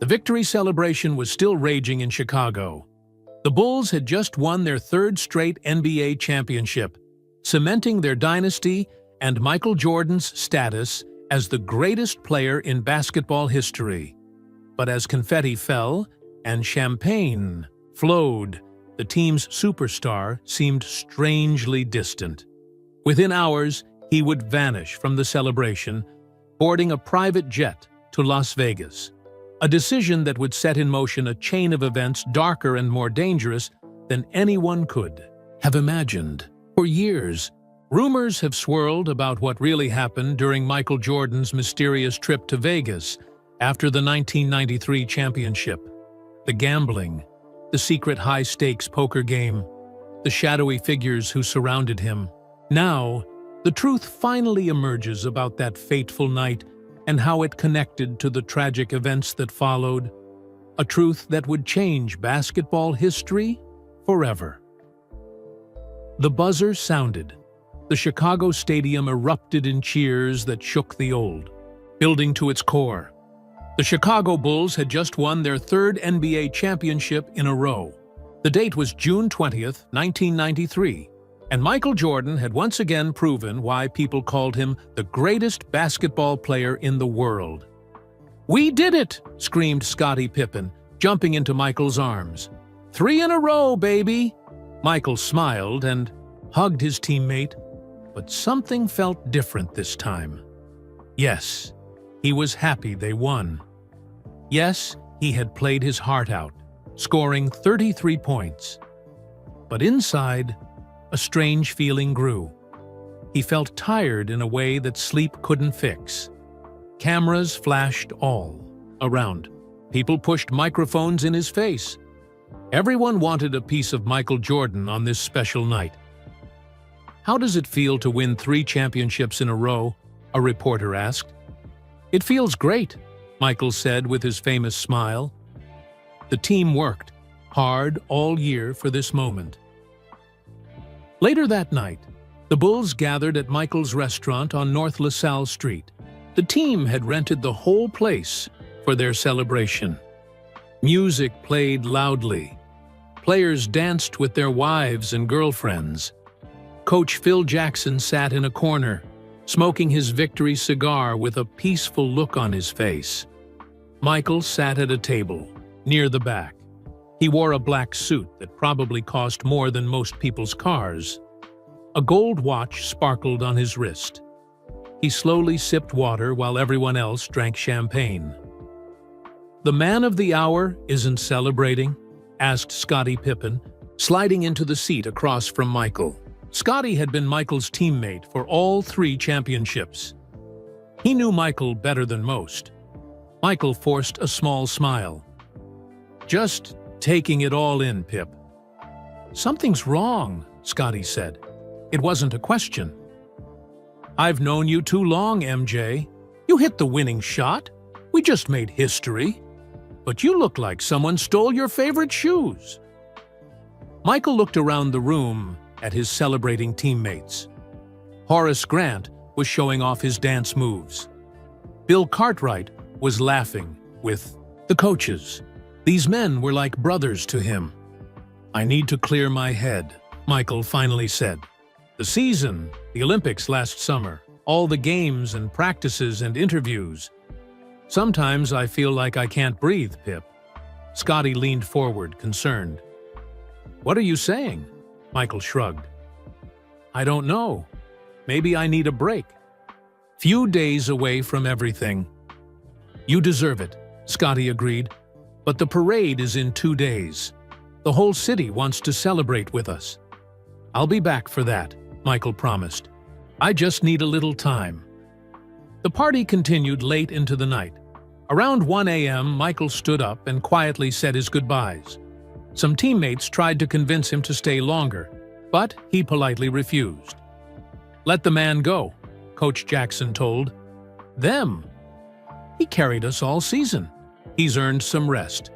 The victory celebration was still raging in Chicago. The Bulls had just won their third straight NBA championship, cementing their dynasty and Michael Jordan's status as the greatest player in basketball history. But as confetti fell and champagne flowed, the team's superstar seemed strangely distant. Within hours, he would vanish from the celebration, boarding a private jet to Las Vegas, a decision that would set in motion a chain of events darker and more dangerous than anyone could have imagined. For years, rumors have swirled about what really happened during Michael Jordan's mysterious trip to Vegas after the 1993 championship. The gambling, the secret high-stakes poker game, the shadowy figures who surrounded him. Now, the truth finally emerges about that fateful night and how it connected to the tragic events that followed, a truth that would change basketball history forever. The buzzer sounded. The Chicago stadium erupted in cheers that shook the old building to its core. The Chicago Bulls had just won their third NBA championship in a row. The date was June 20th, 1993, and Michael Jordan had once again proven why people called him the greatest basketball player in the world. "We did it!" screamed Scottie Pippen, jumping into Michael's arms. "3 in a row, baby!" Michael smiled and hugged his teammate, but something felt different this time. Yes, he was happy they won. Yes, he had played his heart out, scoring 33 points. But inside, a strange feeling grew. He felt tired in a way that sleep couldn't fix. Cameras flashed all around. People pushed microphones in his face. Everyone wanted a piece of Michael Jordan on this special night. "How does it feel to win 3 championships in a row?" a reporter asked. "It feels great," Michael said with his famous smile. The team worked hard all year for this moment. Later that night, the Bulls gathered at Michael's restaurant on North LaSalle Street. The team had rented the whole place for their celebration. Music played loudly. Players danced with their wives and girlfriends. Coach Phil Jackson sat in a corner, smoking his victory cigar with a peaceful look on his face. Michael sat at a table, near the back. He wore a black suit that probably cost more than most people's cars. A gold watch sparkled on his wrist. He slowly sipped water while everyone else drank champagne. "The man of the hour isn't celebrating?" asked Scottie Pippen, sliding into the seat across from Michael. Scottie had been Michael's teammate for all 3 championships. He knew Michael better than most. Michael forced a small smile. "Just taking it all in, Pip." "Something's wrong," Scottie said. It wasn't a question. "I've known you too long, MJ. You hit the winning shot. We just made history. But you look like someone stole your favorite shoes." Michael looked around the room at his celebrating teammates. Horace Grant was showing off his dance moves. Bill Cartwright was laughing with the coaches. These men were like brothers to him. "I need to clear my head," Michael finally said. "The season, the Olympics last summer, all the games and practices and interviews. Sometimes I feel like I can't breathe, Pip." Scottie leaned forward, concerned. "What are you saying?" Michael shrugged. "I don't know. Maybe I need a break. Few days away from everything." "You deserve it," Scottie agreed. "But the parade is in 2 days. The whole city wants to celebrate with us." "I'll be back for that," Michael promised. "I just need a little time." The party continued late into the night. Around 1 a.m., Michael stood up and quietly said his goodbyes. Some teammates tried to convince him to stay longer, but he politely refused. "Let the man go," Coach Jackson told. "Them? He carried us all season. He's earned some rest."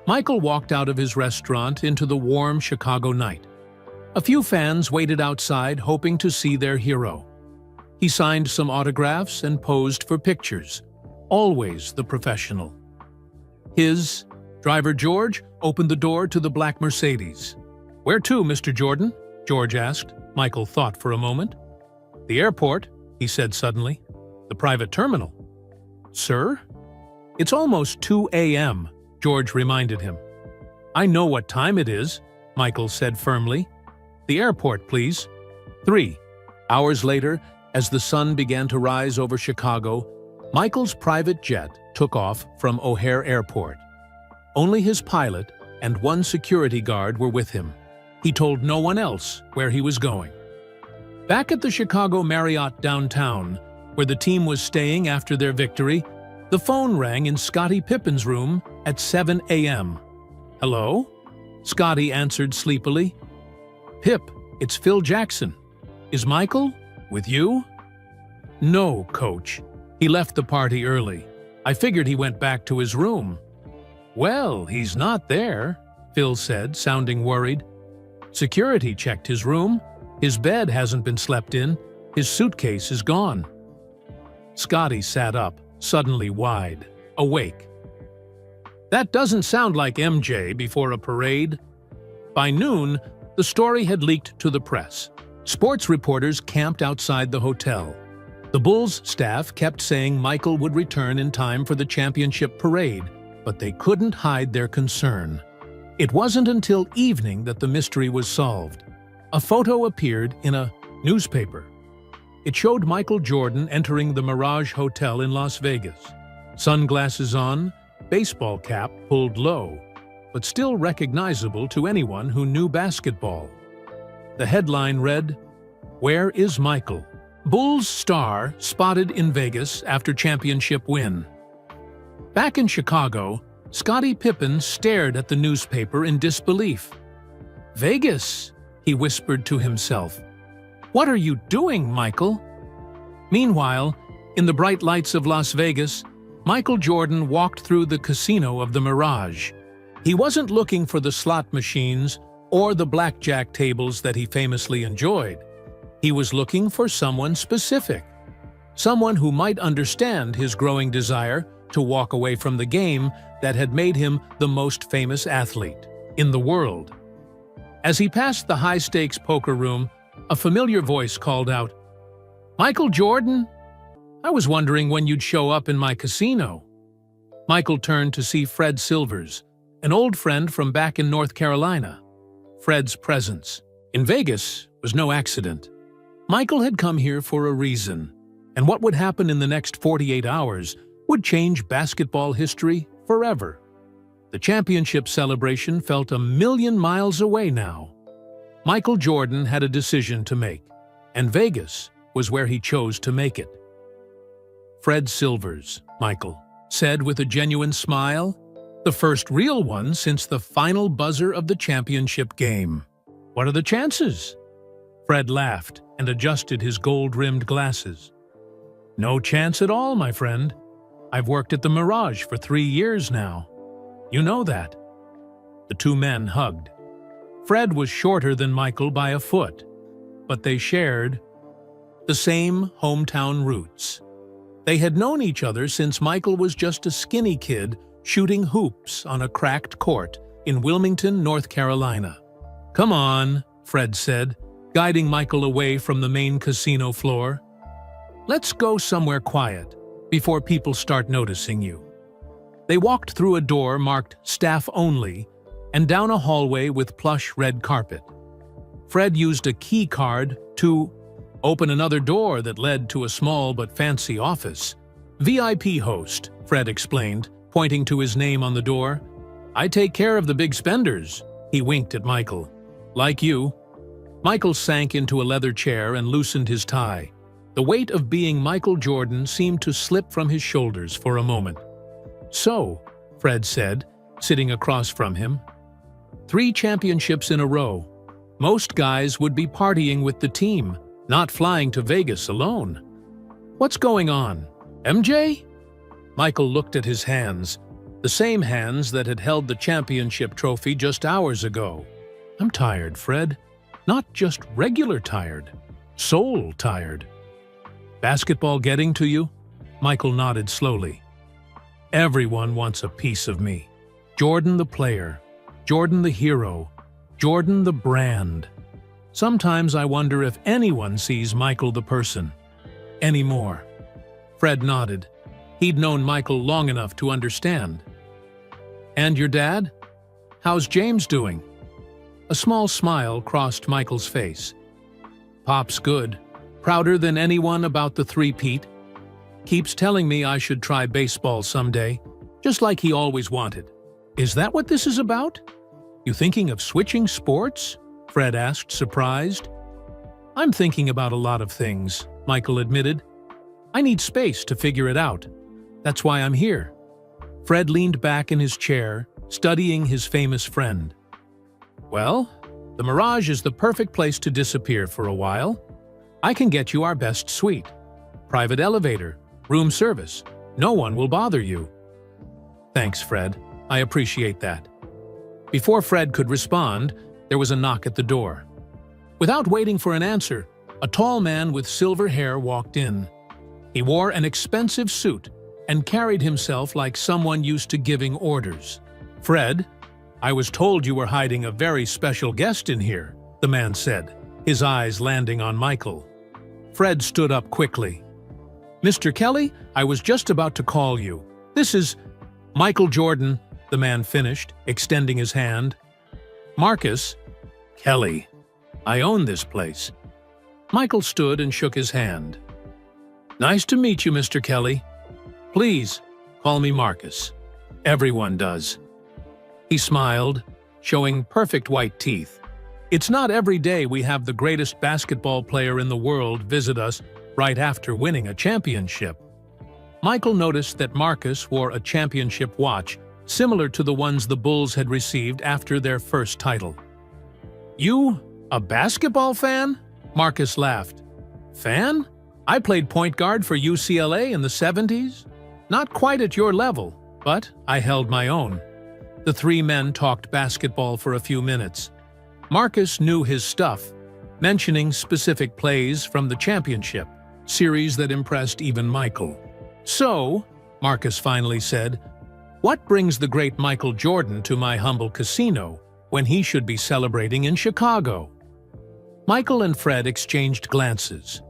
Michael walked out of his restaurant into the warm Chicago night. A few fans waited outside hoping to see their hero. He signed some autographs and posed for pictures, always the professional. His driver, George, opened the door to the black Mercedes. "Where to, Mr. Jordan?" George asked. Michael thought for a moment. "The airport," he said suddenly. "The private terminal." "Sir?" "It's almost 2 a.m., George reminded him. "I know what time it is," Michael said firmly. "The airport, please." 3 hours later, as the sun began to rise over Chicago, Michael's private jet took off from O'Hare Airport. Only his pilot and one security guard were with him. He told no one else where he was going. Back at the Chicago Marriott downtown, where the team was staying after their victory, the phone rang in Scottie Pippen's room at 7 a.m. "Hello?" Scottie answered sleepily. "Pip, it's Phil Jackson. Is Michael with you?" "No, Coach. He left the party early. I figured he went back to his room." "Well, he's not there," Phil said, sounding worried. "Security checked his room. His bed hasn't been slept in. His suitcase is gone." Scottie sat up, suddenly wide awake. That doesn't sound like MJ before a parade. By noon, the story had leaked to the press. Sports reporters camped outside the hotel. The Bulls staff kept saying Michael would return in time for the championship parade, but they couldn't hide their concern. It wasn't until evening that the mystery was solved. A photo appeared in a newspaper. It showed Michael Jordan entering the Mirage Hotel in Las Vegas. Sunglasses on, baseball cap pulled low, but still recognizable to anyone who knew basketball. The headline read, "Where is Michael? Bulls star spotted in Vegas after championship win." Back in Chicago, Scottie Pippen stared at the newspaper in disbelief. "Vegas," he whispered to himself. "What are you doing, Michael?" Meanwhile, in the bright lights of Las Vegas, Michael Jordan walked through the casino of the Mirage. He wasn't looking for the slot machines or the blackjack tables that he famously enjoyed. He was looking for someone specific, someone who might understand his growing desire to walk away from the game that had made him the most famous athlete in the world. As he passed the high-stakes poker room, a familiar voice called out, "Michael Jordan? I was wondering when you'd show up in my casino." Michael turned to see Fred Silvers, an old friend from back in North Carolina. Fred's presence in Vegas was no accident. Michael had come here for a reason, and what would happen in the next 48 hours would change basketball history forever. The championship celebration felt a million miles away now. Michael Jordan had a decision to make, and Vegas was where he chose to make it. "Fred Silvers," Michael said with a genuine smile, "the first real one since the final buzzer of the championship game. What are the chances?" Fred laughed and adjusted his gold-rimmed glasses. "No chance at all, my friend. I've worked at the Mirage for 3 years now. You know that." The two men hugged. Fred was shorter than Michael by a foot, but they shared the same hometown roots. They had known each other since Michael was just a skinny kid shooting hoops on a cracked court in Wilmington, North Carolina. "Come on," Fred said, guiding Michael away from the main casino floor. "Let's go somewhere quiet before people start noticing you." They walked through a door marked "Staff Only" and down a hallway with plush red carpet. Fred used a key card to open another door that led to a small but fancy office. "VIP host," Fred explained, pointing to his name on the door. "I take care of the big spenders." He winked at Michael. "Like you." Michael sank into a leather chair and loosened his tie. The weight of being Michael Jordan seemed to slip from his shoulders for a moment. "So," Fred said, sitting across from him, 3 championships in a row. Most guys would be partying with the team, not flying to Vegas alone. What's going on? MJ?" Michael looked at his hands, the same hands that had held the championship trophy just hours ago. "I'm tired, Fred. Not just regular tired. Soul tired." "Basketball getting to you?" Michael nodded slowly. Everyone wants a piece of me. Jordan the player, Jordan the hero, Jordan the brand. Sometimes I wonder if anyone sees Michael the person anymore. Fred nodded. He'd known Michael long enough to understand. And your dad? How's James doing? A small smile crossed Michael's face. Pop's good. Prouder than anyone about the three-peat. Keeps telling me I should try baseball someday, just like he always wanted. Is that what this is about? You thinking of switching sports? Fred asked, surprised. I'm thinking about a lot of things, Michael admitted. I need space to figure it out. That's why I'm here. Fred leaned back in his chair, studying his famous friend. Well, the Mirage is the perfect place to disappear for a while. I can get you our best suite. Private elevator, room service. No one will bother you. Thanks, Fred. I appreciate that. Before Fred could respond, there was a knock at the door. Without waiting for an answer, a tall man with silver hair walked in. He wore an expensive suit and carried himself like someone used to giving orders. Fred, I was told you were hiding a very special guest in here, the man said, his eyes landing on Michael. Fred stood up quickly. Mr. Kelly, I was just about to call you. This is Michael Jordan, the man finished, extending his hand. Marcus, Kelly, I own this place. Michael stood and shook his hand. Nice to meet you, Mr. Kelly. Please, call me Marcus. Everyone does. He smiled, showing perfect white teeth. It's not every day we have the greatest basketball player in the world visit us right after winning a championship. Michael noticed that Marcus wore a championship watch similar to the ones the Bulls had received after their first title. You, a basketball fan? Marcus laughed. Fan? I played point guard for UCLA in the 70s. Not quite at your level, but I held my own. The three men talked basketball for a few minutes. Marcus knew his stuff, mentioning specific plays from the championship series that impressed even Michael. So, Marcus finally said, what brings the great Michael Jordan to my humble casino when he should be celebrating in Chicago? Michael and Fred exchanged glances.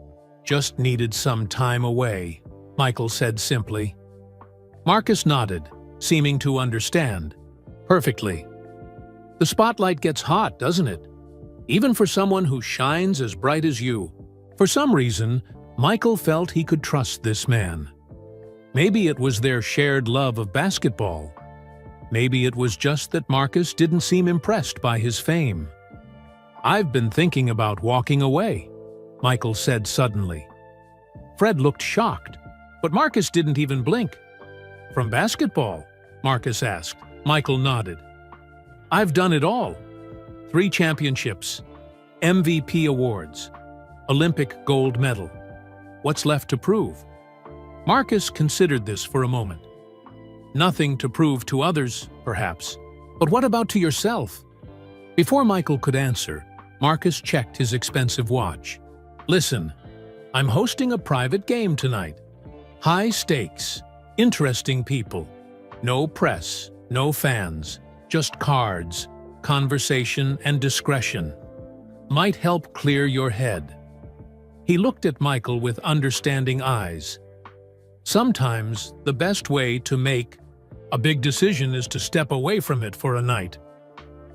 Just needed some time away, Michael said simply. Marcus nodded, seeming to understand. Perfectly. The spotlight gets hot, doesn't it? Even for someone who shines as bright as you. For some reason, Michael felt he could trust this man. Maybe it was their shared love of basketball. Maybe it was just that Marcus didn't seem impressed by his fame. I've been thinking about walking away, Michael said suddenly. Fred looked shocked, but Marcus didn't even blink. From basketball? Marcus asked. Michael nodded. I've done it all. 3 championships, MVP awards, Olympic gold medal. What's left to prove? Marcus considered this for a moment. Nothing to prove to others, perhaps. But what about to yourself? Before Michael could answer, Marcus checked his expensive watch. Listen, I'm hosting a private game tonight. High stakes, interesting people. No press, no fans, just cards, conversation, and discretion. Might help clear your head. He looked at Michael with understanding eyes. Sometimes the best way to make a big decision is to step away from it for a night.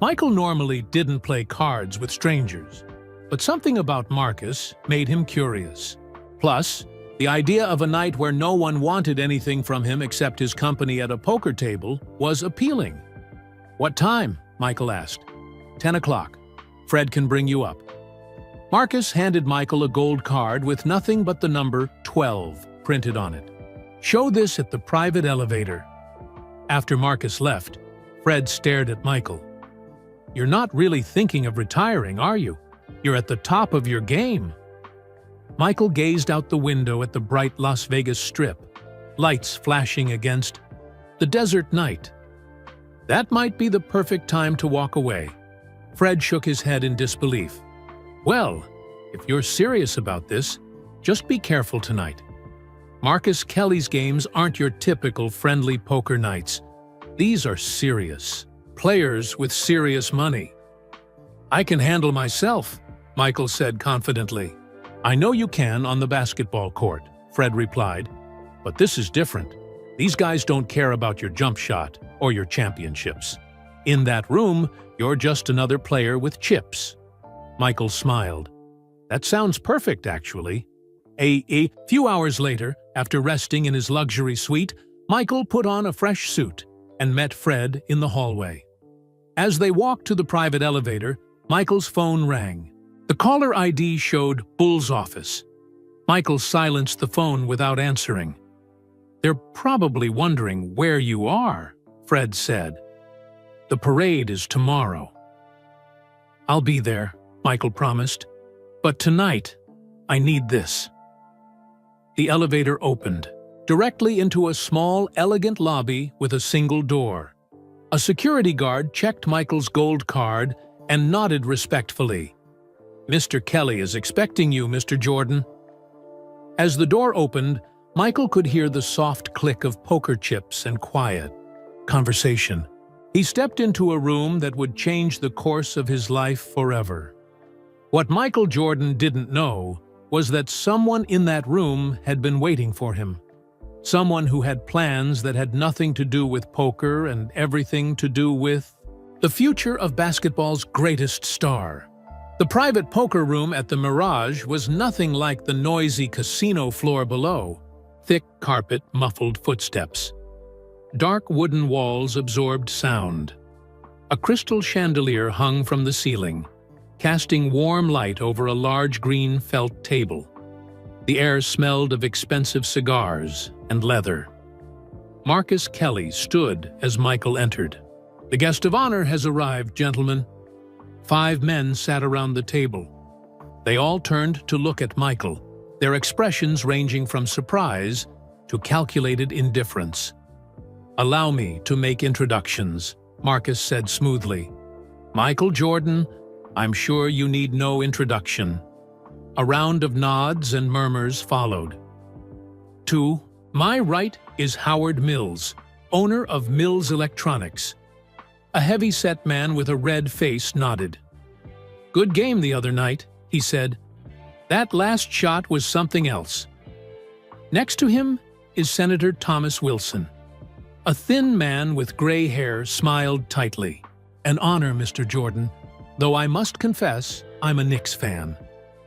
Michael normally didn't play cards with strangers, but something about Marcus made him curious. Plus, the idea of a night where no one wanted anything from him except his company at a poker table was appealing. What time? Michael asked. 10 o'clock. Fred can bring you up. Marcus handed Michael a gold card with nothing but the number 12 printed on it. Show this at the private elevator. After Marcus left, Fred stared at Michael. You're not really thinking of retiring, are you? You're at the top of your game. Michael gazed out the window at the bright Las Vegas Strip, lights flashing against the desert night. That might be the perfect time to walk away. Fred shook his head in disbelief. Well, if you're serious about this, just be careful tonight. Marcus Kelly's games aren't your typical friendly poker nights. These are serious. Players with serious money. "I can handle myself," Michael said confidently. "I know you can on the basketball court," Fred replied. "But this is different. These guys don't care about your jump shot or your championships. In that room, you're just another player with chips." Michael smiled. "That sounds perfect, actually." A few hours later, after resting in his luxury suite, Michael put on a fresh suit and met Fred in the hallway. As they walked to the private elevator, Michael's phone rang. The caller ID showed Bull's office. Michael silenced the phone without answering. "They're probably wondering where you are," Fred said. "The parade is tomorrow." "I'll be there," Michael promised. "But tonight, I need this." The elevator opened, directly into a small, elegant lobby with a single door. A security guard checked Michael's gold card and nodded respectfully. "Mr. Kelly is expecting you, Mr. Jordan." As the door opened, Michael could hear the soft click of poker chips and quiet conversation. He stepped into a room that would change the course of his life forever. What Michael Jordan didn't know was that someone in that room had been waiting for him. Someone who had plans that had nothing to do with poker and everything to do with the future of basketball's greatest star. The private poker room at the Mirage was nothing like the noisy casino floor below. Thick carpet muffled footsteps. Dark wooden walls absorbed sound. A crystal chandelier hung from the ceiling, casting warm light over a large green felt table. The air smelled of expensive cigars and leather. Marcus Kelly stood as Michael entered. "The guest of honor has arrived, gentlemen." 5 men sat around the table. They all turned to look at Michael, their expressions ranging from surprise to calculated indifference. "Allow me to make introductions," Marcus said smoothly. "Michael Jordan, I'm sure you need no introduction." A round of nods and murmurs followed. "To my right is Howard Mills, owner of Mills Electronics." A heavy-set man with a red face nodded. "Good game the other night," he said. "That last shot was something else." Next to him is Senator Thomas Wilson. A thin man with gray hair smiled tightly. "An honor, Mr. Jordan, though I must confess I'm a Knicks fan."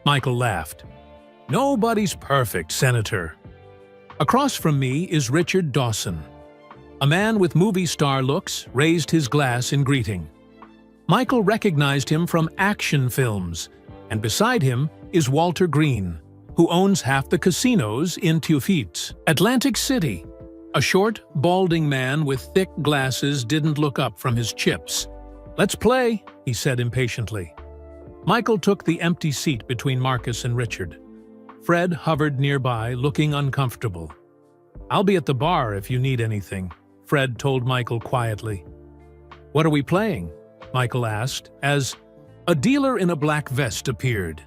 Michael laughed. "Nobody's perfect, Senator." Across from me is Richard Dawson. A man with movie star looks raised his glass in greeting. Michael recognized him from action films, and beside him is Walter Green, who owns half the casinos in Tufits, Atlantic City. A short, balding man with thick glasses didn't look up from his chips. "Let's play," he said impatiently. Michael took the empty seat between Marcus and Richard. Fred hovered nearby, looking uncomfortable. "I'll be at the bar if you need anything," Fred told Michael quietly. "What are we playing?" Michael asked, as a dealer in a black vest appeared.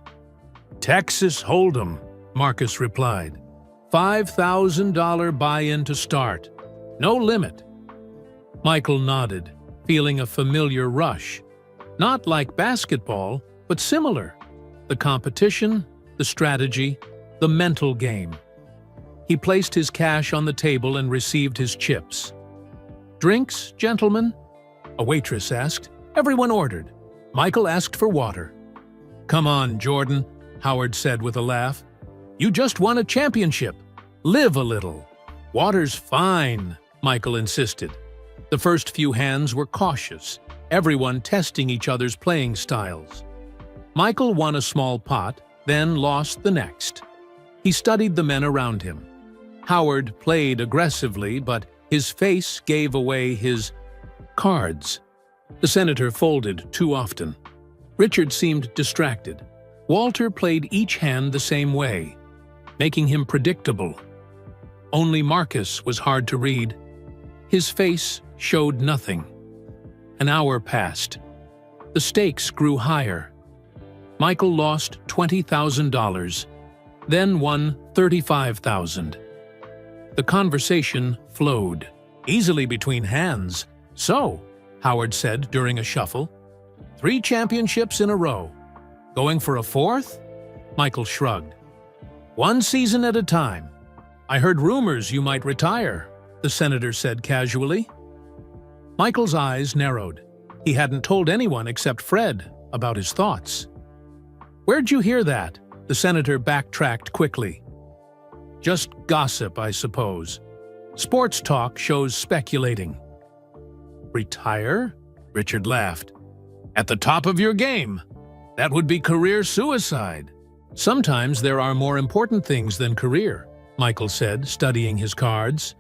"Texas Hold'em," Marcus replied. $5,000 buy-in to start. No limit." Michael nodded, feeling a familiar rush. Not like basketball, but similar. The competition, the strategy, the mental game. He placed his cash on the table and received his chips. "Drinks, gentlemen?" a waitress asked. Everyone ordered. Michael asked for water. "Come on, Jordan," Howard said with a laugh. "You just won a championship. Live a little." "Water's fine," Michael insisted. The first few hands were cautious, everyone testing each other's playing styles. Michael won a small pot, then lost the next. He studied the men around him. Howard played aggressively, but his face gave away his cards. The senator folded too often. Richard seemed distracted. Walter played each hand the same way, making him predictable. Only Marcus was hard to read. His face showed nothing. An hour passed. The stakes grew higher. Michael lost $20,000, then won $35,000. The conversation flowed easily between hands. "So," Howard said during a shuffle, "3 championships in a row. Going for a 4th?" Michael shrugged. "One season at a time. I heard rumors you might retire," the senator said casually. Michael's eyes narrowed. He hadn't told anyone except Fred about his thoughts. "Where'd you hear that?" The senator backtracked quickly. "Just gossip, I suppose. Sports talk shows speculating." "Retire?" Richard laughed. "At the top of your game. That would be career suicide." "Sometimes there are more important things than career," Michael said, studying his cards.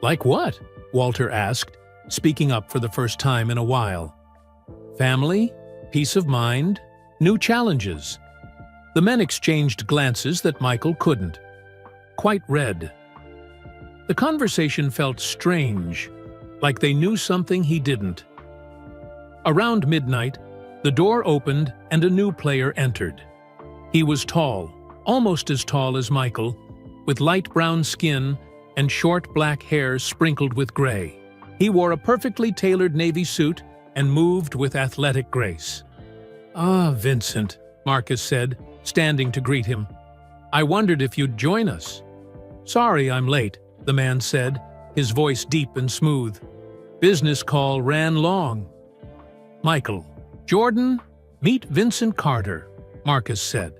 "Like what?" Walter asked, speaking up for the first time in a while. "Family, peace of mind, new challenges." The men exchanged glances that Michael couldn't. Quite red. The conversation felt strange, like they knew something he didn't. Around midnight, the door opened and a new player entered. He was tall, almost as tall as Michael, with light brown skin and short black hair sprinkled with gray. He wore a perfectly tailored navy suit and moved with athletic grace. "Ah, Vincent," Marcus said, standing to greet him. "I wondered if you'd join us." "Sorry I'm late," the man said, his voice deep and smooth. "Business call ran long." "Michael, Jordan, meet Vincent Carter," Marcus said.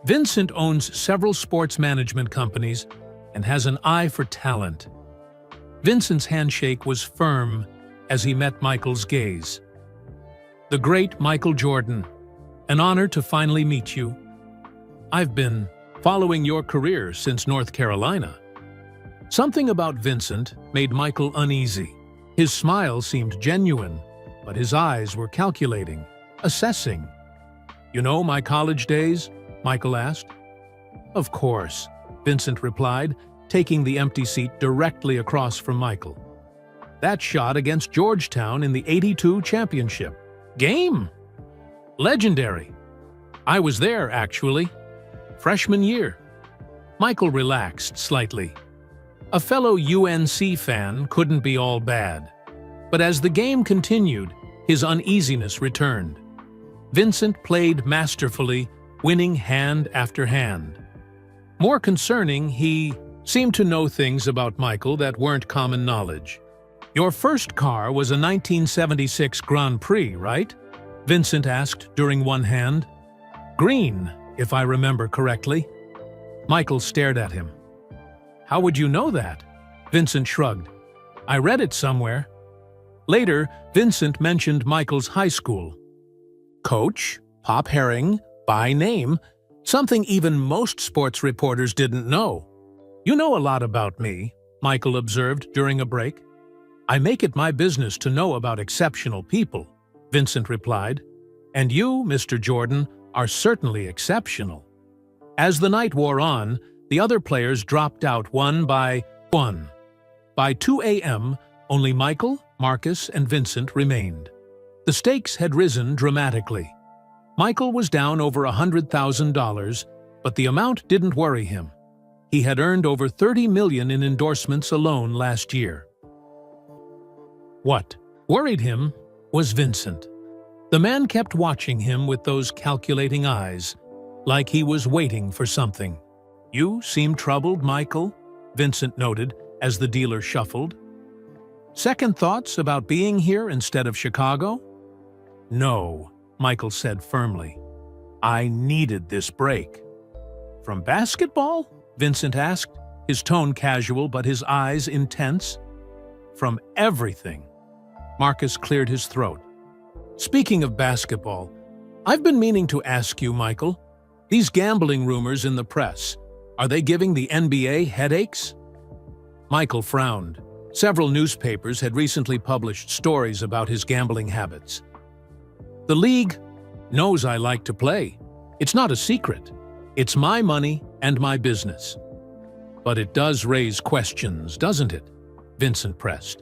Vincent owns several sports management companies and has an eye for talent. Vincent's handshake was firm as he met Michael's gaze. "The great Michael Jordan, an honor to finally meet you. I've been following your career since North Carolina." Something about Vincent made Michael uneasy. His smile seemed genuine, but his eyes were calculating, assessing. "You know my college days?" Michael asked. "Of course," Vincent replied, taking the empty seat directly across from Michael. "That shot against Georgetown in the '82 championship game? Legendary. I was there, actually. Freshman year." Michael relaxed slightly. A fellow UNC fan couldn't be all bad. But as the game continued, his uneasiness returned. Vincent played masterfully, winning hand after hand. More concerning, he seemed to know things about Michael that weren't common knowledge. "Your first car was a 1976 Grand Prix, right?" Vincent asked during one hand. "Green, if I remember correctly." Michael stared at him. "How would you know that?" Vincent shrugged. "I read it somewhere." Later, Vincent mentioned Michael's high school. Coach, Pop Herring, by name, something even most sports reporters didn't know. "You know a lot about me," Michael observed during a break. "I make it my business to know about exceptional people," Vincent replied. "And you, Mr. Jordan, are certainly exceptional." As the night wore on, the other players dropped out one by one. By 2 a.m., only Michael, Marcus, and Vincent remained. The stakes had risen dramatically. Michael was down over $100,000, but the amount didn't worry him. He had earned over $30 million in endorsements alone last year. What worried him was Vincent. The man kept watching him with those calculating eyes, like he was waiting for something. "You seem troubled, Michael," Vincent noted as the dealer shuffled. "Second thoughts about being here instead of Chicago?" "No," Michael said firmly. "I needed this break." "From basketball?" Vincent asked, his tone casual but his eyes intense. "From everything." Marcus cleared his throat. "Speaking of basketball, I've been meaning to ask you, Michael, these gambling rumors in the press, are they giving the NBA headaches?" Michael frowned. Several newspapers had recently published stories about his gambling habits. "The league knows I like to play. It's not a secret. It's my money and my business." "But it does raise questions, doesn't it?" Vincent pressed.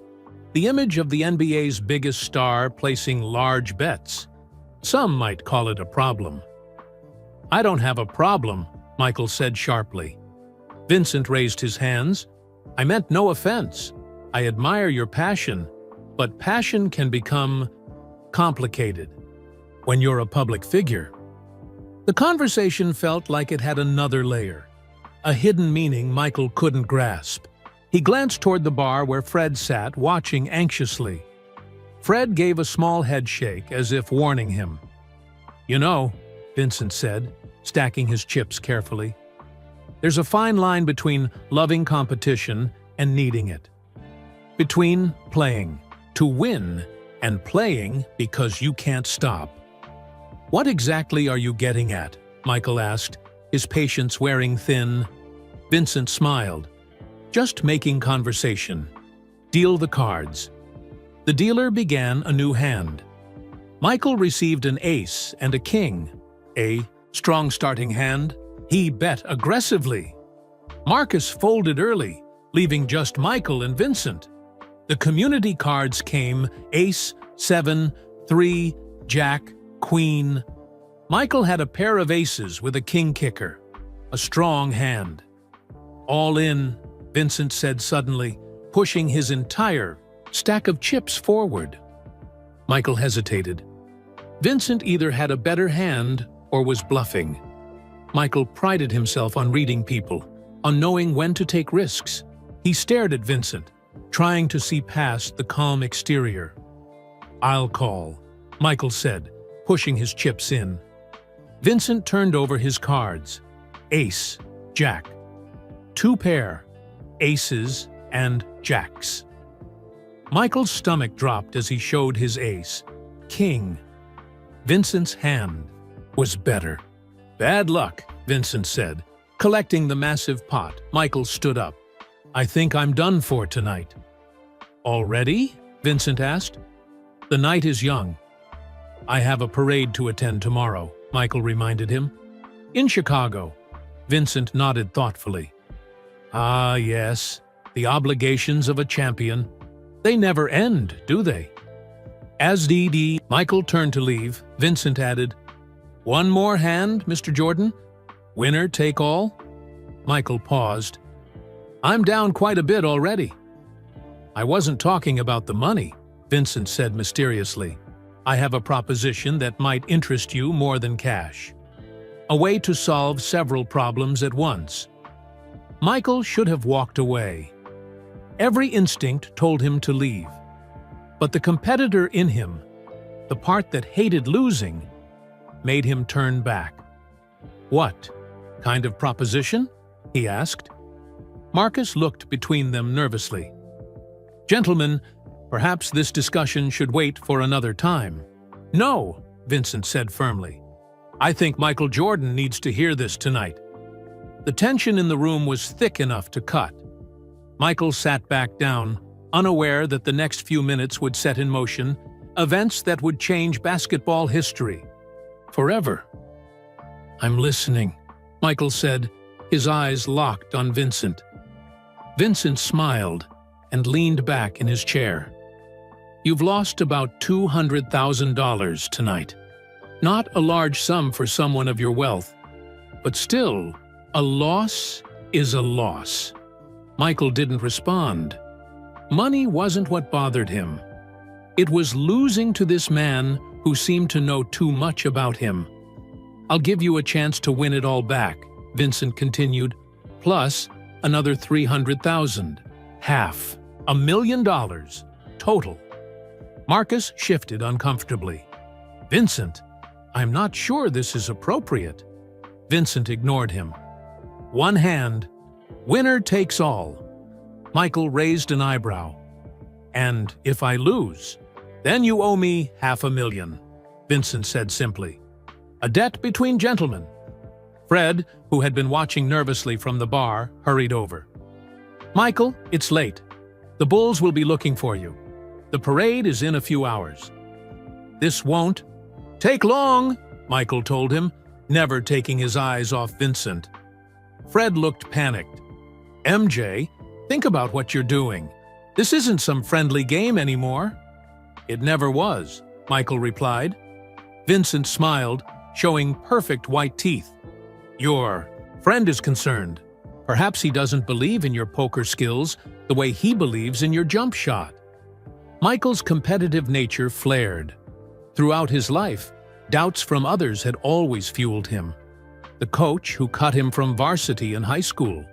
"The image of the NBA's biggest star placing large bets. Some might call it a problem." "I don't have a problem," Michael said sharply. Vincent raised his hands. I meant no offense. I admire your passion, but passion can become complicated when you're a public figure. The conversation felt like it had another layer, a hidden meaning Michael couldn't grasp. He glanced toward the bar where Fred sat, watching anxiously. Fred gave a small head shake, as if warning him. "You know," Vincent said, stacking his chips carefully, "there's a fine line between loving competition and needing it. Between playing to win and playing because you can't stop." "What exactly are you getting at?" Michael asked, his patience wearing thin. Vincent smiled. "Just making conversation. Deal the cards." The dealer began a new hand. Michael received an ace and a king. A strong starting hand. He bet aggressively. Marcus folded early, leaving just Michael and Vincent. The community cards came: ace, 7, 3, jack, queen. Michael had a pair of aces with a king kicker. A strong hand. "All in," Vincent said suddenly, pushing his entire stack of chips forward. Michael hesitated. Vincent either had a better hand or was bluffing. Michael prided himself on reading people, on knowing when to take risks. He stared at Vincent, trying to see past the calm exterior. "I'll call," Michael said, pushing his chips in. Vincent turned over his cards. Ace, jack. 2 pair, aces and jacks. Michael's stomach dropped as he showed his ace. King. Vincent's hand was better. "Bad luck," Vincent said, collecting the massive pot. Michael stood up. "I think I'm done for tonight." "Already?" Vincent asked. "The night is young. I have a parade to attend tomorrow," Michael reminded him. "In Chicago." Vincent nodded thoughtfully. "Ah, yes, the obligations of a champion. They never end, do they?" As Michael turned to leave, Vincent added, "One more hand, Mr. Jordan? Winner take all?" Michael paused. "I'm down quite a bit already." "I wasn't talking about the money," Vincent said mysteriously. "I have a proposition that might interest you more than cash. A way to solve several problems at once." Michael should have walked away. Every instinct told him to leave. But the competitor in him, the part that hated losing, made him turn back. "What kind of proposition?" he asked. Marcus looked between them nervously. "Gentlemen, perhaps this discussion should wait for another time." "No," Vincent said firmly. "I think Michael Jordan needs to hear this tonight." The tension in the room was thick enough to cut. Michael sat back down, unaware that the next few minutes would set in motion events that would change basketball history. Forever. "I'm listening," Michael said, his eyes locked on Vincent. Vincent smiled and leaned back in his chair. "You've lost about $200,000 tonight. Not a large sum for someone of your wealth, but still, a loss is a loss." Michael didn't respond. Money wasn't what bothered him. It was losing to this man who seemed to know too much about him. "I'll give you a chance to win it all back," Vincent continued, "plus another $300,000. Half. $1,000,000. Total." Marcus shifted uncomfortably. "Vincent, I'm not sure this is appropriate." Vincent ignored him. "One hand. Winner takes all." Michael raised an eyebrow. "And if I lose, then you owe me $500,000, Vincent said simply. "A debt between gentlemen." Fred, who had been watching nervously from the bar, hurried over. "Michael, it's late. The Bulls will be looking for you. The parade is in a few hours." "This won't take long," Michael told him, never taking his eyes off Vincent. Fred looked panicked. "MJ, think about what you're doing. This isn't some friendly game anymore." "It never was," Michael replied. Vincent smiled, showing perfect white teeth. "Your friend is concerned. Perhaps he doesn't believe in your poker skills the way he believes in your jump shot." Michael's competitive nature flared. Throughout his life, doubts from others had always fueled him. The coach who cut him from varsity in high school,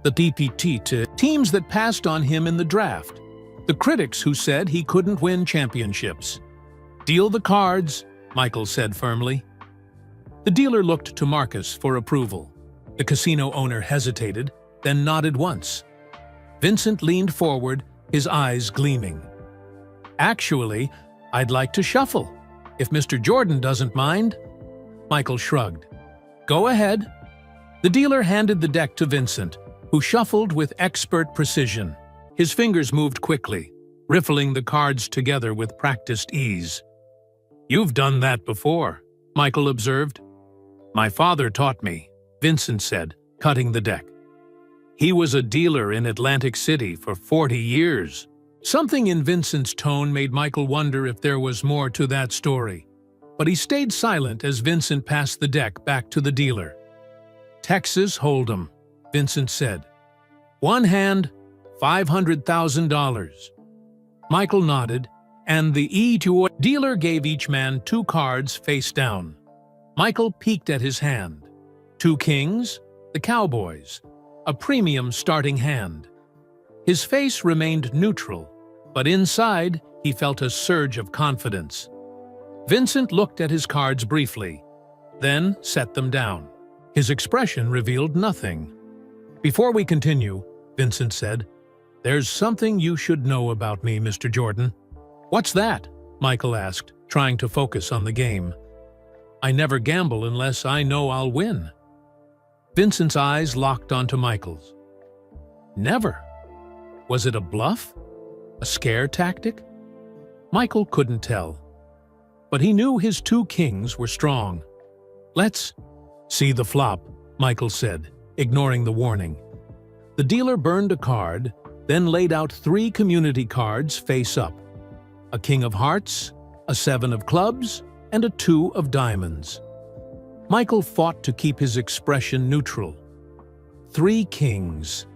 the DPT teams that passed on him in the draft, the critics who said he couldn't win championships. "Deal the cards," Michael said firmly. The dealer looked to Marcus for approval. The casino owner hesitated, then nodded once. Vincent leaned forward, his eyes gleaming. "Actually, I'd like to shuffle, if Mr. Jordan doesn't mind." Michael shrugged. "Go ahead." The dealer handed the deck to Vincent, who shuffled with expert precision. His fingers moved quickly, riffling the cards together with practiced ease. "You've done that before," Michael observed. "My father taught me," Vincent said, cutting the deck. "He was a dealer in Atlantic City for 40 years. Something in Vincent's tone made Michael wonder if there was more to that story. But he stayed silent as Vincent passed the deck back to the dealer. "Texas Hold'em," Vincent said. "One hand, $500,000. Michael nodded, and the E2 dealer gave each man 2 cards face down. Michael peeked at his hand. 2 kings, the Cowboys, a premium starting hand. His face remained neutral, but inside he felt a surge of confidence. Vincent looked at his cards briefly, then set them down. His expression revealed nothing. "Before we continue," Vincent said, "there's something you should know about me, Mr. Jordan." "What's that?" Michael asked, trying to focus on the game. "I never gamble unless I know I'll win." Vincent's eyes locked onto Michael's. "Never? Was it a bluff? A scare tactic?" Michael couldn't tell. But he knew his 2 kings were strong. "Let's see the flop," Michael said, ignoring the warning. The dealer burned a card, then laid out 3 community cards face up. A king of hearts, a 7 of clubs, and a 2 of diamonds. Michael fought to keep his expression neutral. 3 kings.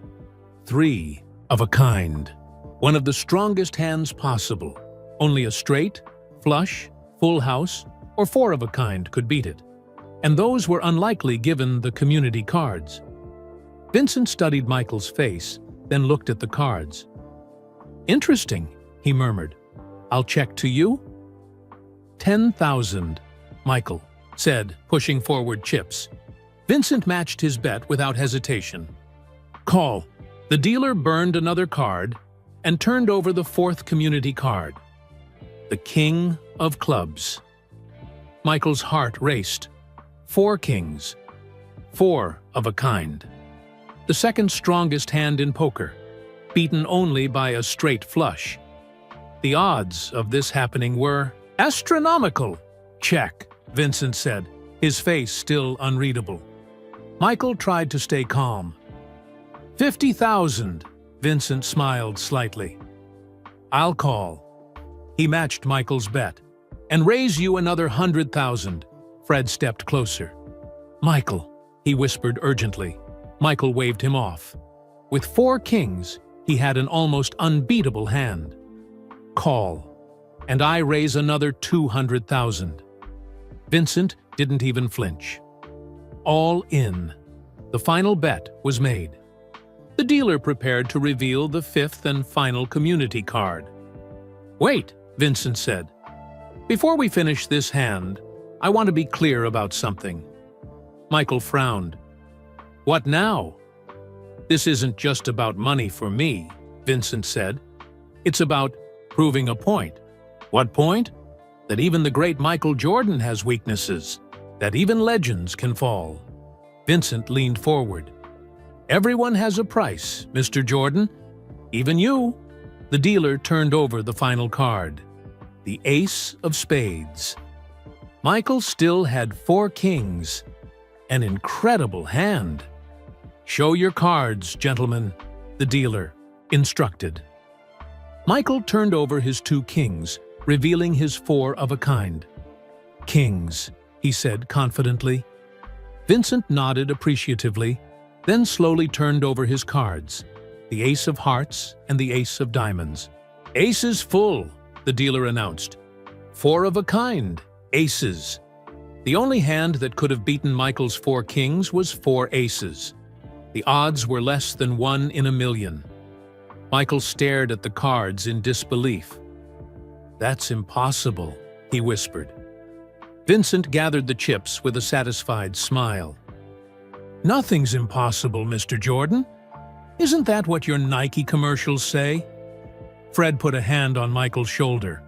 3 of a kind. One of the strongest hands possible. Only a straight, flush, full house, or 4 of a kind could beat it. And those were unlikely given the community cards. Vincent studied Michael's face, then looked at the cards. "Interesting," he murmured. "I'll check to you." 10,000, Michael said, pushing forward chips. Vincent matched his bet without hesitation. "Call." The dealer burned another card and turned over the 4th community card. The king of clubs. Michael's heart raced. 4 kings. 4 of a kind. The second strongest hand in poker, beaten only by a straight flush. The odds of this happening were astronomical. "Check," Vincent said, his face still unreadable. Michael tried to stay calm. 50,000, Vincent smiled slightly. "I'll call." He matched Michael's bet. "And raise you another 100,000. Fred stepped closer. "Michael," he whispered urgently. Michael waved him off. With 4 kings, he had an almost unbeatable hand. "Call. And I raise another 200,000. Vincent didn't even flinch. All in. The final bet was made. The dealer prepared to reveal the 5th and final community card. "Wait," Vincent said. "Before we finish this hand, I want to be clear about something." Michael frowned. "What now?" "This isn't just about money for me," Vincent said. "It's about proving a point." "What point?" "That even the great Michael Jordan has weaknesses, that even legends can fall." Vincent leaned forward. "Everyone has a price, Mr. Jordan. Even you." The dealer turned over the final card. The Ace of Spades. Michael still had 4 kings. An incredible hand. "Show your cards, gentlemen," the dealer instructed. Michael turned over his 2 kings, revealing his 4 of a kind. "Kings," he said confidently. Vincent nodded appreciatively, then slowly turned over his cards, the ace of hearts and the ace of diamonds. "Aces full," the dealer announced. "Four of a kind, aces." The only hand that could have beaten Michael's four kings was four aces. The odds were less than 1 in a million. Michael stared at the cards in disbelief. "That's impossible," he whispered. Vincent gathered the chips with a satisfied smile. "Nothing's impossible, Mr. Jordan. Isn't that what your Nike commercials say?" Fred put a hand on Michael's shoulder.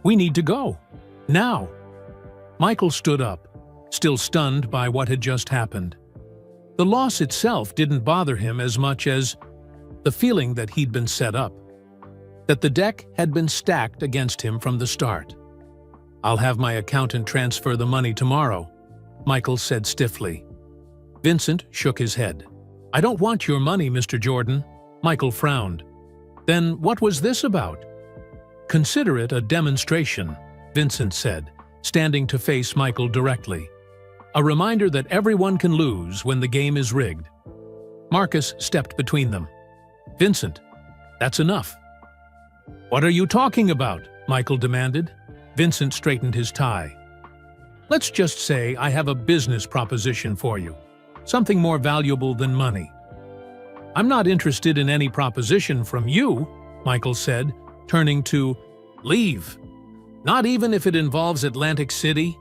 "We need to go. Now." Michael stood up, still stunned by what had just happened. The loss itself didn't bother him as much as the feeling that he'd been set up, that the deck had been stacked against him from the start. "I'll have my accountant transfer the money tomorrow," Michael said stiffly. Vincent shook his head. "I don't want your money, Mr. Jordan." Michael frowned. "Then what was this about?" "Consider it a demonstration," Vincent said, standing to face Michael directly. "A reminder that everyone can lose when the game is rigged." Marcus stepped between them. "Vincent, that's enough." "What are you talking about?" Michael demanded. Vincent straightened his tie. "Let's just say I have a business proposition for you, something more valuable than money." "I'm not interested in any proposition from you," Michael said, turning to leave. "Not even if it involves Atlantic City?"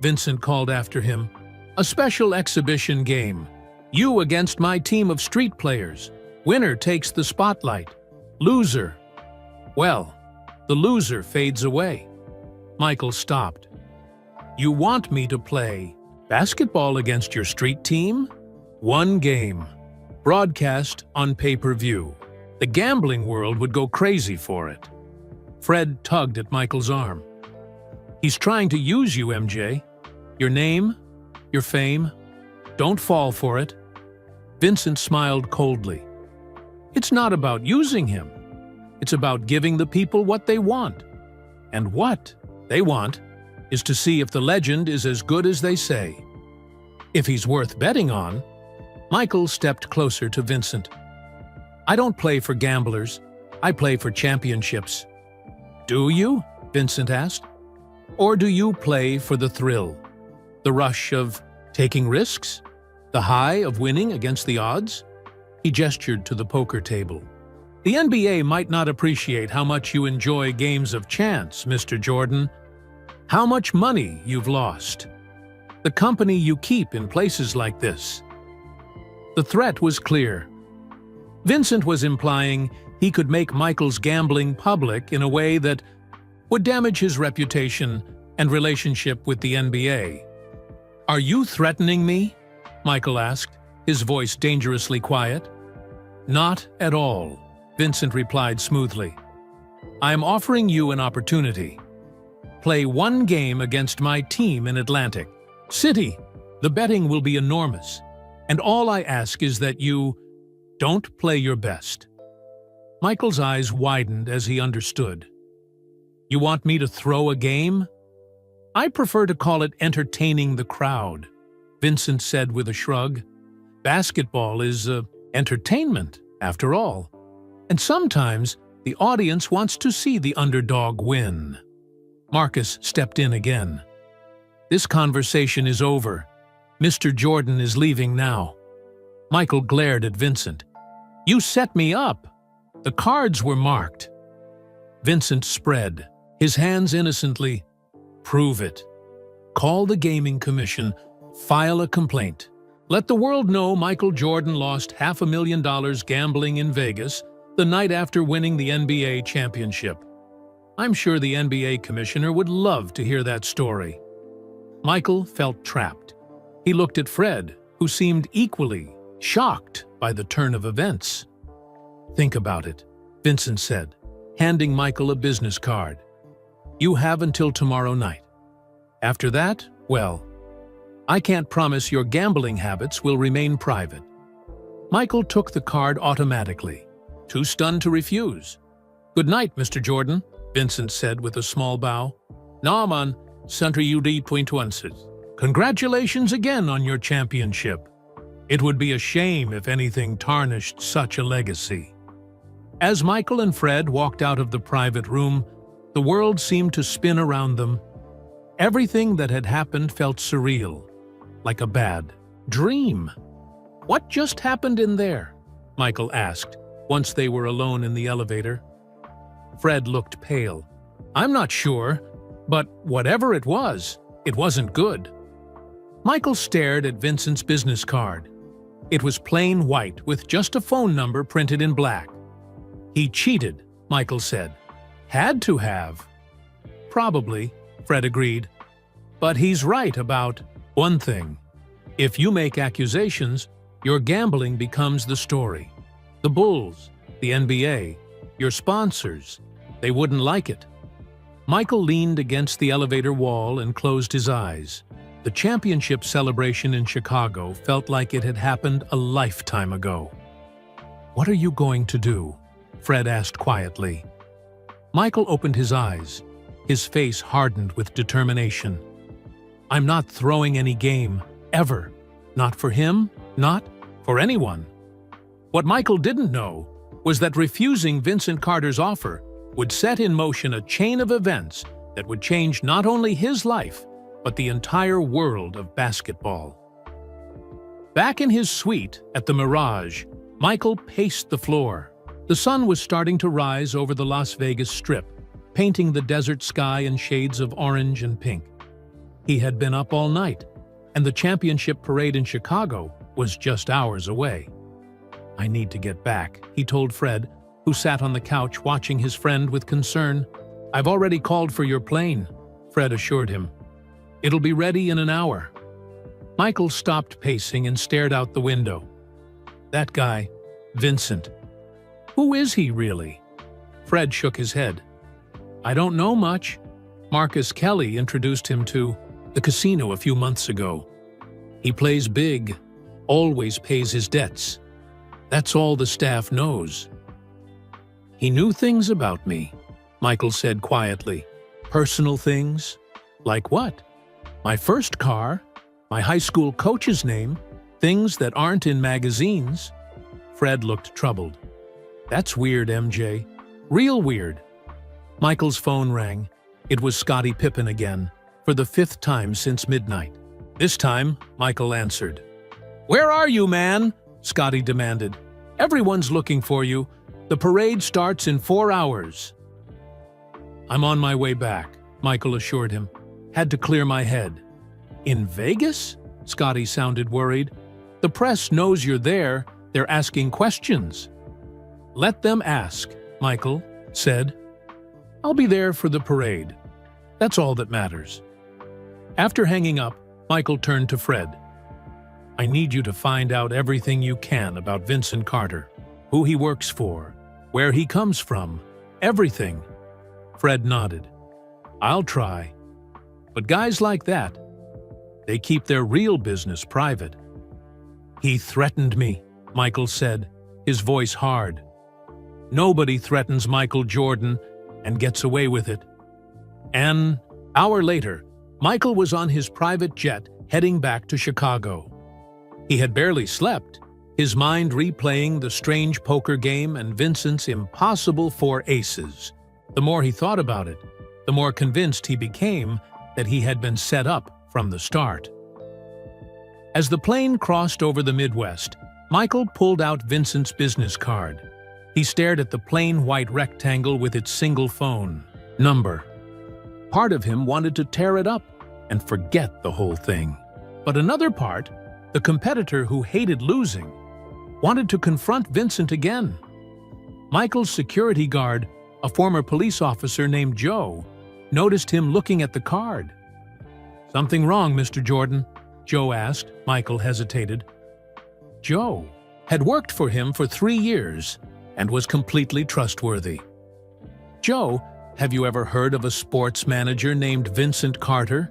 Vincent called after him. "A special exhibition game. You against my team of street players. Winner takes the spotlight. Loser. Well, the loser fades away." Michael stopped. "You want me to play basketball against your street team? One game. Broadcast on pay-per-view. The gambling world would go crazy for it." Fred tugged at Michael's arm. "He's trying to use you, MJ. Your name, your fame. Don't fall for it." Vincent smiled coldly. "It's not about using him. It's about giving the people what they want. And what they want is to see if the legend is as good as they say. If he's worth betting on." Michael stepped closer to Vincent. "I don't play for gamblers. I play for championships." "Do you?" Vincent asked. "Or do you play for the thrill? The rush of taking risks? The high of winning against the odds?" He gestured to the poker table. "The NBA might not appreciate how much you enjoy games of chance, Mr. Jordan. How much money you've lost. The company you keep in places like this." The threat was clear. Vincent was implying he could make Michael's gambling public in a way that would damage his reputation and relationship with the NBA. "Are you threatening me?" Michael asked, his voice dangerously quiet. "Not at all," Vincent replied smoothly. "I'm offering you an opportunity. Play one game against my team in Atlantic City. The betting will be enormous, and all I ask is that you don't play your best." Michael's eyes widened as he understood. "You want me to throw a game?" "I prefer to call it entertaining the crowd," Vincent said with a shrug. "Basketball is entertainment, after all. And sometimes the audience wants to see the underdog win." Marcus stepped in again. "This conversation is over. Mr. Jordan is leaving now." Michael glared at Vincent. "You set me up. The cards were marked." Vincent spread, his hands innocently. "Prove it. Call the Gaming Commission. File a complaint. Let the world know Michael Jordan lost $500,000 gambling in Vegas the night after winning the NBA championship. I'm sure the NBA commissioner would love to hear that story." Michael felt trapped. He looked at Fred, who seemed equally shocked by the turn of events. "Think about it," Vincent said, handing Michael a business card. "You have until tomorrow night. After that, well, I can't promise your gambling habits will remain private." Michael took the card automatically, too stunned to refuse. "Good night, Mr. Jordan," Vincent said with a small bow. "Na man, Center UD.1. Congratulations again on your championship." It would be a shame if anything tarnished such a legacy. As Michael and Fred walked out of the private room, the world seemed to spin around them. Everything that had happened felt surreal, like a bad dream. "What just happened in there?" Michael asked, once they were alone in the elevator. Fred looked pale. "I'm not sure, but whatever it wasn't good." Michael stared at Vincent's business card. It was plain white with just a phone number printed in black. "He cheated," Michael said. "Had to have." "Probably," Fred agreed. "But he's right about one thing. If you make accusations, your gambling becomes the story. The Bulls, the NBA, your sponsors, they wouldn't like it." Michael leaned against the elevator wall and closed his eyes. The championship celebration in Chicago felt like it had happened a lifetime ago. "What are you going to do?" Fred asked quietly. Michael opened his eyes. His face hardened with determination. "I'm not throwing any game, ever. Not for him, not for anyone." What Michael didn't know was that refusing Vincent Carter's offer would set in motion a chain of events that would change not only his life, but the entire world of basketball. Back in his suite at the Mirage, Michael paced the floor. The sun was starting to rise over the Las Vegas Strip, painting the desert sky in shades of orange and pink. He had been up all night, and the championship parade in Chicago was just hours away. "I need to get back," he told Fred, who sat on the couch watching his friend with concern. "I've already called for your plane," Fred assured him. "It'll be ready in an hour." Michael stopped pacing and stared out the window. That guy, Vincent. Who is he really? Fred shook his head. "I don't know much. Marcus Kelly introduced him to the casino a few months ago. He plays big, always pays his debts. That's all the staff knows." "He knew things about me," Michael said quietly. "Personal things? Like what? My first car, my high school coach's name, things that aren't in magazines." Fred looked troubled. "That's weird, MJ. Real weird." Michael's phone rang. It was Scottie Pippen again, for the 5th time since midnight. This time, Michael answered. "Where are you, man?" Scottie demanded. "Everyone's looking for you. The parade starts in 4 hours." "I'm on my way back," Michael assured him. "Had to clear my head." "In Vegas?" Scottie sounded worried. "The press knows you're there. They're asking questions." "Let them ask," Michael said. "I'll be there for the parade. That's all that matters." After hanging up, Michael turned to Fred. "I need you to find out everything you can about Vincent Carter, who he works for, where he comes from, everything." Fred nodded. "I'll try. But guys like that, they keep their real business private." "He threatened me," Michael said, his voice hard. "Nobody threatens Michael Jordan and gets away with it." An hour later, Michael was on his private jet heading back to Chicago. He had barely slept, his mind replaying the strange poker game and Vincent's impossible 4 aces. The more he thought about it, the more convinced he became that he had been set up from the start. As the plane crossed over the Midwest, Michael pulled out Vincent's business card. He stared at the plain white rectangle with its single phone number. Part of him wanted to tear it up and forget the whole thing. But another part, the competitor who hated losing, wanted to confront Vincent again. Michael's security guard, a former police officer named Joe, noticed him looking at the card. "Something wrong, Mr. Jordan?" Joe asked. Michael hesitated. Joe had worked for him for 3 years and was completely trustworthy. "Joe, have you ever heard of a sports manager named Vincent Carter?"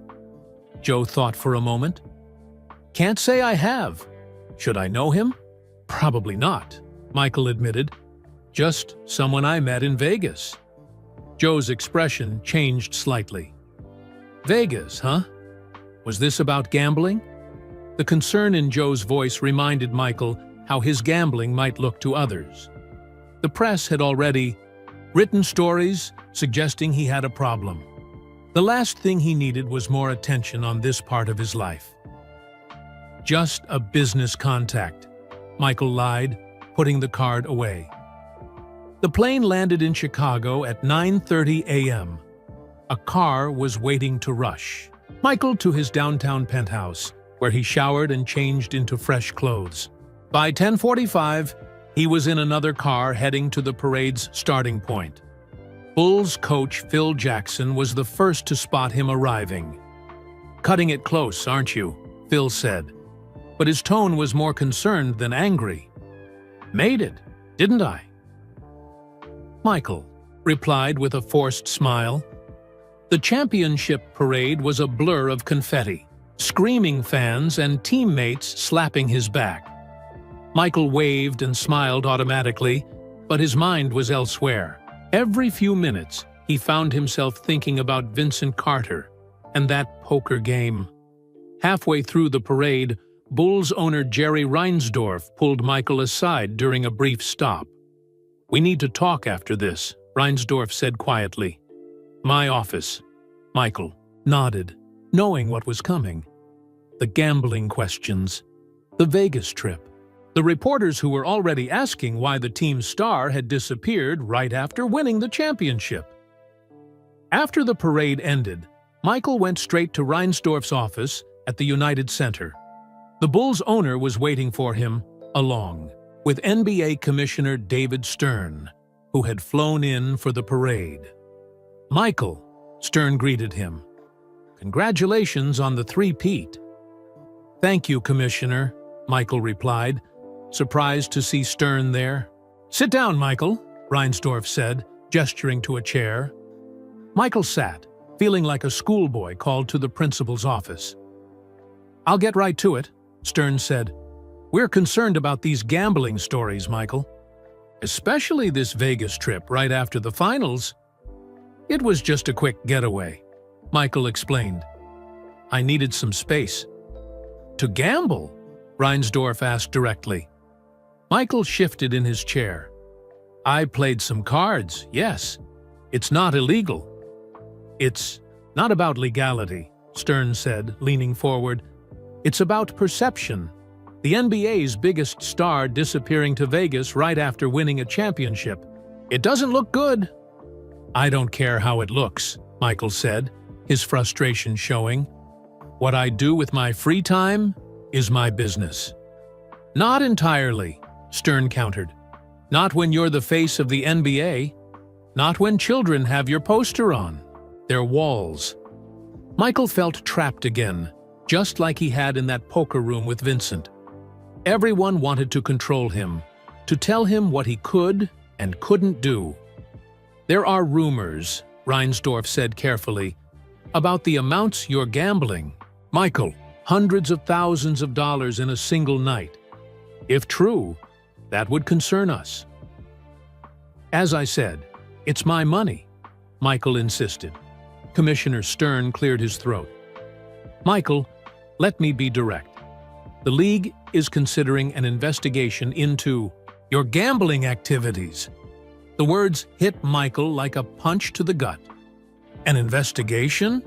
Joe thought for a moment. "Can't say I have. Should I know him?" "Probably not," Michael admitted. "Just someone I met in Vegas." Joe's expression changed slightly. "Vegas, huh? Was this about gambling?" The concern in Joe's voice reminded Michael how his gambling might look to others. The press had already written stories suggesting he had a problem. The last thing he needed was more attention on this part of his life. Just a business contact, Michael lied, putting the card away. The plane landed in Chicago at 9:30 a.m. A car was waiting to rush Michael to his downtown penthouse, where he showered and changed into fresh clothes. By 10:45, he was in another car heading to the parade's starting point. Bulls coach Phil Jackson was the first to spot him arriving. "Cutting it close, aren't you?" Phil said. But his tone was more concerned than angry. "Made it, didn't I?" Michael replied with a forced smile. The championship parade was a blur of confetti, screaming fans and teammates slapping his back. Michael waved and smiled automatically, but his mind was elsewhere. Every few minutes, he found himself thinking about Vincent Carter and that poker game. Halfway through the parade, Bulls owner Jerry Reinsdorf pulled Michael aside during a brief stop. "We need to talk after this," Reinsdorf said quietly. "My office." Michael nodded, knowing what was coming. The gambling questions, the Vegas trip, the reporters who were already asking why the team's star had disappeared right after winning the championship. After the parade ended, Michael went straight to Reinsdorf's office at the United Center. The Bulls owner was waiting for him, along with NBA Commissioner David Stern, who had flown in for the parade. "Michael," Stern greeted him. "Congratulations on the three-peat." "Thank you, Commissioner," Michael replied, surprised to see Stern there. "Sit down, Michael," Reinsdorf said, gesturing to a chair. Michael sat, feeling like a schoolboy called to the principal's office. "I'll get right to it," Stern said. "We're concerned about these gambling stories, Michael. Especially this Vegas trip right after the finals." "It was just a quick getaway," Michael explained. "I needed some space." "To gamble?" Reinsdorf asked directly. Michael shifted in his chair. "I played some cards, yes. It's not illegal." "It's not about legality," Stern said, leaning forward. "It's about perception. The NBA's biggest star disappearing to Vegas right after winning a championship. It doesn't look good." "I don't care how it looks," Michael said, his frustration showing. "What I do with my free time is my business." "Not entirely," Stern countered. "Not when you're the face of the NBA. Not when children have your poster on their walls." Michael felt trapped again, just like he had in that poker room with Vincent. Everyone wanted to control him, to tell him what he could and couldn't do. "There are rumors," Reinsdorf said carefully, "about the amounts you're gambling. Michael, hundreds of thousands of dollars in a single night. If true, that would concern us." "As I said, it's my money," Michael insisted. Commissioner Stern cleared his throat. "Michael, let me be direct. The league is considering an investigation into your gambling activities." The words hit Michael like a punch to the gut. "An investigation?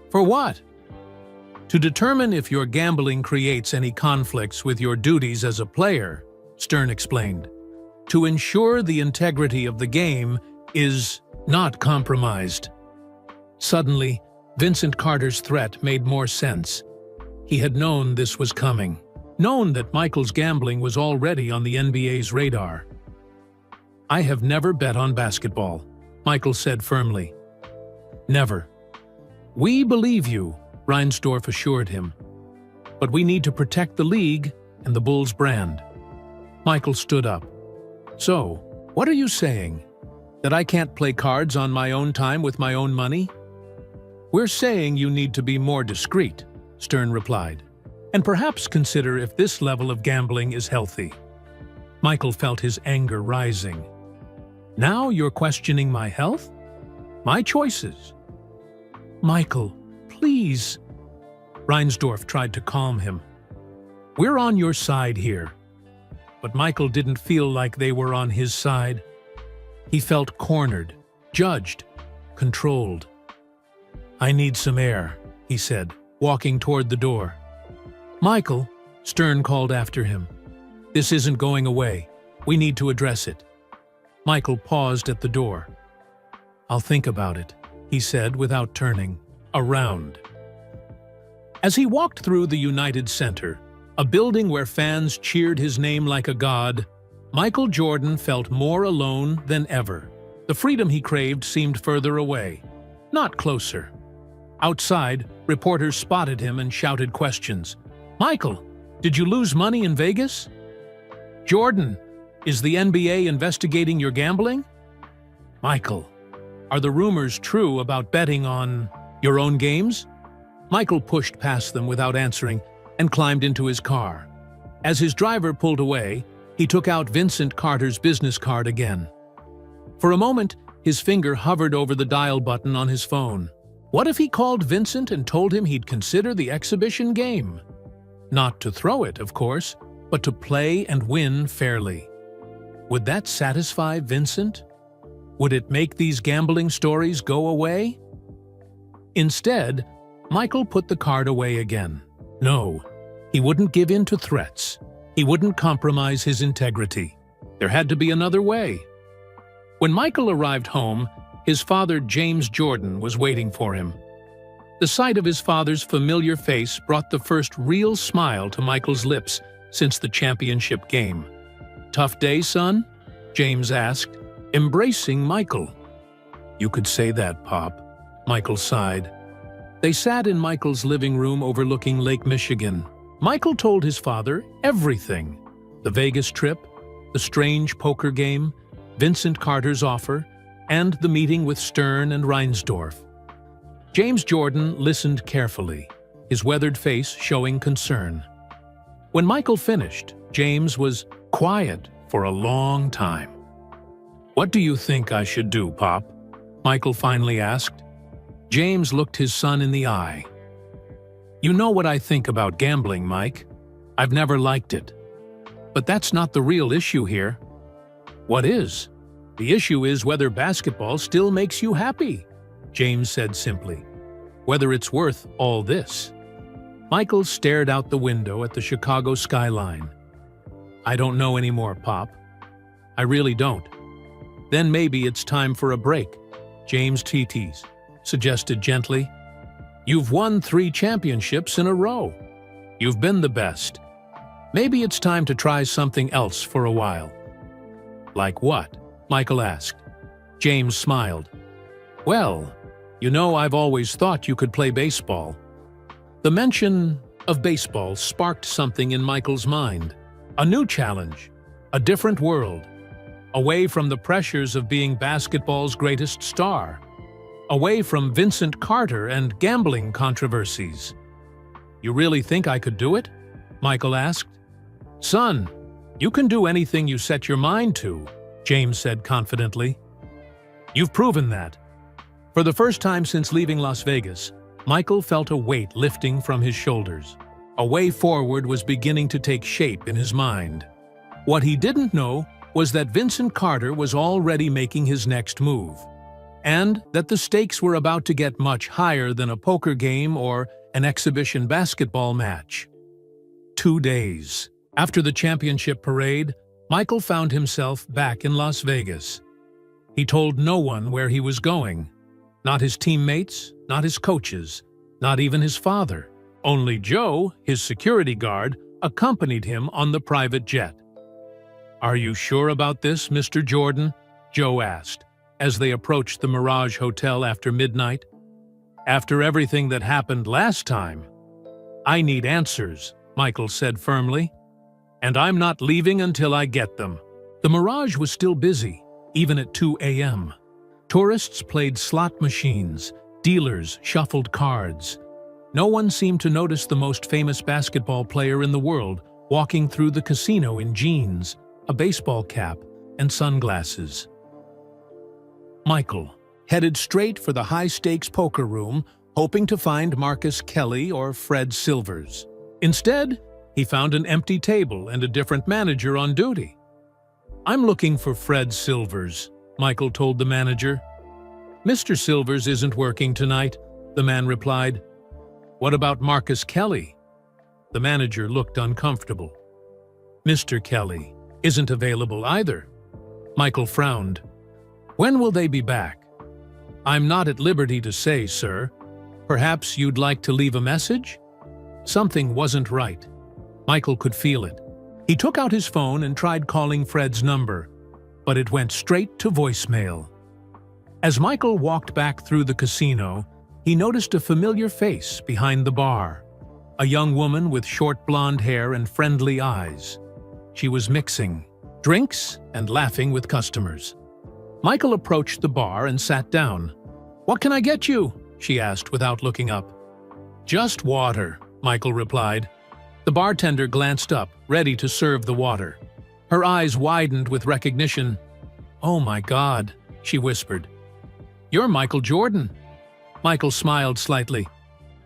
For what?" "To determine if your gambling creates any conflicts with your duties as a player," Stern explained. "To ensure the integrity of the game is not compromised." Suddenly, Vincent Carter's threat made more sense. He had known this was coming, known that Michael's gambling was already on the NBA's radar. "I have never bet on basketball," Michael said firmly. "Never." "We believe you," Reinsdorf assured him. "But we need to protect the league and the Bulls brand." Michael stood up. "So, what are you saying? That I can't play cards on my own time with my own money?" "We're saying you need to be more discreet," Stern replied, "and perhaps consider if this level of gambling is healthy." Michael felt his anger rising. "Now you're questioning my health? My choices?" "Michael, please." Reinsdorf tried to calm him. We're on your side here." But Michael didn't feel like they were on his side. He felt cornered, judged, controlled. "I need some air," he said, walking toward the door. "Michael," Stern called after him. "This isn't going away. We need to address it." Michael paused at the door. "I'll think about it," he said without turning around. As he walked through the United Center, a building where fans cheered his name like a god, Michael Jordan felt more alone than ever. The freedom he craved seemed further away, not closer. Outside, reporters spotted him and shouted questions. "Michael, did you lose money in Vegas?" "Jordan, is the NBA investigating your gambling?" "Michael, are the rumors true about betting on your own games?" Michael pushed past them without answering and climbed into his car. As his driver pulled away, he took out Vincent Carter's business card again. For a moment, his finger hovered over the dial button on his phone. What if he called Vincent and told him he'd consider the exhibition game? Not to throw it, of course, but to play and win fairly. Would that satisfy Vincent? Would it make these gambling stories go away? Instead, Michael put the card away again. No, he wouldn't give in to threats. He wouldn't compromise his integrity. There had to be another way. When Michael arrived home, his father, James Jordan, was waiting for him. The sight of his father's familiar face brought the first real smile to Michael's lips since the championship game. "Tough day, son?" James asked, embracing Michael. "You could say that, Pop," Michael sighed. They sat in Michael's living room overlooking Lake Michigan. Michael told his father everything: the Vegas trip, the strange poker game, Vincent Carter's offer, and the meeting with Stern and Reinsdorf. James Jordan listened carefully, his weathered face showing concern. When Michael finished, James was quiet for a long time. "What do you think I should do, Pop?" Michael finally asked. James looked his son in the eye. "You know what I think about gambling, Mike. I've never liked it. But that's not the real issue here." "What is?" "The issue is whether basketball still makes you happy," James said simply. "Whether it's worth all this." Michael stared out the window at the Chicago skyline. "I don't know anymore, Pop. I really don't." "Then maybe it's time for a break," James T.T.'s suggested gently. "You've won 3 championships in a row. You've been the best. Maybe it's time to try something else for a while." "Like what?" Michael asked. James smiled. "Well, you know, I've always thought you could play baseball." The mention of baseball sparked something in Michael's mind. A new challenge, a different world, away from the pressures of being basketball's greatest star, away from Vincent Carter and gambling controversies. "You really think I could do it?" Michael asked. "Son, you can do anything you set your mind to," James said confidently. "You've proven that." For the first time since leaving Las Vegas, Michael felt a weight lifting from his shoulders. A way forward was beginning to take shape in his mind. What he didn't know was that Vincent Carter was already making his next move, and that the stakes were about to get much higher than a poker game or an exhibition basketball match. 2 days after the championship parade, Michael found himself back in Las Vegas. He told no one where he was going. Not his teammates, not his coaches, not even his father. Only Joe, his security guard, accompanied him on the private jet. "Are you sure about this, Mr. Jordan?" Joe asked, as they approached the Mirage Hotel after midnight. "After everything that happened last time." "I need answers," Michael said firmly. "And I'm not leaving until I get them." The Mirage was still busy, even at 2 a.m. Tourists played slot machines, dealers shuffled cards. No one seemed to notice the most famous basketball player in the world walking through the casino in jeans, a baseball cap, and sunglasses. Michael headed straight for the high-stakes poker room, hoping to find Marcus Kelly or Fred Silvers. Instead, He found an empty table and a different manager on duty. "I'm looking for Fred Silvers," Michael told the manager. "Mr. Silvers isn't working tonight," the man replied. "What about Marcus Kelly?" The manager looked uncomfortable. "Mr. Kelly isn't available either." Michael frowned. "When will they be back?" "I'm not at liberty to say, sir. Perhaps you'd like to leave a message?" Something wasn't right. Michael could feel it. He took out his phone and tried calling Fred's number, but it went straight to voicemail. As Michael walked back through the casino, he noticed a familiar face behind the bar. A young woman with short blonde hair and friendly eyes. She was mixing drinks and laughing with customers. Michael approached the bar and sat down. "What can I get you?" she asked without looking up. "Just water," Michael replied. The bartender glanced up, ready to serve the water. Her eyes widened with recognition. "Oh my God," she whispered. "You're Michael Jordan." Michael smiled slightly.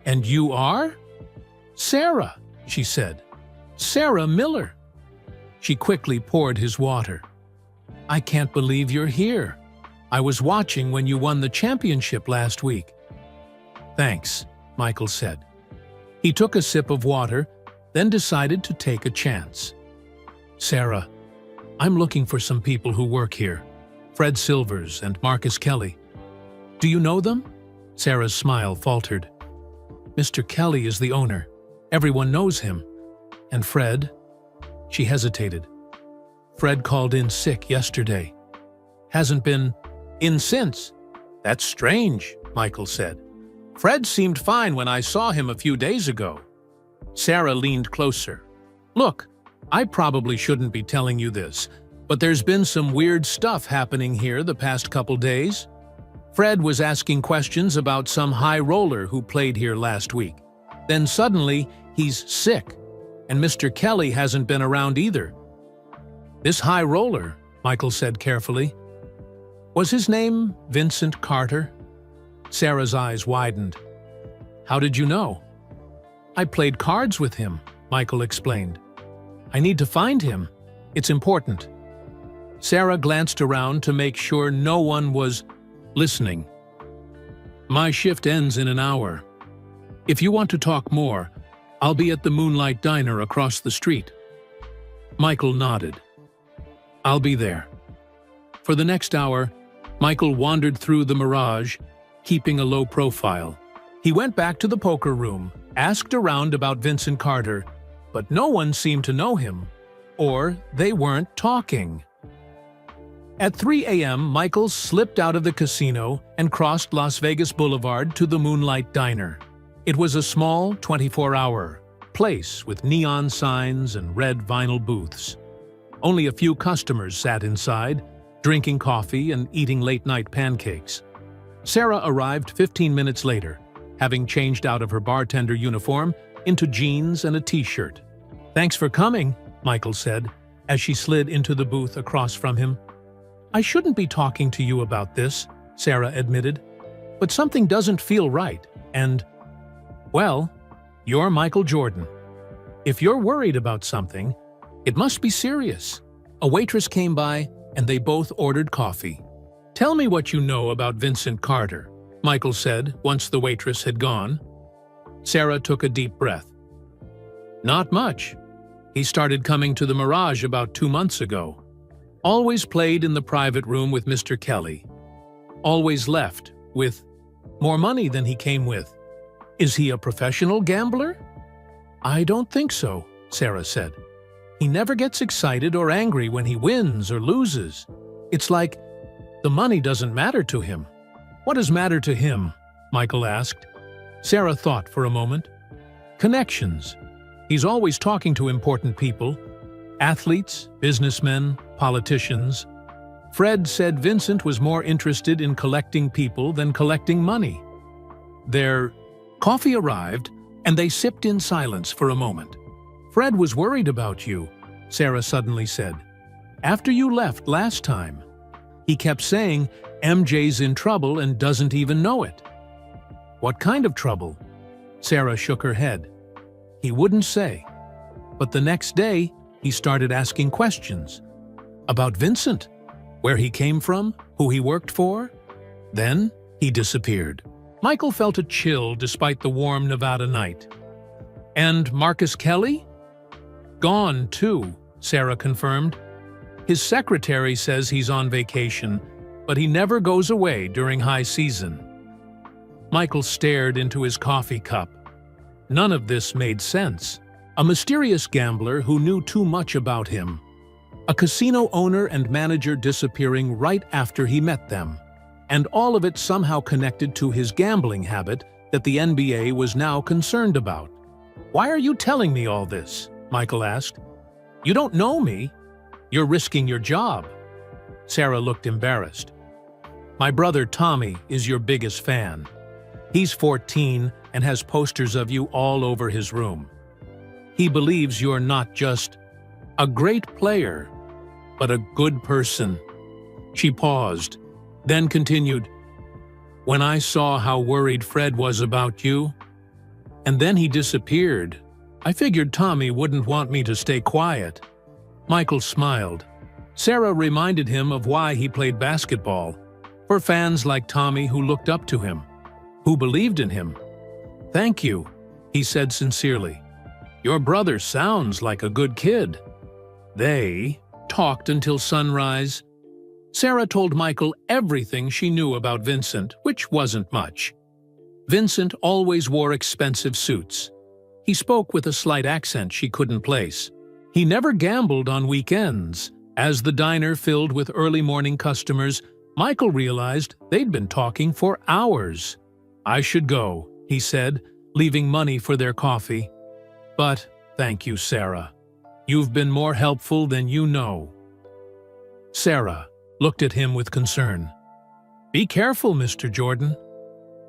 "And you are?" "Sarah," she said. "Sarah Miller." She quickly poured his water. "I can't believe you're here. I was watching when you won the championship last week." "Thanks," Michael said. He took a sip of water, then decided to take a chance. "Sarah, I'm looking for some people who work here. Fred Silvers and Marcus Kelly. Do you know them?" Sarah's smile faltered. "Mr. Kelly is the owner. Everyone knows him. And Fred?" She hesitated. "Fred called in sick yesterday. Hasn't been in since." "That's strange," Michael said. "Fred seemed fine when I saw him a few days ago." Sarah leaned closer. "Look, I probably shouldn't be telling you this, but there's been some weird stuff happening here the past couple days. Fred was asking questions about some high roller who played here last week. Then suddenly, he's sick, and Mr. Kelly hasn't been around either." "This high roller," Michael said carefully. "Was his name Vincent Carter?" Sarah's eyes widened. "How did you know?" "I played cards with him," Michael explained. "I need to find him. It's important." Sarah glanced around to make sure no one was listening. "My shift ends in an hour. If you want to talk more, I'll be at the Moonlight Diner across the street." Michael nodded. "I'll be there." For the next hour, Michael wandered through the Mirage, keeping a low profile. He went back to the poker room, asked around about Vincent Carter, but no one seemed to know him, or they weren't talking. At 3 a.m., Michael slipped out of the casino and crossed Las Vegas Boulevard to the Moonlight Diner. It was a small 24-hour place with neon signs and red vinyl booths. Only a few customers sat inside, drinking coffee and eating late-night pancakes. Sarah arrived 15 minutes later, having changed out of her bartender uniform into jeans and a t-shirt. "Thanks for coming," Michael said, as she slid into the booth across from him. "I shouldn't be talking to you about this," Sarah admitted, "but something doesn't feel right, and, well, you're Michael Jordan. If you're worried about something, it must be serious." A waitress came by, and they both ordered coffee. "Tell me what you know about Vincent Carter," Michael said once the waitress had gone. Sarah took a deep breath. "Not much. He started coming to the Mirage about 2 months ago. Always played in the private room with Mr. Kelly. Always left with more money than he came with. Is he a professional gambler?" "I don't think so," Sarah said. "He never gets excited or angry when he wins or loses. It's like the money doesn't matter to him." "What does matter to him?" Michael asked. Sarah thought for a moment. "Connections. He's always talking to important people. Athletes, businessmen, politicians. Fred said Vincent was more interested in collecting people than collecting money." Their coffee arrived, and they sipped in silence for a moment. "Fred was worried about you," Sarah suddenly said. "After you left last time. He kept saying MJ's in trouble and doesn't even know it." "What kind of trouble?" Sarah shook her head. "He wouldn't say." But the next day, he started asking questions. About Vincent, where he came from, who he worked for. Then, he disappeared. Michael felt a chill despite the warm Nevada night. And Marcus Kelly? Gone, too, Sarah confirmed. His secretary says he's on vacation, but he never goes away during high season. Michael stared into his coffee cup. None of this made sense. A mysterious gambler who knew too much about him. A casino owner and manager disappearing right after he met them. And all of it somehow connected to his gambling habit that the NBA was now concerned about. "Why are you telling me all this?" Michael asked. "You don't know me. You're risking your job." Sarah looked embarrassed. "My brother Tommy is your biggest fan. He's 14 and has posters of you all over his room. He believes you're not just a great player, but a good person." She paused, then continued, "When I saw how worried Fred was about you, and then he disappeared, I figured Tommy wouldn't want me to stay quiet." Michael smiled. Sarah reminded him of why he played basketball, for fans like Tommy who looked up to him, who believed in him. "Thank you," he said sincerely. "Your brother sounds like a good kid." They talked until sunrise. Sarah told Michael everything she knew about Vincent, which wasn't much. Vincent always wore expensive suits. He spoke with a slight accent she couldn't place. He never gambled on weekends. As the diner filled with early morning customers, Michael realized they'd been talking for hours. "I should go," he said, leaving money for their coffee. "But thank you, Sarah. You've been more helpful than you know." Sarah looked at him with concern. "Be careful, Mr. Jordan.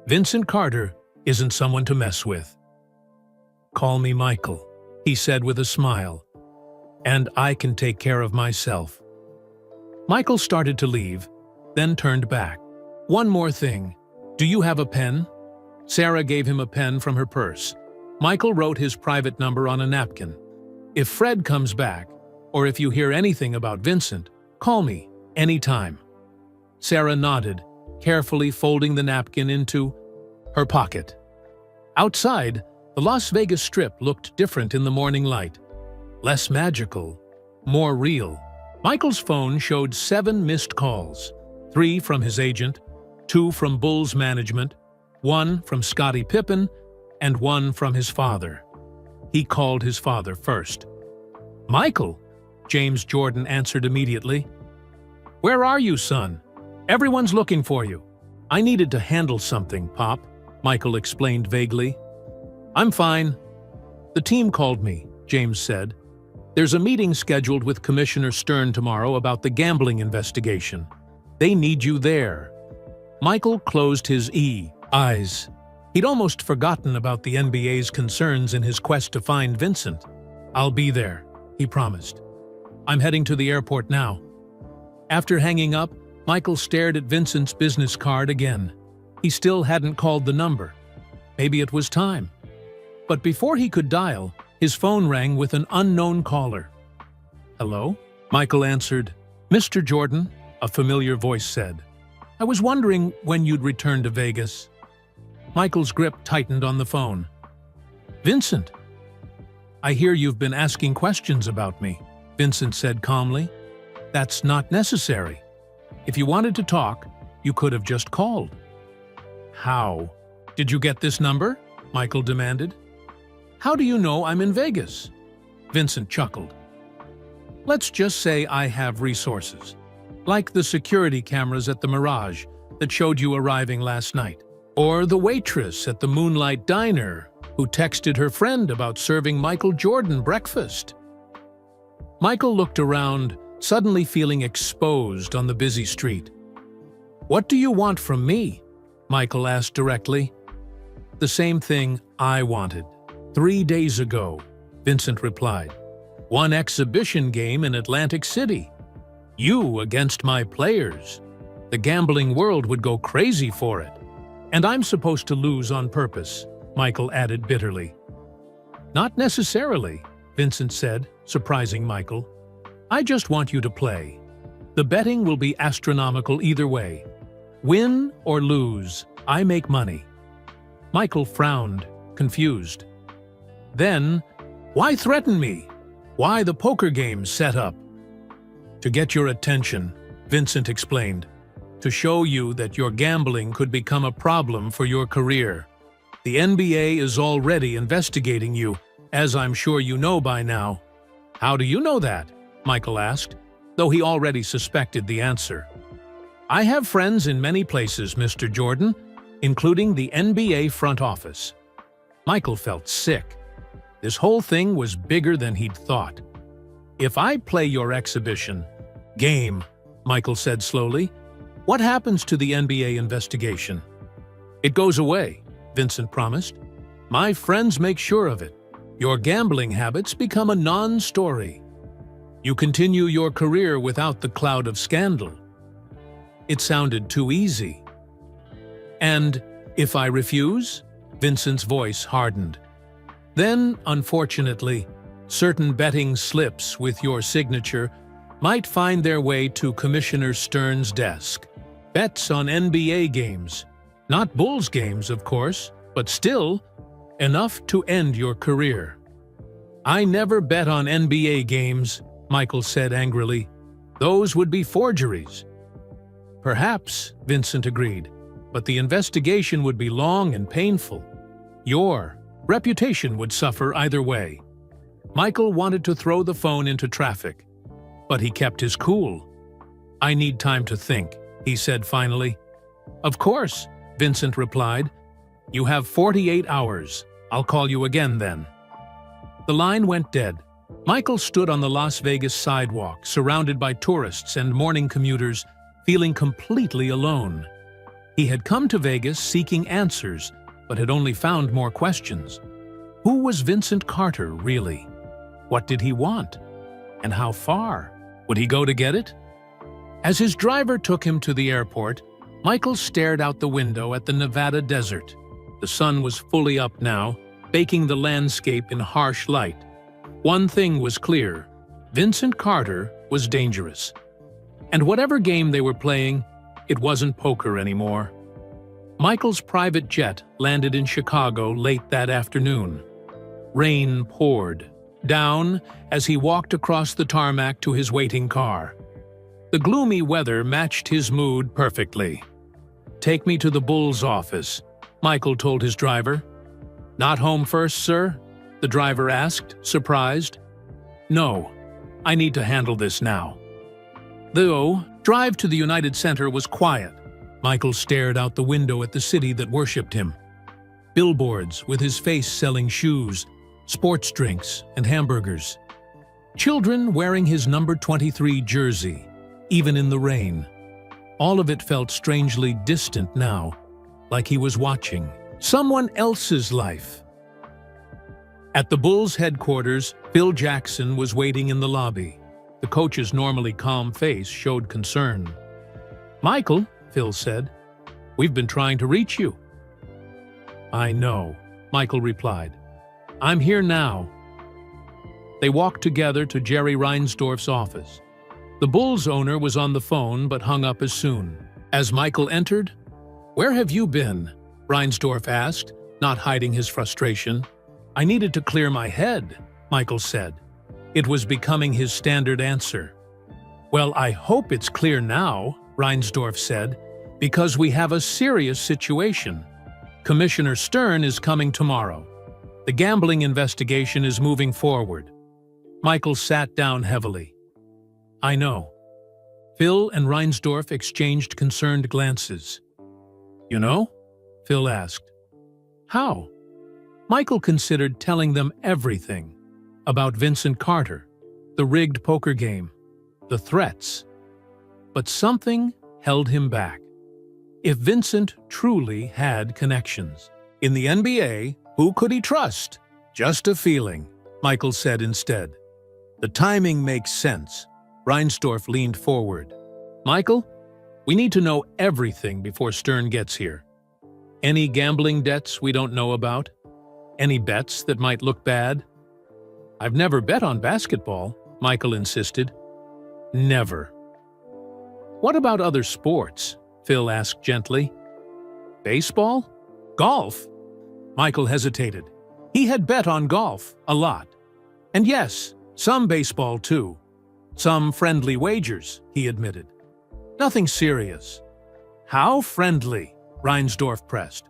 Vincent Carter isn't someone to mess with." "Call me Michael," he said with a smile. "And I can take care of myself." Michael started to leave, then turned back. "One more thing. Do you have a pen?" Sarah gave him a pen from her purse. Michael wrote his private number on a napkin. "If Fred comes back, or if you hear anything about Vincent, call me anytime." Sarah nodded, carefully folding the napkin into her pocket. Outside, the Las Vegas Strip looked different in the morning light. Less magical, more real. Michael's phone showed 7 missed calls, 3 from his agent, 2 from Bulls management, 1 from Scottie Pippen, and 1 from his father. He called his father first. "Michael," James Jordan answered immediately. "Where are you, son? Everyone's looking for you." "I needed to handle something, Pop," Michael explained vaguely. "I'm fine." "The team called me," James said. "There's a meeting scheduled with Commissioner Stern tomorrow about the gambling investigation. They need you there." Michael closed his eyes. He'd almost forgotten about the NBA's concerns in his quest to find Vincent. "I'll be there," he promised. "I'm heading to the airport now." After hanging up, Michael stared at Vincent's business card again. He still hadn't called the number. Maybe it was time. But before he could dial, his phone rang with an unknown caller. "Hello?" Michael answered. "Mr. Jordan," a familiar voice said. "I was wondering when you'd return to Vegas." Michael's grip tightened on the phone. "Vincent, I hear you've been asking questions about me," Vincent said calmly. "That's not necessary. If you wanted to talk, you could have just called." "How did you get this number?" Michael demanded. "How do you know I'm in Vegas?" Vincent chuckled. "Let's just say I have resources, like the security cameras at the Mirage that showed you arriving last night, or the waitress at the Moonlight Diner who texted her friend about serving Michael Jordan breakfast." Michael looked around, suddenly feeling exposed on the busy street. "What do you want from me?" Michael asked directly. "The same thing I wanted 3 days ago," Vincent replied. "One exhibition game in Atlantic City. You against my players. The gambling world would go crazy for it. And I'm supposed to lose on purpose," Michael added bitterly. "Not necessarily," Vincent said, surprising Michael. "I just want you to play. The betting will be astronomical either way. Win or lose, I make money." Michael frowned, confused. Then, "Why threaten me? Why the poker game set up?" "To get your attention," Vincent explained. "To show you that your gambling could become a problem for your career. The NBA is already investigating you, as I'm sure you know by now." "How do you know that?" Michael asked, though he already suspected the answer. "I have friends in many places, Mr. Jordan, including the NBA front office." Michael felt sick. This whole thing was bigger than he'd thought. "If I play your exhibition game," Michael said slowly, "what happens to the NBA investigation?" "It goes away," Vincent promised. "My friends make sure of it. Your gambling habits become a non-story. You continue your career without the cloud of scandal." It sounded too easy. "And if I refuse?" Vincent's voice hardened. "Then, unfortunately, certain betting slips with your signature might find their way to Commissioner Stern's desk. Bets on NBA games. Not Bulls games, of course, but still, enough to end your career." "I never bet on NBA games," Michael said angrily. "Those would be forgeries." "Perhaps," Vincent agreed, "but the investigation would be long and painful. Your reputation would suffer either way." Michael wanted to throw the phone into traffic, but he kept his cool. "I need time to think," he said finally. "Of course," Vincent replied. "You have 48 hours. I'll call you again then." The line went dead. Michael stood on the Las Vegas sidewalk, surrounded by tourists and morning commuters, feeling completely alone. He had come to Vegas seeking answers, but had only found more questions. Who was Vincent Carter, really? What did he want? And how far? Would he go to get it? As his driver took him to the airport, Michael stared out the window at the Nevada desert. The sun was fully up now, baking the landscape in harsh light. One thing was clear: Vincent Carter was dangerous. And whatever game they were playing, it wasn't poker anymore. Michael's private jet landed in Chicago late that afternoon. Rain poured down as he walked across the tarmac to his waiting car. The gloomy weather matched his mood perfectly. "Take me to the Bulls office," Michael told his driver. "Not home first, sir?" the driver asked, surprised. "No, I need to handle this now." The drive to the United Center was quiet. Michael stared out the window at the city that worshipped him. Billboards with his face selling shoes, sports drinks, and hamburgers. Children wearing his number 23 jersey, even in the rain. All of it felt strangely distant now, like he was watching someone else's life. At the Bulls headquarters, Phil Jackson was waiting in the lobby. The coach's normally calm face showed concern. "Michael," Phil said, "we've been trying to reach you." "I know," Michael replied. "I'm here now." They walked together to Jerry Reinsdorf's office. The Bulls owner was on the phone but hung up as soon. As Michael entered, "Where have you been?" Reinsdorf asked, not hiding his frustration. "I needed to clear my head," Michael said. It was becoming his standard answer. "Well, I hope it's clear now," Reinsdorf said, "because we have a serious situation. Commissioner Stern is coming tomorrow. The gambling investigation is moving forward." Michael sat down heavily. "I know." Phil and Reinsdorf exchanged concerned glances. "You know?" Phil asked. "How?" Michael considered telling them everything. About Vincent Carter, the rigged poker game, the threats. But something held him back. If Vincent truly had connections in the NBA, who could he trust? "Just a feeling," Michael said instead. "The timing makes sense." Reinsdorf leaned forward. "Michael, we need to know everything before Stern gets here. Any gambling debts we don't know about? Any bets that might look bad?" I've never bet on basketball, Michael insisted. Never. What about other sports? Phil asked gently. Baseball? Golf? Michael hesitated. He had bet on golf, a lot. And yes, some baseball too. Some friendly wagers, he admitted. Nothing serious. How friendly? Reinsdorf pressed.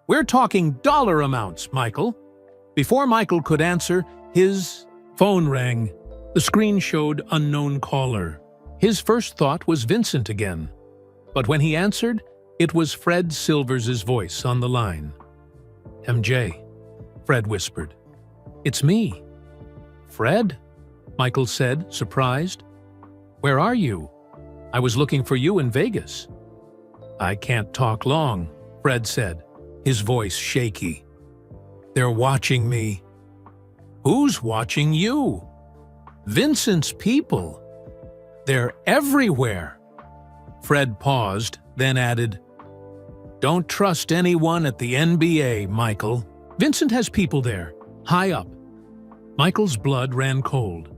We're talking dollar amounts, Michael. Before Michael could answer, his phone rang. The screen showed unknown caller. His first thought was Vincent again. But when he answered, it was Fred Silvers' voice on the line. MJ, Fred whispered. It's me. Fred? Michael said, surprised. Where are you? I was looking for you in Vegas. I can't talk long, Fred said, his voice shaky. They're watching me. Who's watching you? Vincent's people. They're everywhere. Fred paused, then added, Don't trust anyone at the NBA, Michael. Vincent has people there, high up. Michael's blood ran cold.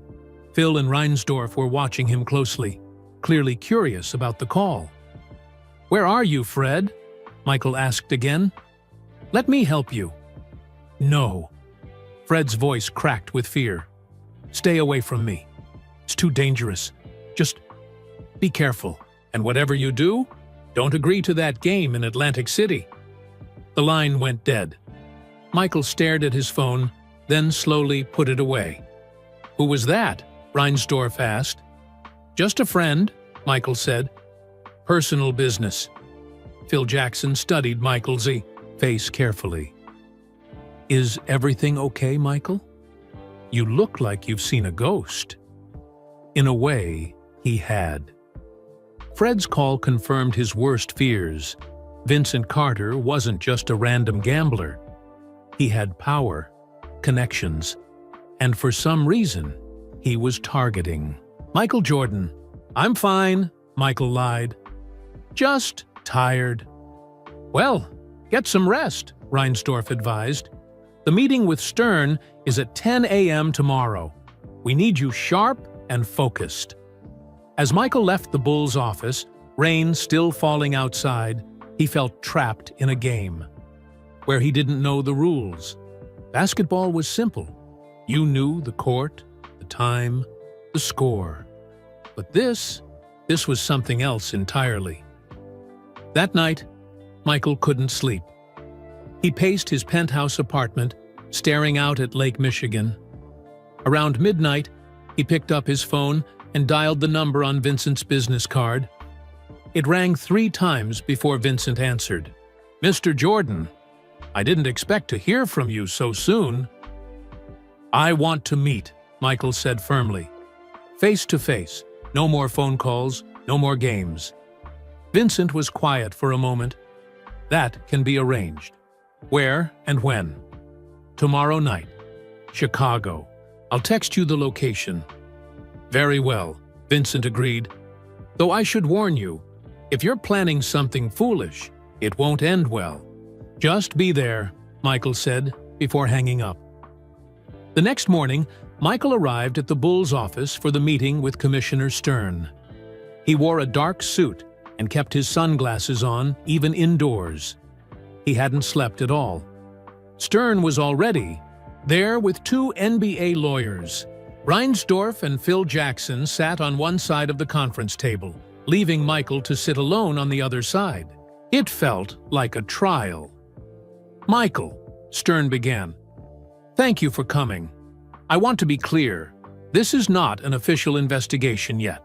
Phil and Reinsdorf were watching him closely, clearly curious about the call. Where are you, Fred? Michael asked again. Let me help you. No. Fred's voice cracked with fear. Stay away from me. It's too dangerous. Just be careful. And whatever you do, don't agree to that game in Atlantic City. The line went dead. Michael stared at his phone, then slowly put it away. Who was that? Reinsdorf asked. Just a friend, Michael said. Personal business. Phil Jackson studied Michael's face carefully. Is everything okay, Michael? You look like you've seen a ghost. In a way, he had. Fred's call confirmed his worst fears. Vincent Carter wasn't just a random gambler. He had power, connections, and for some reason, he was targeting Michael Jordan. I'm fine, Michael lied. Just tired. Well, get some rest, Reinsdorf advised. The meeting with Stern is at 10 a.m. tomorrow. We need you sharp and focused. As Michael left the Bulls' office, rain still falling outside, he felt trapped in a game where he didn't know the rules. Basketball was simple. You knew the court, the time, the score. But this was something else entirely. That night, Michael couldn't sleep. He paced his penthouse apartment, staring out at Lake Michigan. Around midnight, he picked up his phone and dialed the number on Vincent's business card. It rang 3 times before Vincent answered. Mr. Jordan, I didn't expect to hear from you so soon. I want to meet, Michael said firmly. Face to face, no more phone calls, no more games. Vincent was quiet for a moment. That can be arranged. Where and when? Tomorrow night. Chicago. I'll text you the location. Very well, Vincent agreed. Though I should warn you, if you're planning something foolish, it won't end well. Just be there, Michael said before hanging up. The next morning, Michael arrived at the Bulls' office for the meeting with Commissioner Stern. He wore a dark suit and kept his sunglasses on, even indoors. He hadn't slept at all. Stern was already there with 2 NBA lawyers. Reinsdorf and Phil Jackson sat on one side of the conference table, leaving Michael to sit alone on the other side. It felt like a trial. Michael, Stern began, thank you for coming. I want to be clear, this is not an official investigation yet.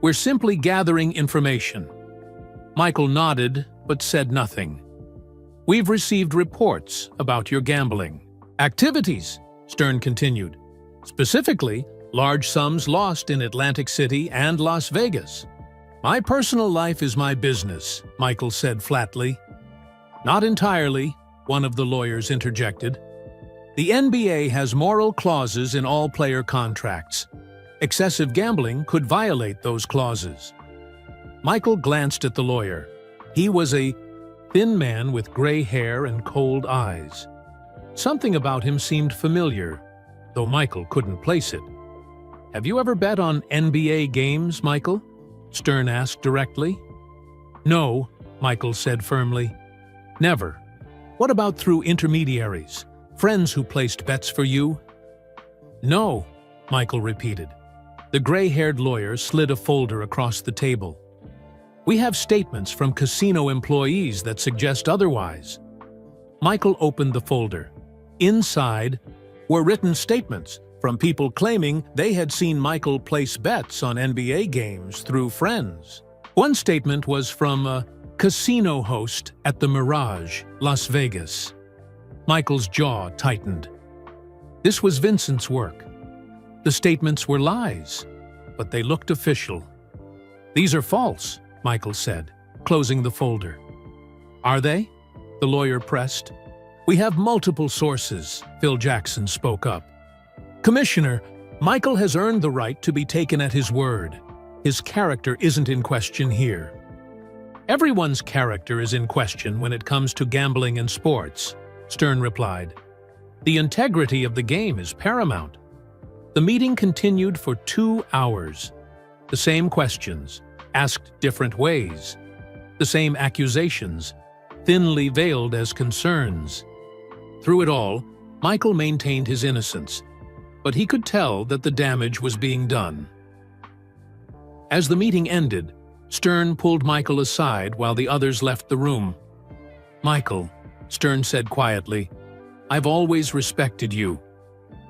We're simply gathering information. Michael nodded, but said nothing. We've received reports about your gambling activities, Stern continued. Specifically, large sums lost in Atlantic City and Las Vegas. My personal life is my business, Michael said flatly. Not entirely, one of the lawyers interjected. The NBA has moral clauses in all player contracts. Excessive gambling could violate those clauses. Michael glanced at the lawyer. He was a thin man with gray hair and cold eyes. Something about him seemed familiar, though Michael couldn't place it. "Have you ever bet on NBA games, Michael?" Stern asked directly. "No," Michael said firmly. "Never. What about through intermediaries, friends who placed bets for you?" "No," Michael repeated. The gray-haired lawyer slid a folder across the table. "We have statements from casino employees that suggest otherwise." Michael opened the folder. Inside were written statements from people claiming they had seen Michael place bets on NBA games through friends. One statement was from a casino host at the Mirage, Las Vegas. Michael's jaw tightened. This was Vincent's work. The statements were lies, but they looked official. "These are false," Michael said, closing the folder. "Are they?" the lawyer pressed. "We have multiple sources," Phil Jackson spoke up. "Commissioner, Michael has earned the right to be taken at his word. His character isn't in question here." "Everyone's character is in question when it comes to gambling and sports," Stern replied. "The integrity of the game is paramount." The meeting continued for 2 hours. The same questions, asked different ways. The same accusations, thinly veiled as concerns. Through it all, Michael maintained his innocence, but he could tell that the damage was being done. As the meeting ended, Stern pulled Michael aside while the others left the room. "Michael," Stern said quietly, "I've always respected you.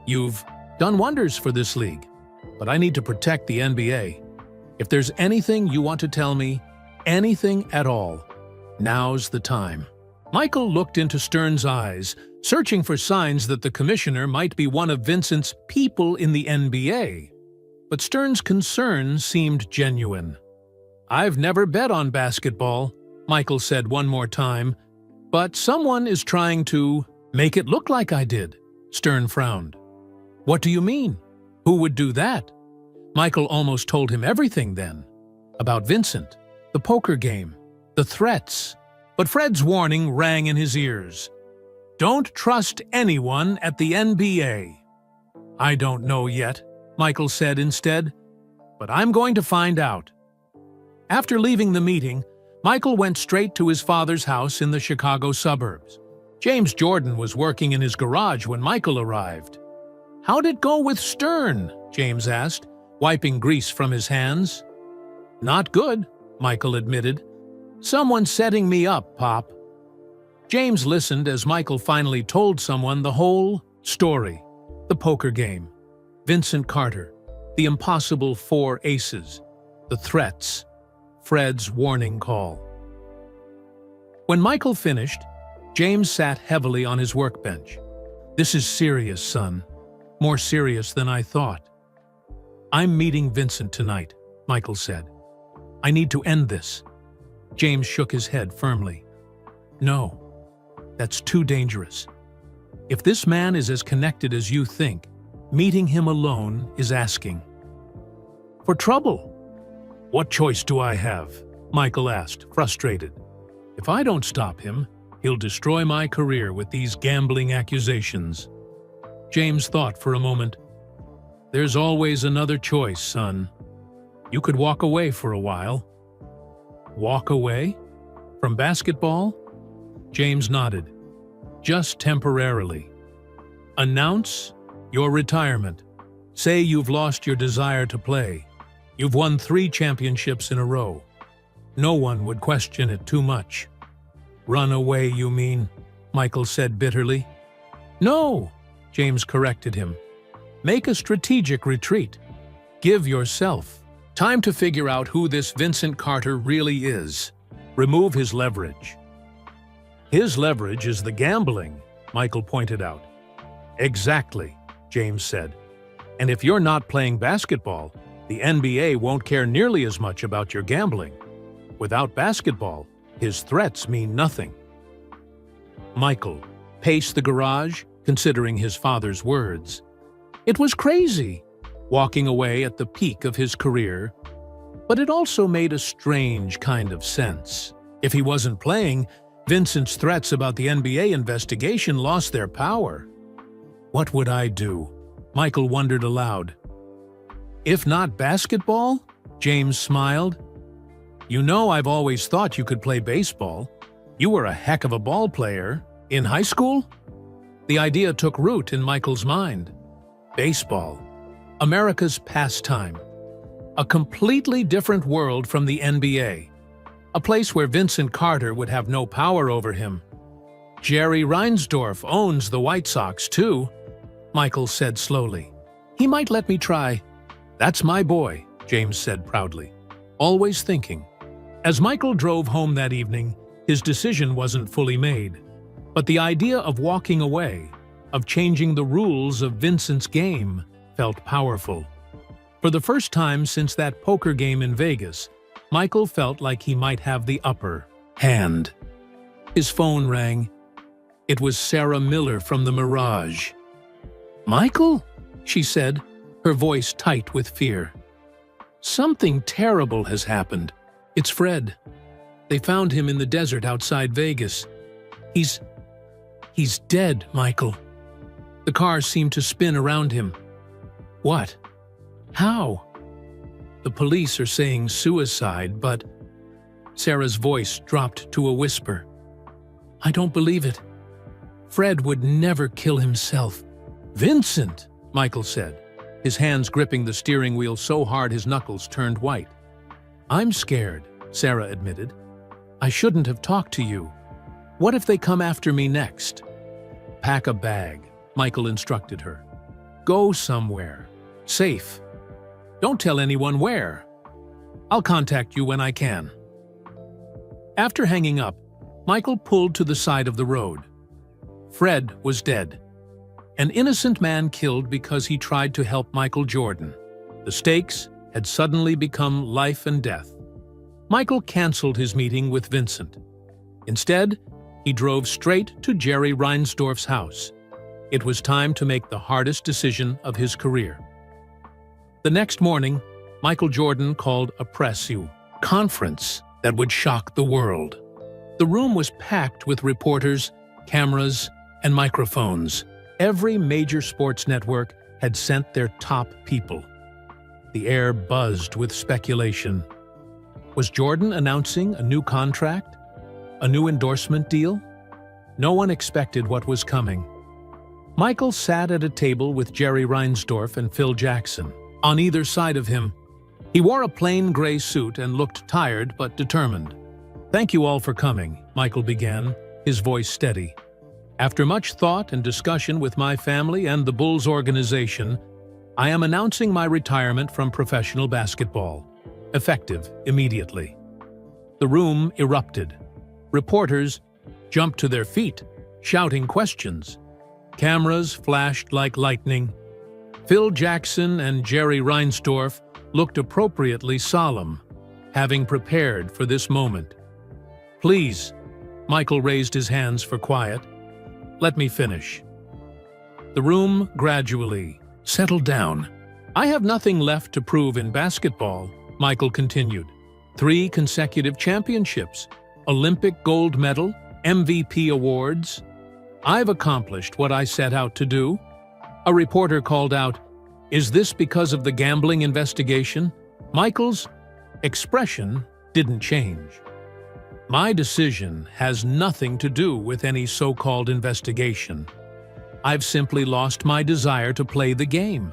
You've done wonders for this league, but I need to protect the NBA. If there's anything you want to tell me, anything at all, now's the time." Michael looked into Stern's eyes, searching for signs that the commissioner might be one of Vincent's people in the NBA. But Stern's concern seemed genuine. "I've never bet on basketball," Michael said one more time, "but someone is trying to make it look like I did." Stern frowned. "What do you mean? Who would do that?" Michael almost told him everything then. About Vincent, the poker game, the threats. But Fred's warning rang in his ears. "Don't trust anyone at the NBA." "I don't know yet," Michael said instead, "but I'm going to find out." After leaving the meeting, Michael went straight to his father's house in the Chicago suburbs. James Jordan was working in his garage when Michael arrived. "How'd it go with Stern?" James asked, wiping grease from his hands. "Not good," Michael admitted. "Someone's setting me up, Pop." James listened as Michael finally told someone the whole story. The poker game, Vincent Carter, the impossible 4 aces, the threats, Fred's warning call. When Michael finished, James sat heavily on his workbench. "This is serious, son. More serious than I thought." "I'm meeting Vincent tonight," Michael said. "I need to end this." James shook his head firmly. "No, that's too dangerous. If this man is as connected as you think, meeting him alone is asking for trouble." "What choice do I have?" Michael asked, frustrated. "If I don't stop him, he'll destroy my career with these gambling accusations." James thought for a moment. "There's always another choice, son. You could walk away for a while." "Walk away? From basketball?" James nodded. "Just temporarily. Announce your retirement. Say you've lost your desire to play. You've won 3 championships in a row. No one would question it too much." "Run away, you mean?" Michael said bitterly. "No," James corrected him. "Make a strategic retreat. Give yourself time to figure out who this Vincent Carter really is. Remove his leverage." "His leverage is the gambling," Michael pointed out. "Exactly," James said. "And if you're not playing basketball, the NBA won't care nearly as much about your gambling. Without basketball, his threats mean nothing." Michael paced the garage, considering his father's words. It was crazy, walking away at the peak of his career, but it also made a strange kind of sense. If he wasn't playing, Vincent's threats about the NBA investigation lost their power. "What would I do?" Michael wondered aloud. If not basketball? James smiled. You know, I've always thought you could play baseball. You were a heck of a ball player. In high school? The idea took root in Michael's mind. Baseball. America's pastime. A completely different world from the NBA. A place where Vincent Carter would have no power over him. Jerry Reinsdorf owns the White Sox, too, Michael said slowly. He might let me try. That's my boy, James said proudly, always thinking. As Michael drove home that evening, his decision wasn't fully made. But the idea of walking away, of changing the rules of Vincent's game, felt powerful. For the first time since that poker game in Vegas, Michael felt like he might have the upper hand. His phone rang. It was Sarah Miller from the Mirage. "Michael?" she said, her voice tight with fear. "Something terrible has happened. It's Fred. They found him in the desert outside Vegas. He's dead, Michael." The car seemed to spin around him. "What? How?" "The police are saying suicide, but—" Sarah's voice dropped to a whisper. "I don't believe it. Fred would never kill himself." "Vincent!" Michael said, his hands gripping the steering wheel so hard his knuckles turned white. "I'm scared," Sarah admitted. "I shouldn't have talked to you. What if they come after me next?" "Pack a bag," Michael instructed her. "Go somewhere. Safe. Don't tell anyone where. I'll contact you when I can." After hanging up, Michael pulled to the side of the road. Fred was dead. An innocent man killed because he tried to help Michael Jordan. The stakes had suddenly become life and death. Michael canceled his meeting with Vincent. Instead, he drove straight to Jerry Reinsdorf's house. It was time to make the hardest decision of his career. The next morning, Michael Jordan called a press conference that would shock the world. The room was packed with reporters, cameras, and microphones. Every major sports network had sent their top people. The air buzzed with speculation. Was Jordan announcing a new contract? A new endorsement deal? No one expected what was coming. Michael sat at a table with Jerry Reinsdorf and Phil Jackson. On either side of him, he wore a plain gray suit and looked tired but determined. "Thank you all for coming," Michael began, his voice steady. "After much thought and discussion with my family and the Bulls organization, I am announcing my retirement from professional basketball, effective immediately." The room erupted. Reporters jumped to their feet, shouting questions. Cameras flashed like lightning. Phil Jackson and Jerry Reinsdorf looked appropriately solemn, having prepared for this moment. "Please," Michael raised his hands for quiet. "Let me finish." The room gradually settled down. "I have nothing left to prove in basketball," Michael continued. 3 consecutive championships, Olympic gold medal, MVP awards. I've accomplished what I set out to do. A reporter called out, "Is this because of the gambling investigation?" Michael's expression didn't change. "My decision has nothing to do with any so-called investigation. I've simply lost my desire to play the game.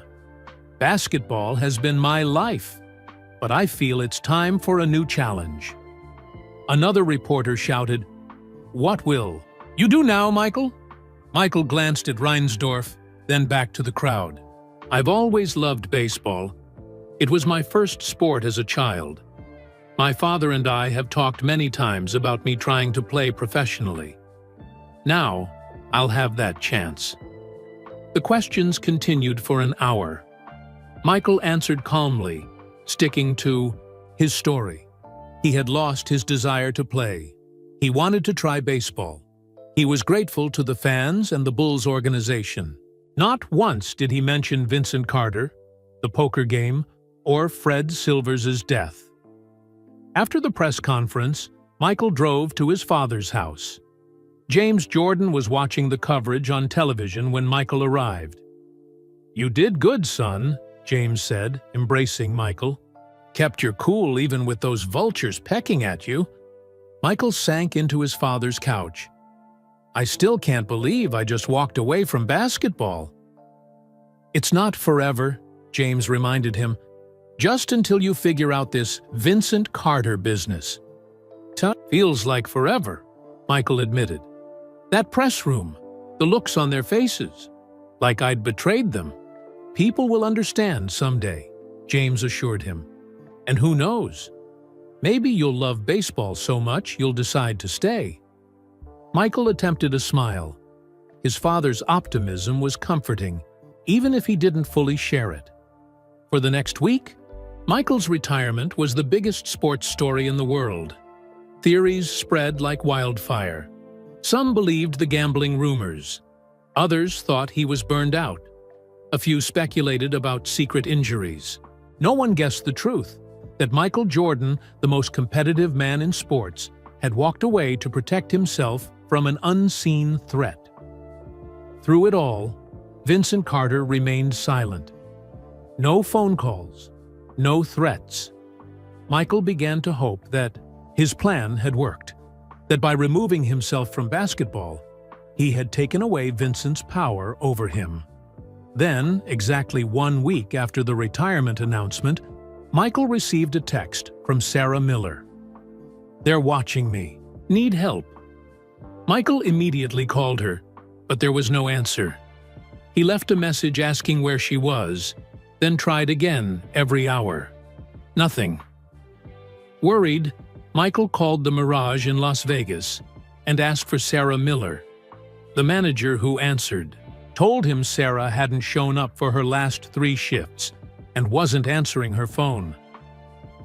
Basketball has been my life, but I feel it's time for a new challenge." Another reporter shouted, "What will you do now, Michael?" Michael glanced at Reinsdorf, then back to the crowd. "I've always loved baseball. It was my first sport as a child. My father and I have talked many times about me trying to play professionally. Now, I'll have that chance." The questions continued for an hour. Michael answered calmly, sticking to his story. He had lost his desire to play. He wanted to try baseball. He was grateful to the fans and the Bulls organization. Not once did he mention Vincent Carter, the poker game, or Fred Silvers' death. After the press conference, Michael drove to his father's house. James Jordan was watching the coverage on television when Michael arrived. "You did good, son," James said, embracing Michael. "Kept your cool even with those vultures pecking at you." Michael sank into his father's couch. "I still can't believe I just walked away from basketball." "It's not forever," James reminded him. "Just until you figure out this Vincent Carter business." "Feels like forever," Michael admitted. "That press room, the looks on their faces, like I'd betrayed them." "People will understand someday," James assured him. "And who knows? Maybe you'll love baseball so much you'll decide to stay." Michael attempted a smile. His father's optimism was comforting, even if he didn't fully share it. For the next week, Michael's retirement was the biggest sports story in the world. Theories spread like wildfire. Some believed the gambling rumors. Others thought he was burned out. A few speculated about secret injuries. No one guessed the truth, that Michael Jordan, the most competitive man in sports, had walked away to protect himself from an unseen threat. Through it all, Vincent Carter remained silent. No phone calls, no threats. Michael began to hope that his plan had worked, that by removing himself from basketball, he had taken away Vincent's power over him. Then, exactly 1 week after the retirement announcement, Michael received a text from Sarah Miller. "They're watching me. Need help." Michael immediately called her, but there was no answer. He left a message asking where she was, then tried again every hour. Nothing. Worried, Michael called the Mirage in Las Vegas and asked for Sarah Miller. The manager who answered told him Sarah hadn't shown up for her last 3 shifts and wasn't answering her phone.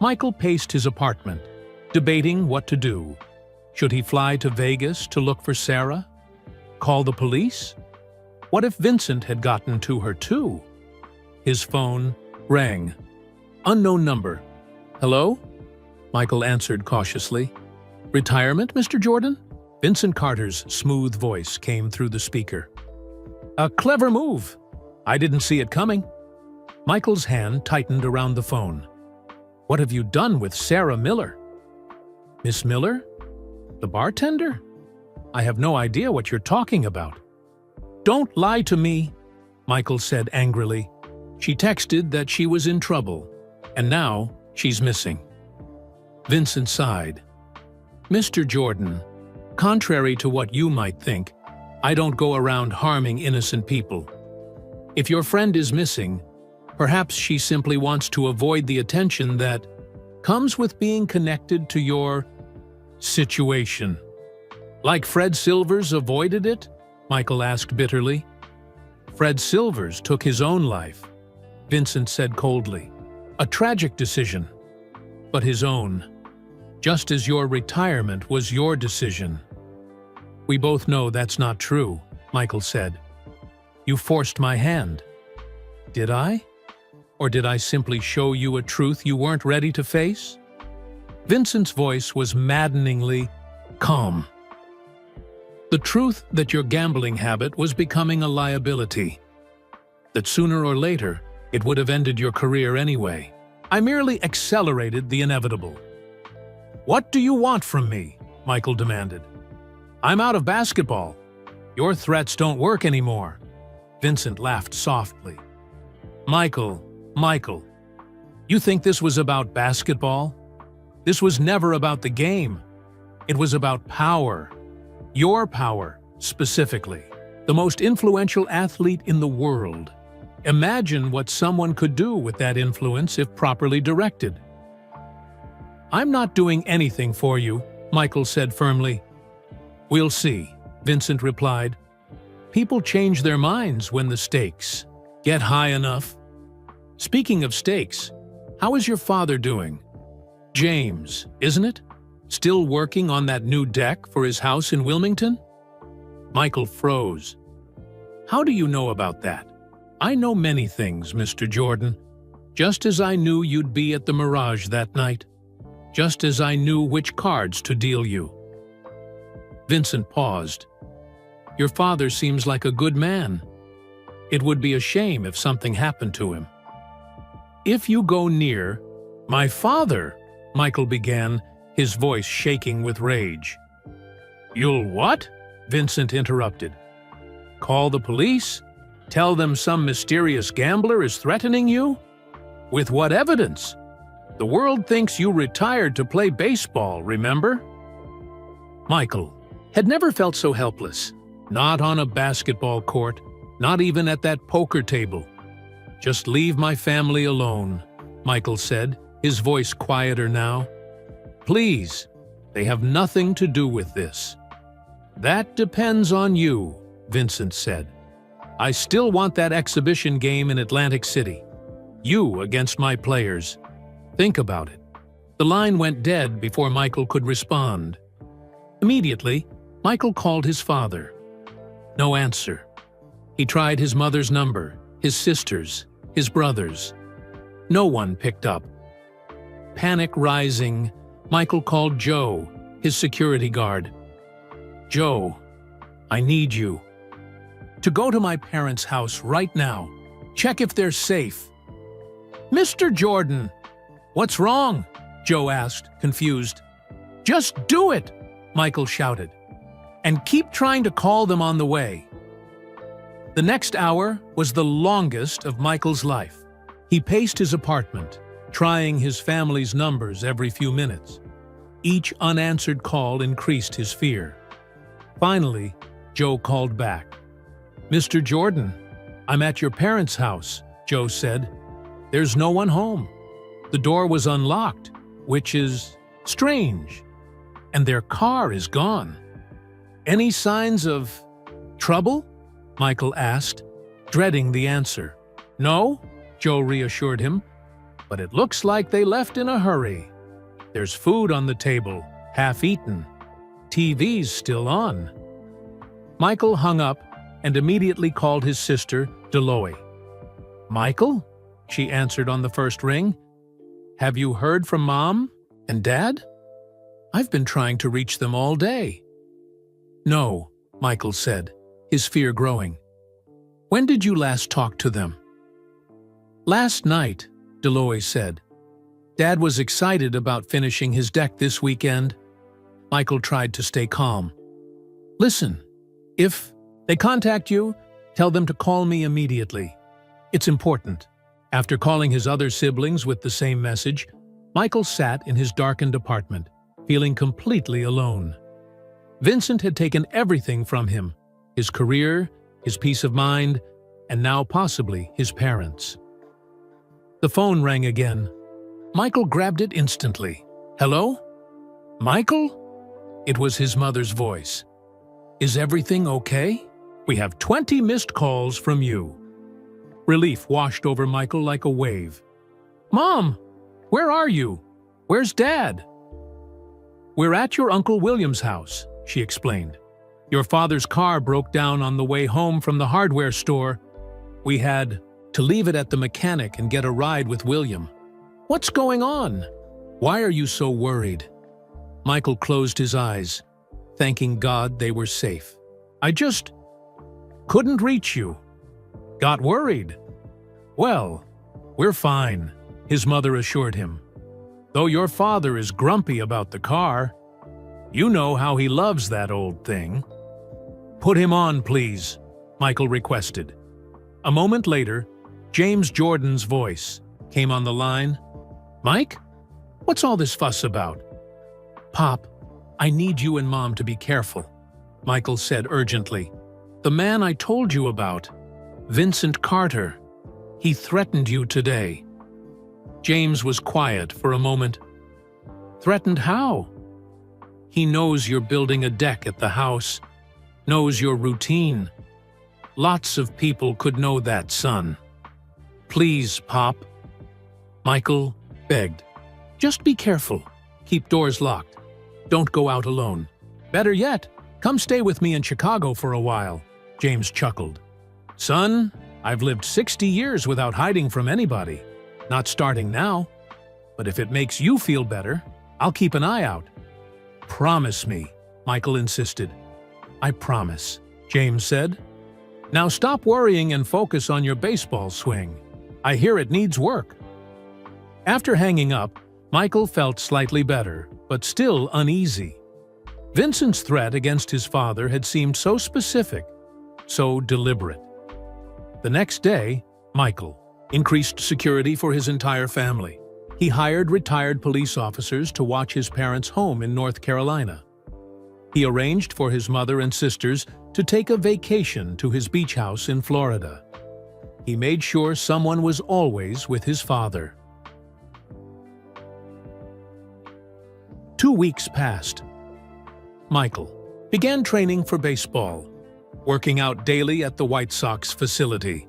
Michael paced his apartment, debating what to do. Should he fly to Vegas to look for Sarah? Call the police? What if Vincent had gotten to her too? His phone rang. Unknown number. "Hello?" Michael answered cautiously. "Retirement, Mr. Jordan?" Vincent Carter's smooth voice came through the speaker. "A clever move. I didn't see it coming." Michael's hand tightened around the phone. "What have you done with Sarah Miller?" "Miss Miller? The bartender? I have no idea what you're talking about." "Don't lie to me," Michael said angrily. "She texted that she was in trouble, and now she's missing." Vincent sighed. "Mr. Jordan, contrary to what you might think, I don't go around harming innocent people. If your friend is missing, perhaps she simply wants to avoid the attention that comes with being connected to your situation." "Like Fred Silvers avoided it?" Michael asked bitterly. "Fred Silvers took his own life," Vincent said coldly. "A tragic decision, but his own. Just as your retirement was your decision." "We both know that's not true," Michael said. "You forced my hand." "Did I? Or did I simply show you a truth you weren't ready to face?" Vincent's voice was maddeningly calm. "The truth that your gambling habit was becoming a liability. That sooner or later, it would have ended your career anyway. I merely accelerated the inevitable." "What do you want from me?" Michael demanded. "I'm out of basketball. Your threats don't work anymore." Vincent laughed softly. Michael, you think this was about basketball? This was never about the game. It was about power. Your power, specifically. The most influential athlete in the world. Imagine what someone could do with that influence if properly directed." "I'm not doing anything for you," Michael said firmly. "We'll see," Vincent replied. "People change their minds when the stakes get high enough." "Speaking of stakes, how is your father doing?" "James, isn't it? Still working on that new deck for his house in Wilmington?" Michael froze. "How do you know about that?" "I know many things, Mr. Jordan. Just as I knew you'd be at the Mirage that night. Just as I knew which cards to deal you." Vincent paused. "Your father seems like a good man." It would be a shame if something happened to him. If you go near my father, Michael began, his voice shaking with rage. You'll what? Vincent interrupted. Call the police? Tell them some mysterious gambler is threatening you? With what evidence? The world thinks you retired to play baseball, remember? Michael had never felt so helpless. Not on a basketball court, not even at that poker table. Just leave my family alone, Michael said, his voice quieter now. Please, they have nothing to do with this. That depends on you, Vincent said. I still want that exhibition game in Atlantic City. You against my players. Think about it. The line went dead before Michael could respond. Immediately, Michael called his father. No answer. He tried his mother's number, his sister's, his brother's. No one picked up. Panic rising, Michael called Joe, his security guard. Joe, I need you. To go to my parents' house right now. Check if they're safe. Mr. Jordan, what's wrong? Joe asked, confused. Just do it, Michael shouted. And keep trying to call them on the way. The next hour was the longest of Michael's life. He paced his apartment, trying his family's numbers every few minutes. Each unanswered call increased his fear. Finally, Joe called back. Mr. Jordan, I'm at your parents' house, Joe said. There's no one home. The door was unlocked, which is strange. And their car is gone. Any signs of trouble? Michael asked, dreading the answer. No, Joe reassured him, but it looks like they left in a hurry. There's food on the table, half eaten. TV's still on. Michael hung up and immediately called his sister, Deloy. Michael? She answered on the first ring. Have you heard from Mom and Dad? I've been trying to reach them all day. No, Michael said, his fear growing. When did you last talk to them? Last night, Deloy said. Dad was excited about finishing his deck this weekend. Michael tried to stay calm. Listen, if they contact you, tell them to call me immediately. It's important. After calling his other siblings with the same message, Michael sat in his darkened apartment, feeling completely alone. Vincent had taken everything from him, his career, his peace of mind, and now possibly his parents. The phone rang again. Michael grabbed it instantly. Hello? Michael? It was his mother's voice. Is everything okay? We have 20 missed calls from you. Relief washed over Michael like a wave. Mom, where are you? Where's Dad? We're at your Uncle William's house, she explained. Your father's car broke down on the way home from the hardware store. We had to leave it at the mechanic and get a ride with William. What's going on? Why are you so worried? Michael closed his eyes, thanking God they were safe. I just couldn't reach you. Got worried. Well, we're fine, his mother assured him. Though your father is grumpy about the car, you know how he loves that old thing. Put him on, please, Michael requested. A moment later, James Jordan's voice came on the line. Mike, what's all this fuss about? Pop, I need you and Mom to be careful, Michael said urgently. The man I told you about, Vincent Carter, he threatened you today. James was quiet for a moment. Threatened how? He knows you're building a deck at the house, knows your routine. Lots of people could know that, son. Please, Pop. Michael begged. Just be careful. Keep doors locked. Don't go out alone. Better yet, come stay with me in Chicago for a while, James chuckled. Son, I've lived 60 years without hiding from anybody. Not starting now. But if it makes you feel better, I'll keep an eye out. Promise me, Michael insisted. I promise, James said. Now stop worrying and focus on your baseball swing. I hear it needs work." After hanging up, Michael felt slightly better, but still uneasy. Vincent's threat against his father had seemed so specific, so deliberate. The next day, Michael increased security for his entire family. He hired retired police officers to watch his parents' home in North Carolina. He arranged for his mother and sisters to take a vacation to his beach house in Florida. He made sure someone was always with his father. 2 weeks passed. Michael began training for baseball, working out daily at the White Sox facility.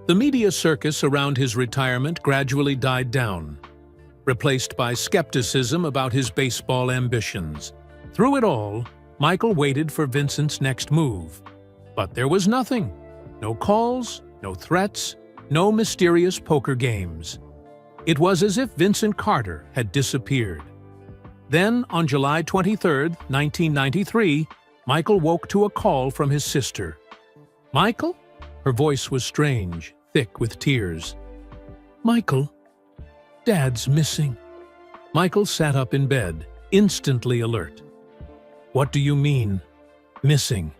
The media circus around his retirement gradually died down, replaced by skepticism about his baseball ambitions. Through it all, Michael waited for Vincent's next move. But there was nothing. No calls, no threats, no mysterious poker games. It was as if Vincent Carter had disappeared. Then, on July 23, 1993, Michael woke to a call from his sister. "Michael?" Her voice was strange, thick with tears. "Michael, Dad's missing." Michael sat up in bed, instantly alert. "What do you mean, missing?"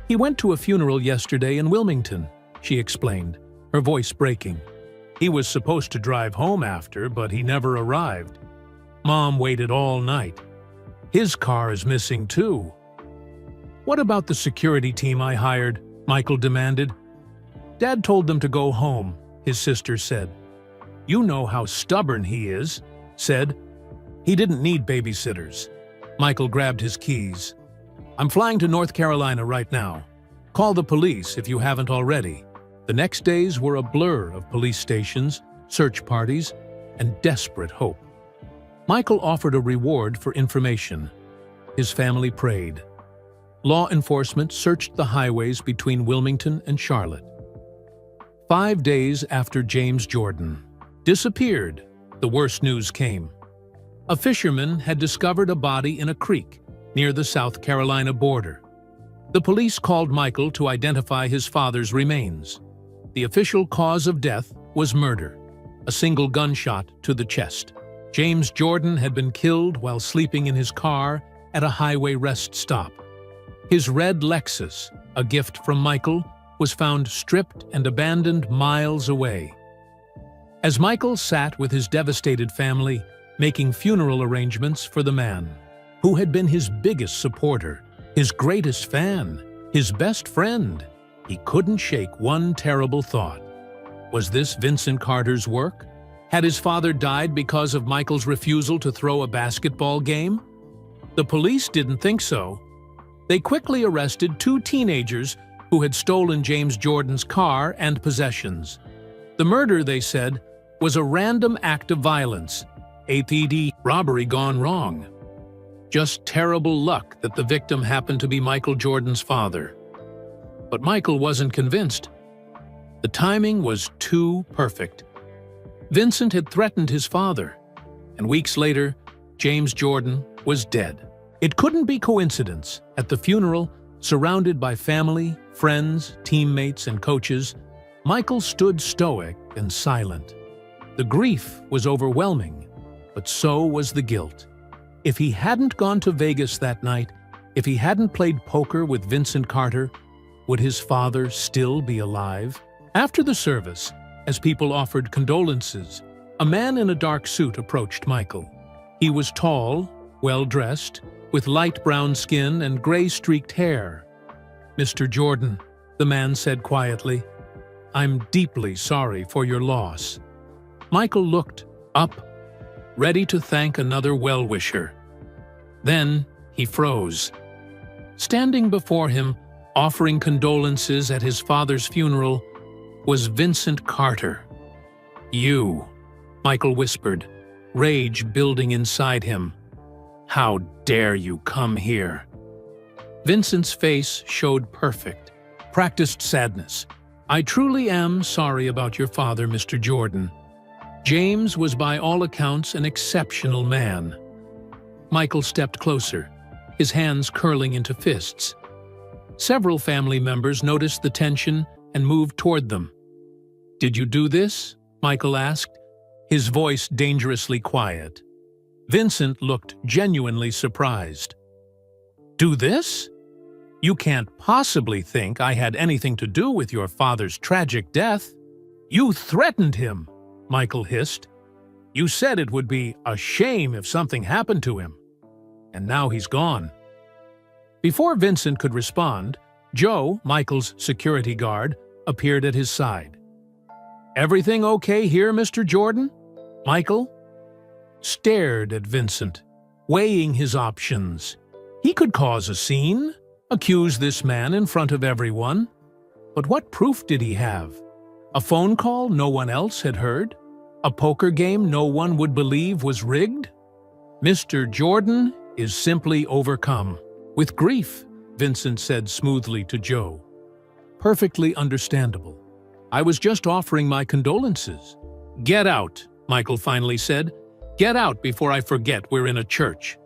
"He went to a funeral yesterday in Wilmington," she explained, her voice breaking. "He was supposed to drive home after, but he never arrived. Mom waited all night. His car is missing too." "What about the security team I hired?" Michael demanded. "Dad told them to go home," his sister said. "You know how stubborn he is," said. "He didn't need babysitters." Michael grabbed his keys. "I'm flying to North Carolina right now. Call the police if you haven't already." The next days were a blur of police stations, search parties, and desperate hope. Michael offered a reward for information. His family prayed. Law enforcement searched the highways between Wilmington and Charlotte. 5 days after James Jordan disappeared, the worst news came. A fisherman had discovered a body in a creek near the South Carolina border. The police called Michael to identify his father's remains. The official cause of death was murder, a single gunshot to the chest. James Jordan had been killed while sleeping in his car at a highway rest stop. His red Lexus, a gift from Michael, was found stripped and abandoned miles away. As Michael sat with his devastated family, making funeral arrangements for the man who had been his biggest supporter, his greatest fan, his best friend, he couldn't shake one terrible thought. Was this Vincent Carter's work? Had his father died because of Michael's refusal to throw a basketball game? The police didn't think so. They quickly arrested 2 teenagers who had stolen James Jordan's car and possessions. The murder, they said, was a random act of violence, APD robbery gone wrong. Just terrible luck that the victim happened to be Michael Jordan's father. But Michael wasn't convinced. The timing was too perfect. Vincent had threatened his father, and weeks later, James Jordan was dead. It couldn't be coincidence. At the funeral, surrounded by family, friends, teammates, and coaches, Michael stood stoic and silent. The grief was overwhelming, but so was the guilt. If he hadn't gone to Vegas that night, if he hadn't played poker with Vincent Carter, would his father still be alive? After the service, as people offered condolences, a man in a dark suit approached Michael. He was tall, well-dressed, with light brown skin and gray-streaked hair. "Mr. Jordan," the man said quietly, "I'm deeply sorry for your loss." Michael looked up, ready to thank another well-wisher. Then he froze. Standing before him, offering condolences at his father's funeral, was Vincent Carter. "You," Michael whispered, rage building inside him. "How dare you come here?" Vincent's face showed perfect, practiced sadness. "I truly am sorry about your father, Mr. Jordan. James was by all accounts an exceptional man." Michael stepped closer, his hands curling into fists. Several family members noticed the tension and moved toward them. "Did you do this?" Michael asked, his voice dangerously quiet. Vincent looked genuinely surprised. "Do this? You can't possibly think I had anything to do with your father's tragic death. You threatened him," Michael hissed. "You said it would be a shame if something happened to him. And now he's gone." Before Vincent could respond, Joe, Michael's security guard, appeared at his side. "Everything okay here, Mr. Jordan?" Michael stared at Vincent, weighing his options. He could cause a scene, accuse this man in front of everyone. But what proof did he have? A phone call no one else had heard? A poker game no one would believe was rigged? "Mr. Jordan is simply overcome with grief," Vincent said smoothly to Joe. "Perfectly understandable. I was just offering my condolences." "Get out," Michael finally said. "Get out before I forget we're in a church."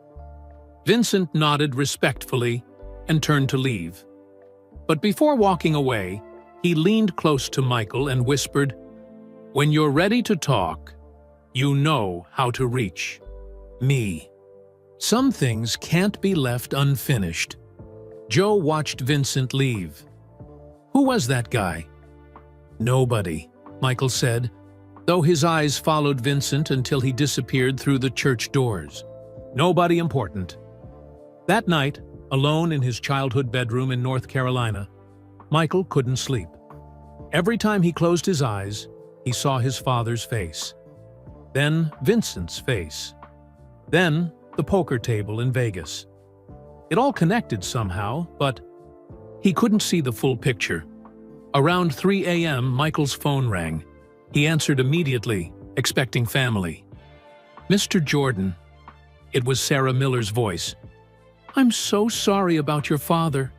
Vincent nodded respectfully and turned to leave. But before walking away, he leaned close to Michael and whispered, "When you're ready to talk, you know how to reach me." Some things can't be left unfinished. Joe watched Vincent leave. "Who was that guy?" "Nobody," Michael said, though his eyes followed Vincent until he disappeared through the church doors. "Nobody important." That night, alone in his childhood bedroom in North Carolina, Michael couldn't sleep. Every time he closed his eyes, he saw his father's face. Then Vincent's face. Then the poker table in Vegas. It all connected somehow, but he couldn't see the full picture. Around 3 a.m., Michael's phone rang. He answered immediately, expecting family. "Mr. Jordan." It was Sarah Miller's voice. "I'm so sorry about your father."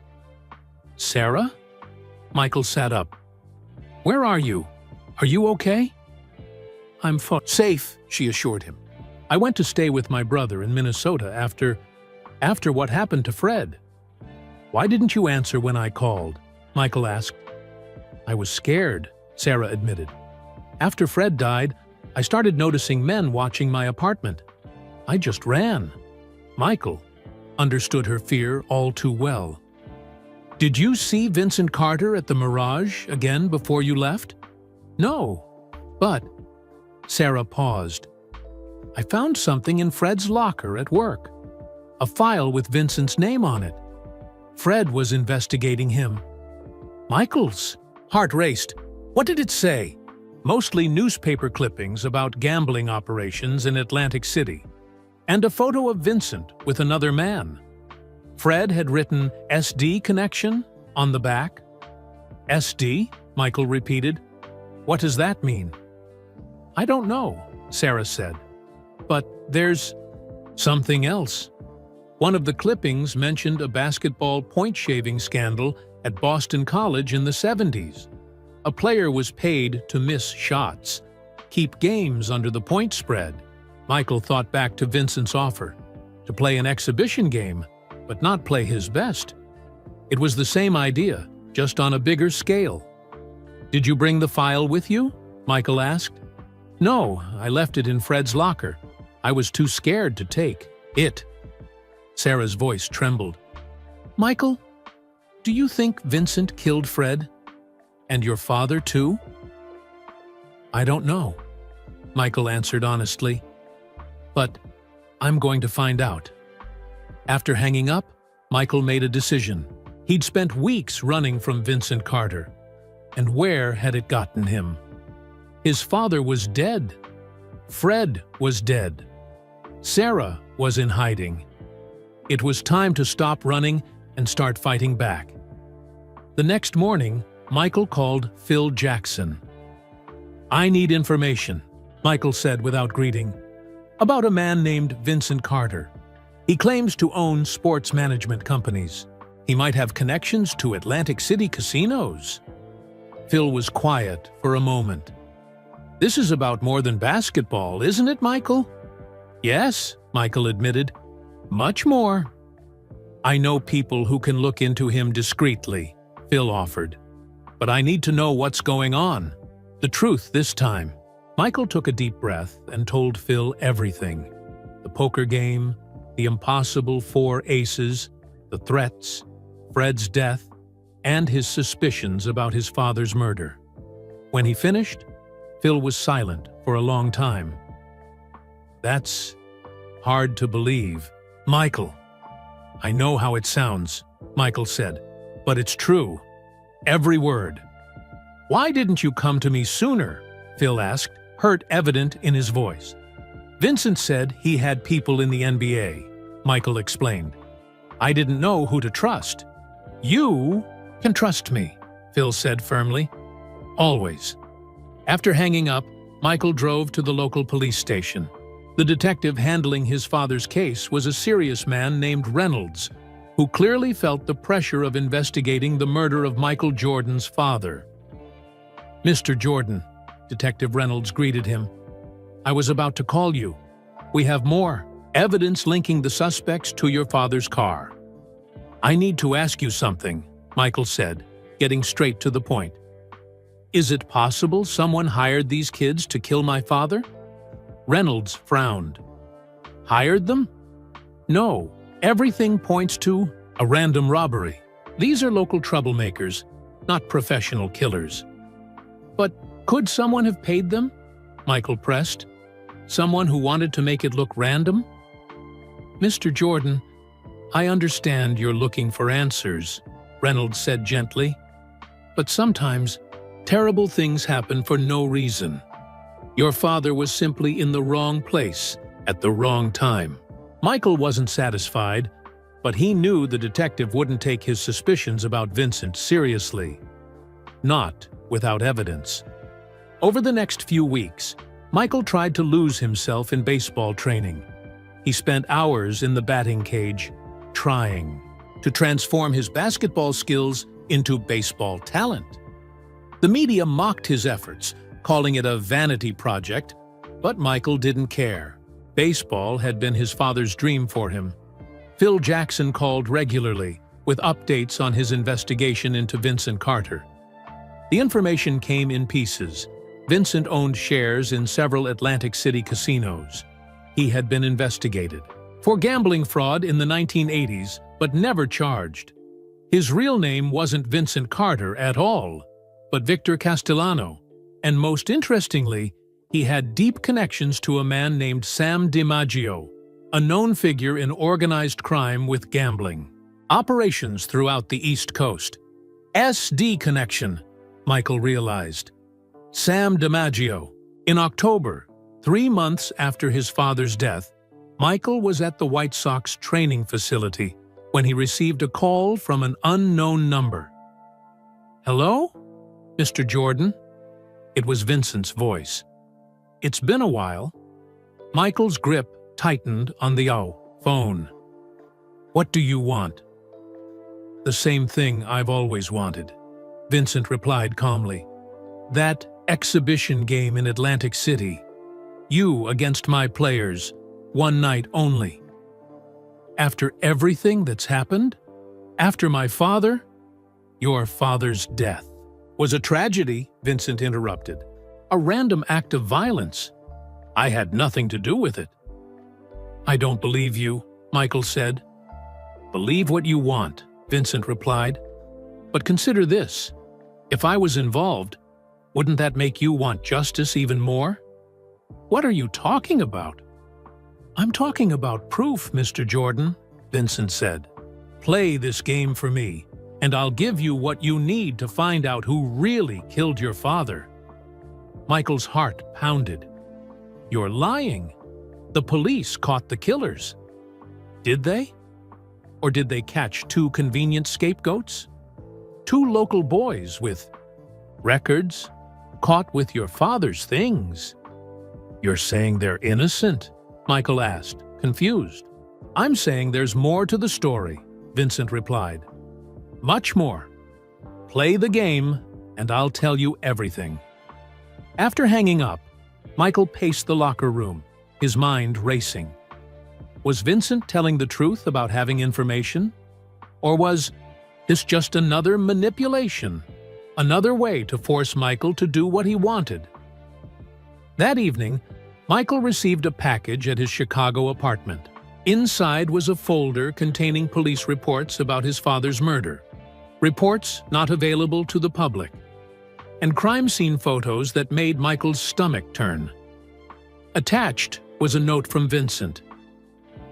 "Sarah?" Michael sat up. "Where are you? Are you okay?" "I'm safe," she assured him. "I went to stay with my brother in Minnesota after what happened to Fred." "Why didn't you answer when I called?" Michael asked. "I was scared," Sarah admitted. "After Fred died, I started noticing men watching my apartment. I just ran." Michael understood her fear all too well. "Did you see Vincent Carter at the Mirage again before you left?" "No, but—" Sarah paused. "I found something in Fred's locker at work. A file with Vincent's name on it. Fred was investigating him." Michael's heart raced. What did it say? Mostly newspaper clippings about gambling operations in Atlantic City. And a photo of Vincent with another man. Fred had written SD connection on the back. SD? Michael repeated. "What does that mean?" "I don't know," Sarah said. "But there's something else." One of the clippings mentioned a basketball point-shaving scandal at Boston College in the 70s. A player was paid to miss shots, keep games under the point spread. Michael thought back to Vincent's offer to play an exhibition game, but not play his best. It was the same idea, just on a bigger scale. "Did you bring the file with you?" Michael asked. "No, I left it in Fred's locker. I was too scared to take it." Sarah's voice trembled. "Michael, do you think Vincent killed Fred? And your father too?" "I don't know," Michael answered honestly. "But I'm going to find out." After hanging up, Michael made a decision. He'd spent weeks running from Vincent Carter. And where had it gotten him? His father was dead. Fred was dead. Sarah was in hiding. It was time to stop running and start fighting back. The next morning, Michael called Phil Jackson. "I need information," Michael said without greeting, "about a man named Vincent Carter. He claims to own sports management companies. He might have connections to Atlantic City casinos." Phil was quiet for a moment. "This is about more than basketball, isn't it, Michael?" "Yes," Michael admitted. "Much more." I know people who can look into him discreetly, Phil offered. But I need to know what's going on. The truth this time. Michael took a deep breath and told Phil everything. The poker game, the impossible 4 aces, the threats, Fred's death, and his suspicions about his father's murder. When he finished, Phil was silent for a long time. That's hard to believe. Michael. I know how it sounds, Michael said, but it's true. Every word. Why didn't you come to me sooner? Phil asked, hurt evident in his voice. Vincent said he had people in the NBA, Michael explained. I didn't know who to trust. You can trust me, Phil said firmly. Always. After hanging up, Michael drove to the local police station. The detective handling his father's case was a serious man named Reynolds, who clearly felt the pressure of investigating the murder of Michael Jordan's father. Mr. Jordan, Detective Reynolds greeted him. I was about to call you. We have more evidence linking the suspects to your father's car. I need to ask you something, Michael said, getting straight to the point. Is it possible someone hired these kids to kill my father? Reynolds frowned. Hired them? No, everything points to a random robbery. These are local troublemakers, not professional killers. But could someone have paid them? Michael pressed. Someone who wanted to make it look random? Mr. Jordan, I understand you're looking for answers, Reynolds said gently. But sometimes, terrible things happen for no reason. Your father was simply in the wrong place at the wrong time. Michael wasn't satisfied, but he knew the detective wouldn't take his suspicions about Vincent seriously. Not without evidence. Over the next few weeks, Michael tried to lose himself in baseball training. He spent hours in the batting cage, trying to transform his basketball skills into baseball talent. The media mocked his efforts, calling it a vanity project, but Michael didn't care. Baseball had been his father's dream for him. Phil Jackson called regularly, with updates on his investigation into Vincent Carter. The information came in pieces. Vincent owned shares in several Atlantic City casinos. He had been investigated for gambling fraud in the 1980s, but never charged. His real name wasn't Vincent Carter at all, but Victor Castellano. And most interestingly, he had deep connections to a man named Sam DiMaggio, a known figure in organized crime with gambling. Operations throughout the East Coast. SD connection, Michael realized. Sam DiMaggio. In October, 3 months after his father's death, Michael was at the White Sox training facility when he received a call from an unknown number. Hello? Mr. Jordan? It was Vincent's voice. It's been a while. Michael's grip tightened on the phone. What do you want? The same thing I've always wanted, Vincent replied calmly. That exhibition game in Atlantic City. You against my players, one night only. After everything that's happened? After my father? Your father's death was a tragedy, Vincent interrupted. A random act of violence. I had nothing to do with it. I don't believe you, Michael said. Believe what you want, Vincent replied. But consider this. If I was involved, wouldn't that make you want justice even more? What are you talking about? I'm talking about proof, Mr. Jordan, Vincent said. Play this game for me, and I'll give you what you need to find out who really killed your father. Michael's heart pounded. You're lying. The police caught the killers. Did they? Or did they catch 2 convenient scapegoats? 2 local boys with records, caught with your father's things. You're saying they're innocent? Michael asked, confused. I'm saying there's more to the story, Vincent replied. Much more. Play the game, and I'll tell you everything. After hanging up, Michael paced the locker room, his mind racing. Was Vincent telling the truth about having information? Or was this just another manipulation? Another way to force Michael to do what he wanted? That evening, Michael received a package at his Chicago apartment. Inside was a folder containing police reports about his father's murder, reports not available to the public, and crime scene photos that made Michael's stomach turn. Attached was a note from Vincent.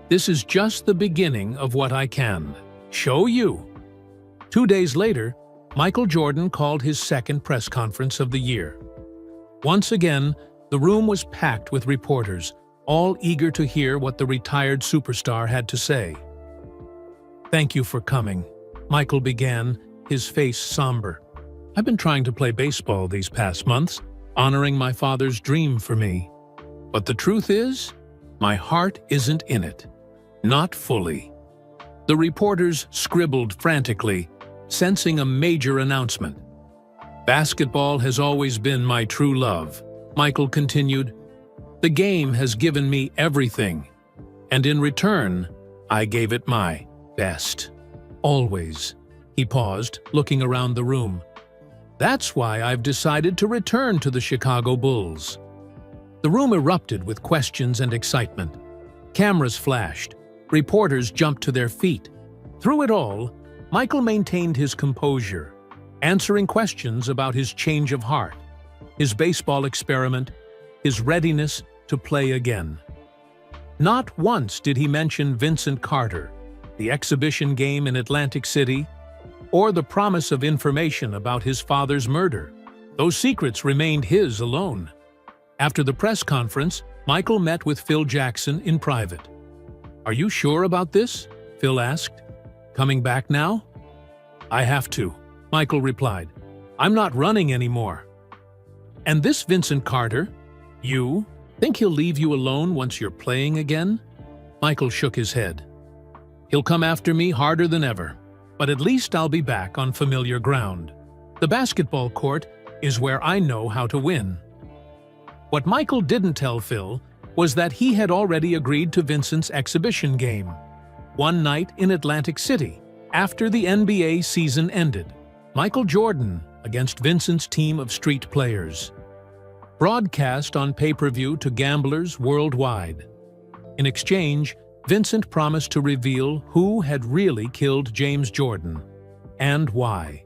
"This is just the beginning of what I can show you." 2 days later, Michael Jordan called his second press conference of the year. Once again, the room was packed with reporters, all eager to hear what the retired superstar had to say. "Thank you for coming," Michael began, his face somber. "I've been trying to play baseball these past months, honoring my father's dream for me. But the truth is, my heart isn't in it. Not fully." The reporters scribbled frantically, sensing a major announcement. "Basketball has always been my true love," Michael continued. "The game has given me everything, and in return, I gave it my best. Always." He paused, looking around the room. "That's why I've decided to return to the Chicago Bulls." The room erupted with questions and excitement. Cameras flashed. Reporters jumped to their feet. Through it all, Michael maintained his composure, answering questions about his change of heart, his baseball experiment, his readiness to play again. Not once did he mention Vincent Carter, the exhibition game in Atlantic City, or the promise of information about his father's murder. Those secrets remained his alone. After the press conference, Michael met with Phil Jackson in private. "Are you sure about this?" Phil asked. "Coming back now?" "I have to," Michael replied. "I'm not running anymore." "And this Vincent Carter? You think he'll leave you alone once you're playing again?" Michael shook his head. "He'll come after me harder than ever, but at least I'll be back on familiar ground. The basketball court is where I know how to win." What Michael didn't tell Phil was that he had already agreed to Vincent's exhibition game, one night in Atlantic City, after the NBA season ended. Michael Jordan against Vincent's team of street players. Broadcast on pay-per-view to gamblers worldwide. In exchange, Vincent promised to reveal who had really killed James Jordan, and why.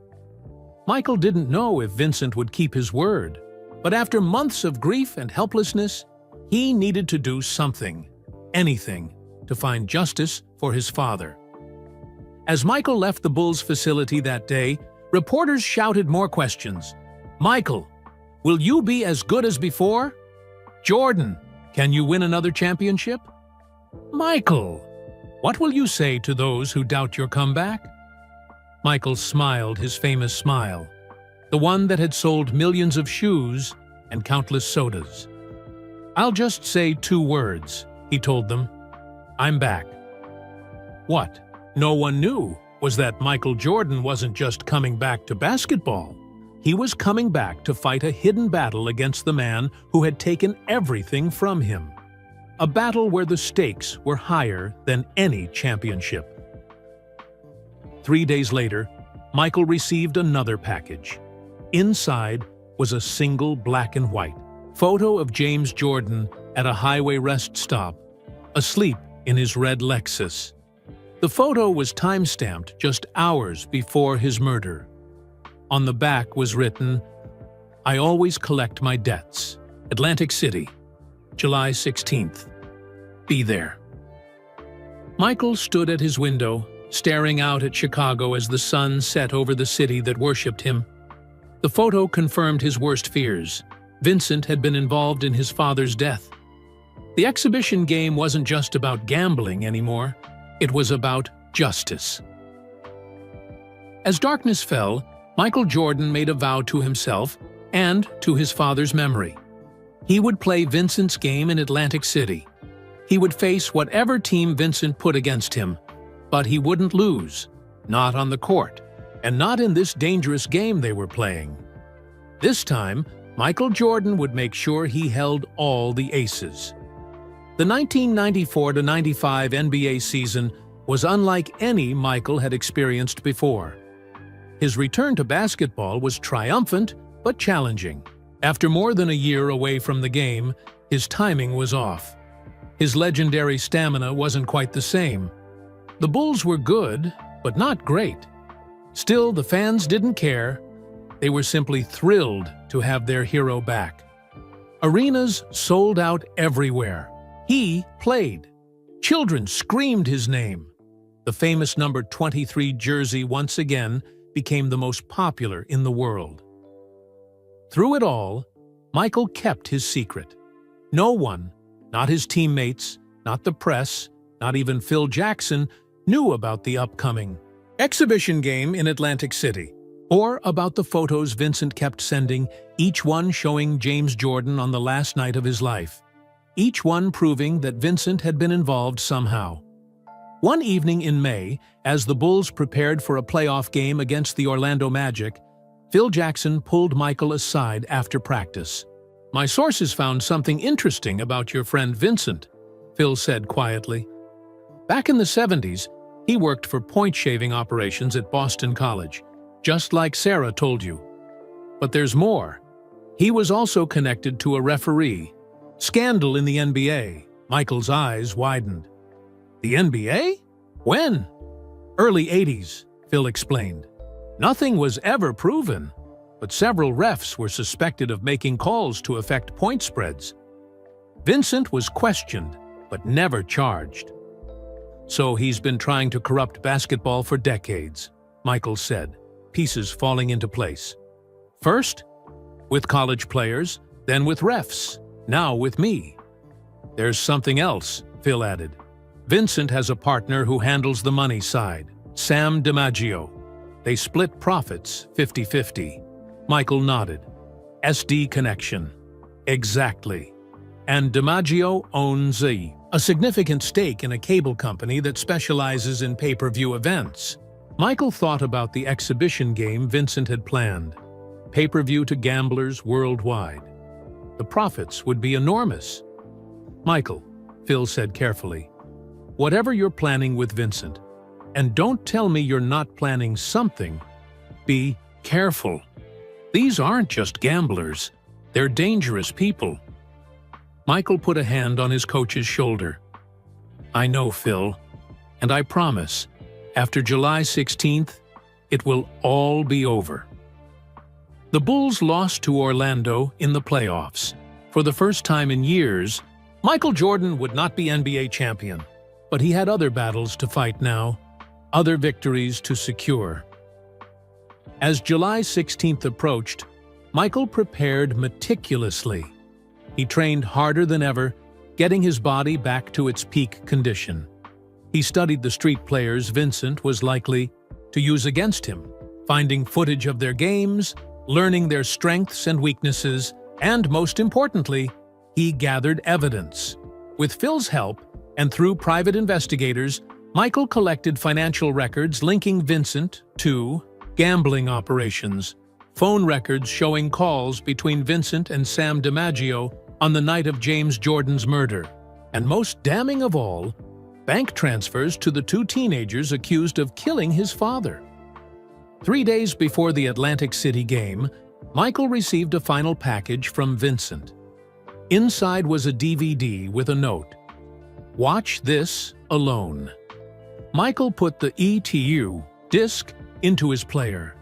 Michael didn't know if Vincent would keep his word, but after months of grief and helplessness, he needed to do something, anything, to find justice for his father. As Michael left the Bulls facility that day, reporters shouted more questions. "Michael, will you be as good as before? Jordan, can you win another championship? Michael, what will you say to those who doubt your comeback?" Michael smiled his famous smile, the one that had sold millions of shoes and countless sodas. "I'll just say 2 words," he told them. "I'm back." What no one knew was that Michael Jordan wasn't just coming back to basketball. He was coming back to fight a hidden battle against the man who had taken everything from him. A battle where the stakes were higher than any championship. 3 days later, Michael received another package. Inside was a single black and white photo of James Jordan at a highway rest stop, asleep in his red Lexus. The photo was time-stamped just hours before his murder. On the back was written, "I always collect my debts. Atlantic City, July 16th. Be there." Michael stood at his window, staring out at Chicago as the sun set over the city that worshipped him. The photo confirmed his worst fears. Vincent had been involved in his father's death. The exhibition game wasn't just about gambling anymore. It was about justice. As darkness fell, Michael Jordan made a vow to himself and to his father's memory. He would play Vincent's game in Atlantic City. He would face whatever team Vincent put against him, but he wouldn't lose, not on the court, and not in this dangerous game they were playing. This time, Michael Jordan would make sure he held all the aces. The 1994-95 NBA season was unlike any Michael had experienced before. His return to basketball was triumphant but challenging. After more than a year away from the game, his timing was off. His legendary stamina wasn't quite the same. The Bulls were good, but not great. Still, the fans didn't care. They were simply thrilled to have their hero back. Arenas sold out everywhere. He played. Children screamed his name. The famous number 23 jersey once again became the most popular in the world. Through it all, Michael kept his secret. No one, not his teammates, not the press, not even Phil Jackson, knew about the upcoming exhibition game in Atlantic City, or about the photos Vincent kept sending, each one showing James Jordan on the last night of his life, each one proving that Vincent had been involved somehow. One evening in May, as the Bulls prepared for a playoff game against the Orlando Magic, Phil Jackson pulled Michael aside after practice. "My sources found something interesting about your friend Vincent," Phil said quietly. "Back in the 70s, he worked for point-shaving operations at Boston College, just like Sarah told you. But there's more. He was also connected to a referee. Scandal in the NBA." Michael's eyes widened. "The NBA? When?" "Early 80s, Phil explained. Nothing was ever proven, but several refs were suspected of making calls to affect point spreads. Vincent was questioned, but never charged. So he's been trying to corrupt basketball for decades," Michael said, pieces falling into place. "First, with college players, then with refs, now with me. There's something else," Phil added. "Vincent has a partner who handles the money side, Sam DiMaggio. They split profits 50-50. Michael nodded. "SD connection." "Exactly. And DiMaggio owns a significant stake in a cable company that specializes in pay-per-view events." Michael thought about the exhibition game Vincent had planned. Pay-per-view to gamblers worldwide. The profits would be enormous. "Michael," Phil said carefully, "whatever you're planning with Vincent, and don't tell me you're not planning something, be careful. These aren't just gamblers. They're dangerous people." Michael put a hand on his coach's shoulder. "I know, Phil, and I promise, after July 16th, it will all be over." The Bulls lost to Orlando in the playoffs. For the first time in years, Michael Jordan would not be NBA champion, but he had other battles to fight now, other victories to secure. As July 16th approached, Michael prepared meticulously. He trained harder than ever, getting his body back to its peak condition. He studied the street players Vincent was likely to use against him, finding footage of their games, learning their strengths and weaknesses, and most importantly, he gathered evidence. With Phil's help, and through private investigators, Michael collected financial records linking Vincent to gambling operations, phone records showing calls between Vincent and Sam DiMaggio on the night of James Jordan's murder, and most damning of all, bank transfers to the two teenagers accused of killing his father. 3 days before the Atlantic City game, Michael received a final package from Vincent. Inside was a DVD with a note. "Watch this alone." Michael put the ETU disc into his player.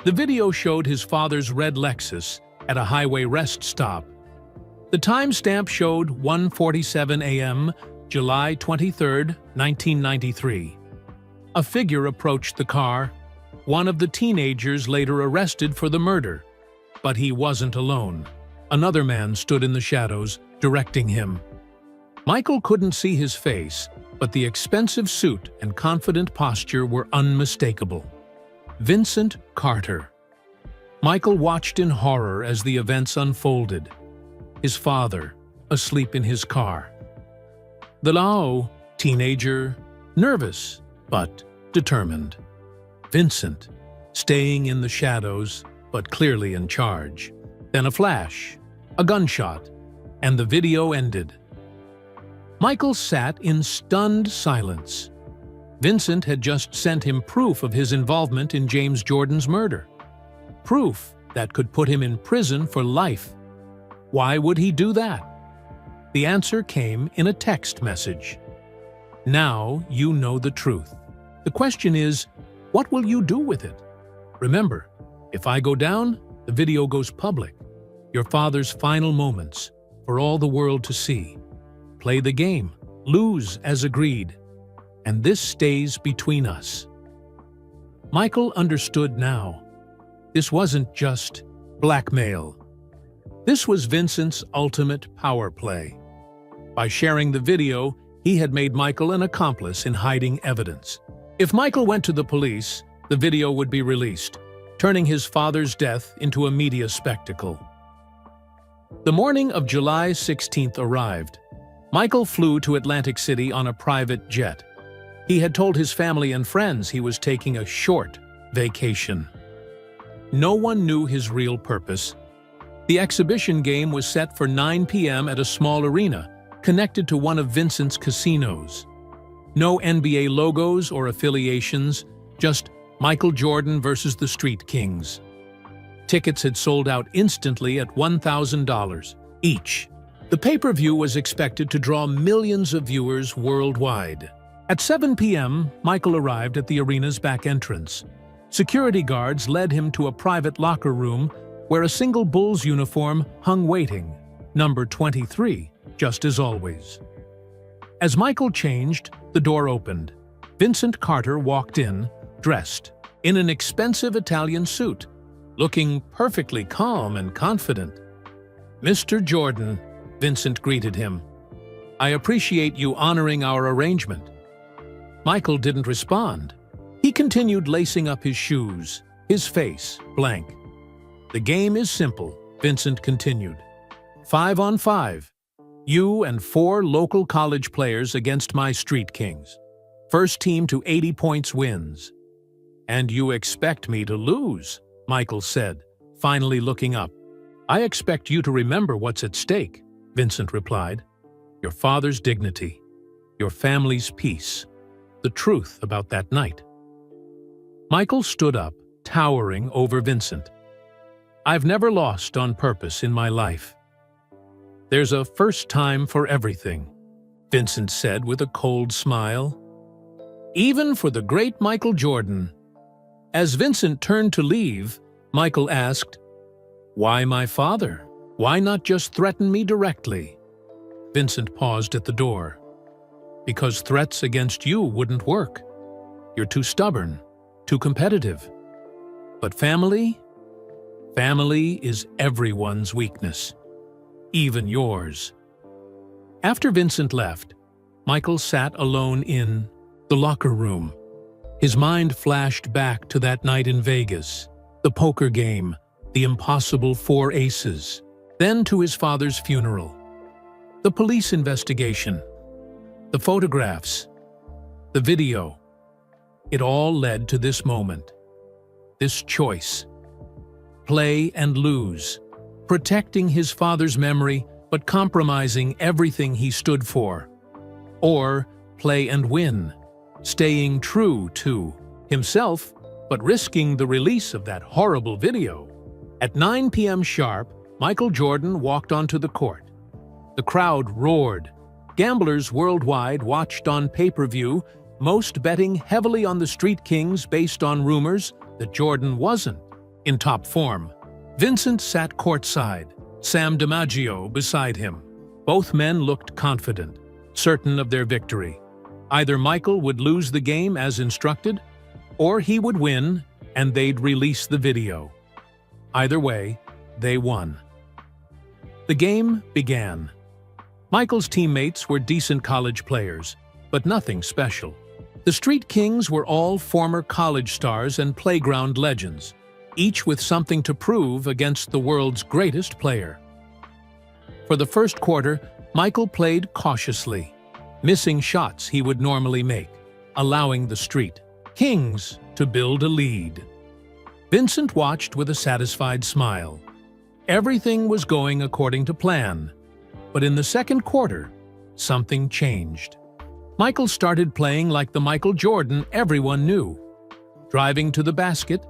The video showed his father's red Lexus at a highway rest stop. The timestamp showed 1:47 a.m., July 23, 1993. A figure approached the car, one of the teenagers later arrested for the murder. But he wasn't alone. Another man stood in the shadows, directing him. Michael couldn't see his face, but the expensive suit and confident posture were unmistakable. Vincent Carter. Michael watched in horror as the events unfolded. His father, asleep in his car. The Lao, teenager, nervous, but determined. Vincent, staying in the shadows, but clearly in charge. Then a flash, a gunshot, and the video ended. Michael sat in stunned silence. Vincent had just sent him proof of his involvement in James Jordan's murder. Proof that could put him in prison for life. Why would he do that? The answer came in a text message. Now you know the truth. The question is, what will you do with it? Remember, if I go down, the video goes public. Your father's final moments, for all the world to see. Play the game, lose as agreed, and this stays between us. Michael understood now. This wasn't just blackmail. This was Vincent's ultimate power play. By sharing the video, he had made Michael an accomplice in hiding evidence. If Michael went to the police, the video would be released, turning his father's death into a media spectacle. The morning of July 16th arrived. Michael flew to Atlantic City on a private jet. He had told his family and friends he was taking a short vacation. No one knew his real purpose. The exhibition game was set for 9 p.m. at a small arena, connected to one of Vincent's casinos. No NBA logos or affiliations, just Michael Jordan versus the Street Kings. Tickets had sold out instantly at $1,000 each. The pay-per-view was expected to draw millions of viewers worldwide. At 7 p.m., Michael arrived at the arena's back entrance. Security guards led him to a private locker room where a single Bulls uniform hung waiting, number 23, just as always. As Michael changed, the door opened. Vincent Carter walked in, dressed in an expensive Italian suit, looking perfectly calm and confident. "Mr. Jordan," Vincent greeted him, "I appreciate you honoring our arrangement." Michael didn't respond. He continued lacing up his shoes, his face blank. "The game is simple," Vincent continued. 5 on 5. You and 4 local college players against my Street Kings. First team to 80 points wins. "And you expect me to lose," Michael said, finally looking up. "I expect you to remember what's at stake," Vincent replied. "Your father's dignity, your family's peace, the truth about that night." Michael stood up, towering over Vincent. "I've never lost on purpose in my life. There's a first time for everything," Vincent said with a cold smile. "Even for the great Michael Jordan." As Vincent turned to leave, Michael asked, "Why my father? Why not just threaten me directly?" Vincent paused at the door. "Because threats against you wouldn't work. You're too stubborn, too competitive. But family? Family is everyone's weakness. Even yours." After Vincent left, Michael sat alone in the locker room. His mind flashed back to that night in Vegas, the poker game, the impossible 4 aces, then to his father's funeral, the police investigation, the photographs, the video. It all led to this moment, this choice. Play and lose, protecting his father's memory but compromising everything he stood for. Or play and win, staying true to himself but risking the release of that horrible video. At 9 p.m. sharp, Michael Jordan walked onto the court. The crowd roared. Gamblers worldwide watched on pay-per-view, most betting heavily on the Street Kings based on rumors that Jordan wasn't in top form. Vincent sat courtside, Sam DiMaggio beside him. Both men looked confident, certain of their victory. Either Michael would lose the game as instructed, or he would win and they'd release the video. Either way, they won. The game began. Michael's teammates were decent college players, but nothing special. The Street Kings were all former college stars and playground legends, each with something to prove against the world's greatest player. For the first quarter, Michael played cautiously, missing shots he would normally make, allowing the Street Kings to build a lead. Vincent watched with a satisfied smile. Everything was going according to plan, but in the second quarter, something changed. Michael started playing like the Michael Jordan everyone knew. Driving to the basket,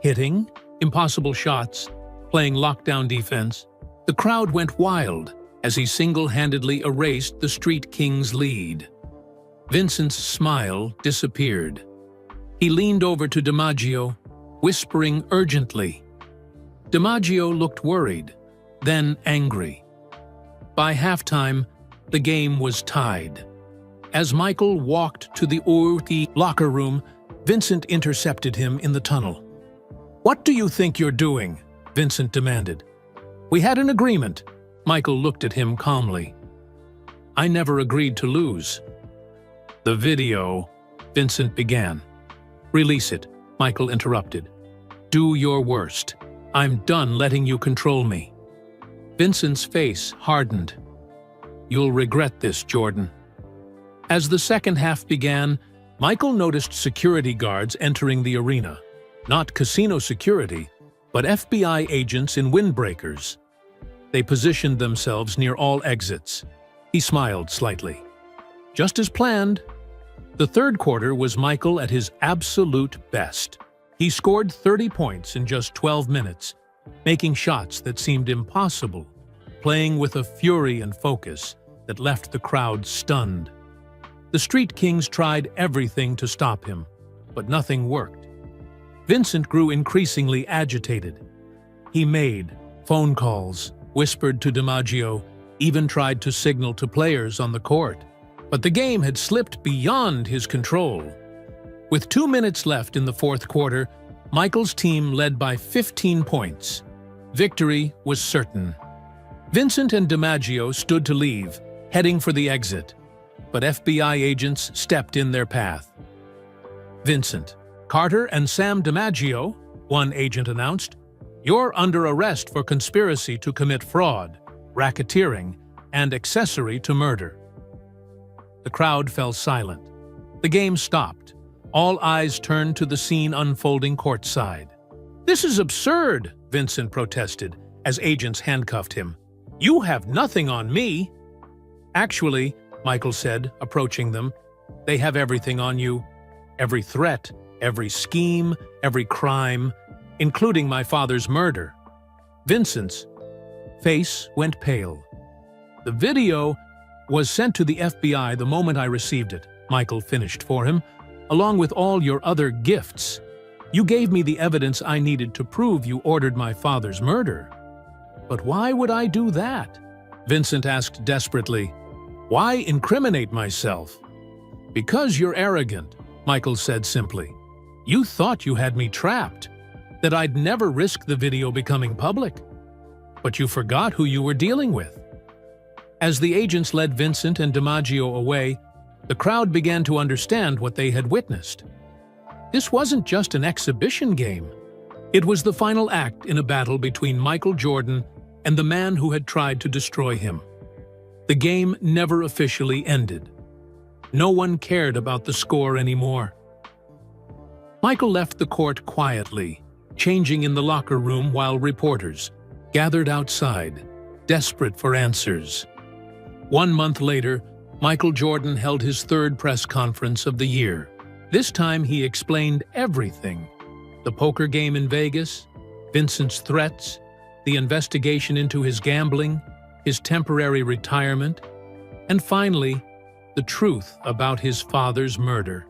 hitting, impossible shots, playing lockdown defense. The crowd went wild as he single-handedly erased the Street Kings' lead. Vincent's smile disappeared. He leaned over to DiMaggio, whispering urgently. DiMaggio looked worried, then angry. By halftime, the game was tied. As Michael walked to the Urti locker room, Vincent intercepted him in the tunnel. "What do you think you're doing?" Vincent demanded. "We had an agreement." Michael looked at him calmly. "I never agreed to lose." "The video," Vincent began. "Release it," Michael interrupted. "Do your worst. I'm done letting you control me." Vincent's face hardened. "You'll regret this, Jordan." As the second half began, Michael noticed security guards entering the arena. Not casino security, but FBI agents in windbreakers. They positioned themselves near all exits. He smiled slightly. Just as planned. The third quarter was Michael at his absolute best. He scored 30 points in just 12 minutes, making shots that seemed impossible, playing with a fury and focus that left the crowd stunned. The Street Kings tried everything to stop him, but nothing worked. Vincent grew increasingly agitated. He made phone calls, whispered to DiMaggio, even tried to signal to players on the court. But the game had slipped beyond his control. With 2 minutes left in the fourth quarter, Michael's team led by 15 points. Victory was certain. Vincent and DiMaggio stood to leave, heading for the exit, but FBI agents stepped in their path. "Vincent, Carter and Sam DiMaggio," one agent announced, "you're under arrest for conspiracy to commit fraud, racketeering, and accessory to murder." The crowd fell silent. The game stopped. All eyes turned to the scene unfolding courtside. "This is absurd," Vincent protested as agents handcuffed him. "You have nothing on me." "Actually," Michael said, approaching them, "they have everything on you. Every threat, every scheme, every crime, including my father's murder." Vincent's face went pale. "The video was sent to the FBI the moment I received it," Michael finished for him, "along with all your other gifts. You gave me the evidence I needed to prove you ordered my father's murder." "But why would I do that?" Vincent asked desperately. "Why incriminate myself?" "Because you're arrogant," Michael said simply. "You thought you had me trapped, that I'd never risk the video becoming public. But you forgot who you were dealing with." As the agents led Vincent and DiMaggio away, the crowd began to understand what they had witnessed. This wasn't just an exhibition game. It was the final act in a battle between Michael Jordan and the man who had tried to destroy him. The game never officially ended. No one cared about the score anymore. Michael left the court quietly, changing in the locker room while reporters gathered outside, desperate for answers. 1 month later, Michael Jordan held his third press conference of the year. This time he explained everything: the poker game in Vegas, Vincent's threats, the investigation into his gambling, his temporary retirement, and finally, the truth about his father's murder.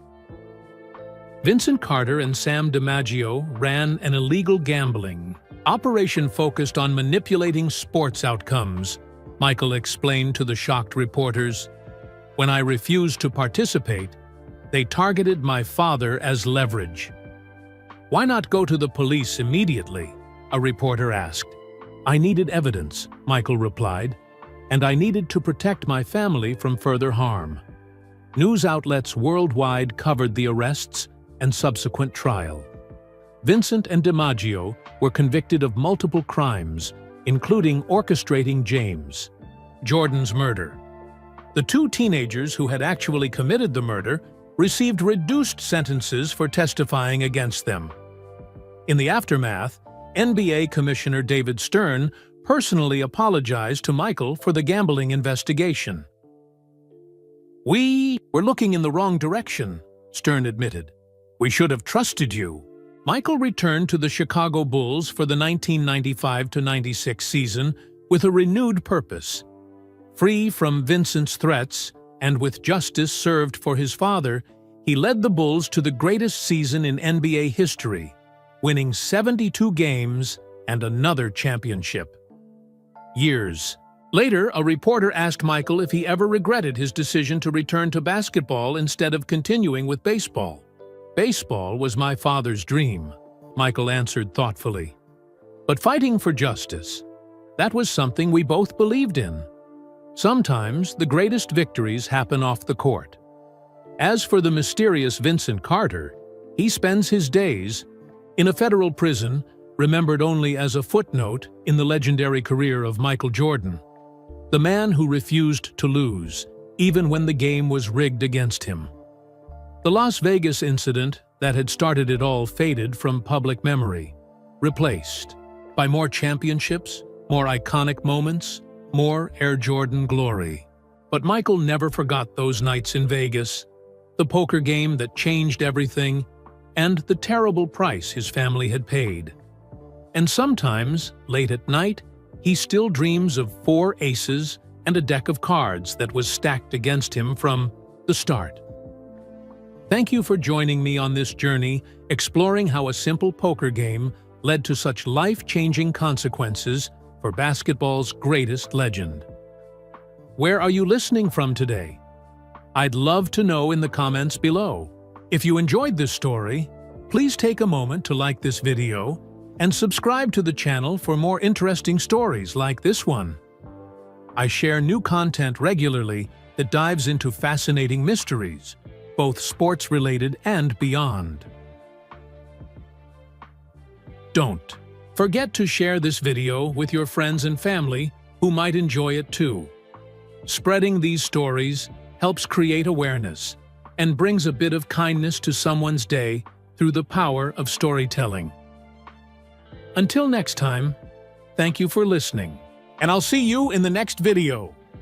Vincent Carter and Sam DiMaggio ran an illegal gambling operation focused on manipulating sports outcomes, Michael explained to the shocked reporters. "When I refused to participate, they targeted my father as leverage." "Why not go to the police immediately?" a reporter asked. "I needed evidence," Michael replied, "and I needed to protect my family from further harm." News outlets worldwide covered the arrests and subsequent trial. Vincent and DiMaggio were convicted of multiple crimes, including orchestrating Jordan's murder. The two teenagers who had actually committed the murder received reduced sentences for testifying against them. In the aftermath, NBA Commissioner David Stern personally apologized to Michael for the gambling investigation. "We were looking in the wrong direction," Stern admitted. "We should have trusted you." Michael returned to the Chicago Bulls for the 1995-96 season with a renewed purpose. Free from Vincent's threats and with justice served for his father, he led the Bulls to the greatest season in NBA history, winning 72 games and another championship. Years later, a reporter asked Michael if he ever regretted his decision to return to basketball instead of continuing with baseball. "Baseball was my father's dream," Michael answered thoughtfully. "But fighting for justice, that was something we both believed in. Sometimes the greatest victories happen off the court." As for the mysterious Vincent Carter, he spends his days in a federal prison, remembered only as a footnote in the legendary career of Michael Jordan, the man who refused to lose, even when the game was rigged against him. The Las Vegas incident that had started it all faded from public memory, replaced by more championships, more iconic moments, more Air Jordan glory. But Michael never forgot those nights in Vegas, the poker game that changed everything, and the terrible price his family had paid. And sometimes, late at night, he still dreams of 4 aces and a deck of cards that was stacked against him from the start. Thank you for joining me on this journey, exploring how a simple poker game led to such life-changing consequences for basketball's greatest legend. Where are you listening from today? I'd love to know in the comments below. If you enjoyed this story, please take a moment to like this video and subscribe to the channel for more interesting stories like this one. I share new content regularly that dives into fascinating mysteries, both sports-related and beyond. Don't forget to share this video with your friends and family who might enjoy it too. Spreading these stories helps create awareness and brings a bit of kindness to someone's day through the power of storytelling. Until next time, thank you for listening, and I'll see you in the next video.